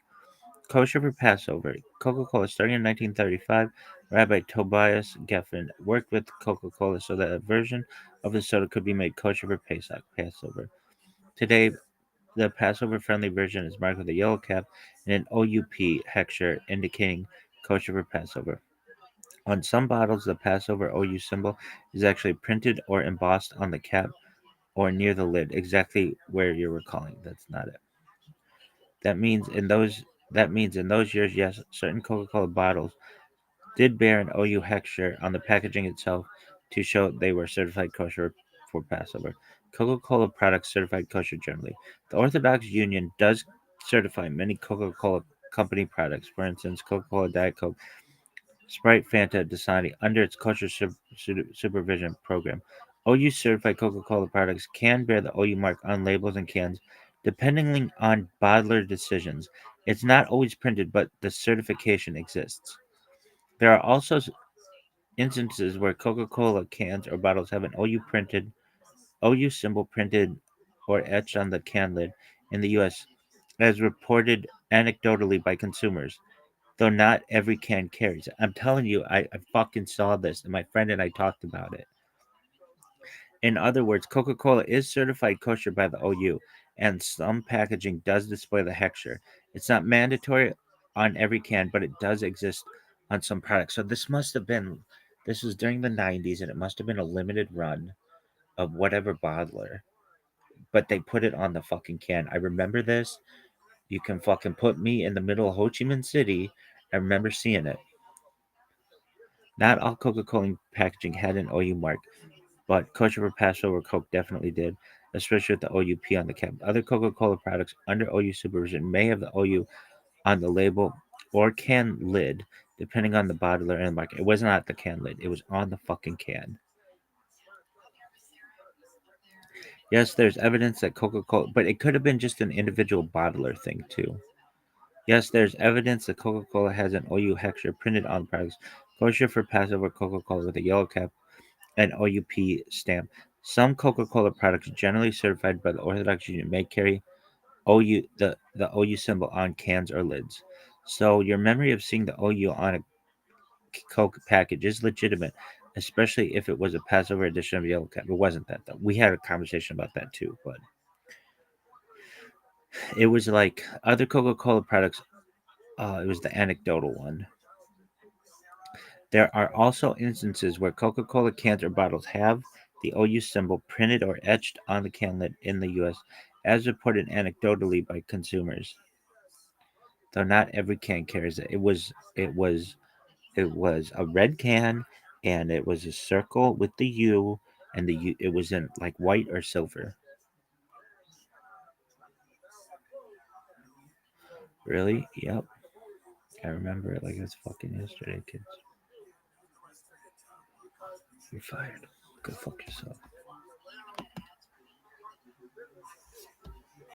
Kosher for Passover. Coca Cola, starting in 1935, Rabbi Tobias Geffen worked with Coca Cola so that a version of the soda could be made kosher for Pesach, Passover. Today, the Passover friendly version is marked with a yellow cap and an OUP hexture indicating kosher for Passover. On some bottles, the Passover OU symbol is actually printed or embossed on the cap or near the lid, exactly where you're recalling. That's not it. That means in those that means in those years, yes, certain Coca-Cola bottles did bear an OU hexture on the packaging itself to show they were certified kosher for Passover. Coca-Cola products certified kosher generally. The Orthodox Union does certify many Coca-Cola company products. For instance, Coca-Cola Diet Coke, Sprite, Fanta, Dasani, under its kosher supervision program. OU certified Coca-Cola products can bear the OU mark on labels and cans, depending on bottler decisions. It's not always printed, but the certification exists. There are also instances where Coca-Cola cans or bottles have an OU symbol printed or etched on the can lid in the US, as reported anecdotally by consumers, though not every can carries it. I'm telling you, I fucking saw this, and my friend and I talked about it. In other words, Coca-Cola is certified kosher by the OU, and some packaging does display the hexture. It's not mandatory on every can, but it does exist on some products. So this was during the 90s, and it must have been a limited run of whatever bottler, but they put it on the fucking can. I remember this. You can fucking put me in the middle of Ho Chi Minh City. I remember seeing it. Not all Coca-Cola packaging had an OU mark, but Kosher for Passover Coke definitely did, especially with the OUP on the cap. Other Coca-Cola products under OU supervision may have the OU on the label or can lid, depending on the bottler and the market. It was not the can lid; it was on the fucking can. Yes, there's evidence that Coca-Cola, but it could have been just an individual bottler thing too. Yes, there's evidence that Coca-Cola has an OU hexture printed on products. Kosher for Passover Coca-Cola with a yellow cap and OUP stamp. Some Coca-Cola products generally certified by the Orthodox Union may carry the OU symbol on cans or lids. So your memory of seeing the OU on a Coke package is legitimate, especially if it was a Passover edition of Yellow Cap. It wasn't that though. We had a conversation about that too, but it was like other Coca-Cola products. It was the anecdotal one. There are also instances where Coca-Cola cans or bottles have the OU symbol printed or etched on the can lid in the US, as reported anecdotally by consumers. Though not every can carries it. It was a red can, and it was a circle with the U, and the U it was in like white or silver. Really? Yep. I remember it like it was fucking yesterday, kids. You're fired. Go fuck yourself.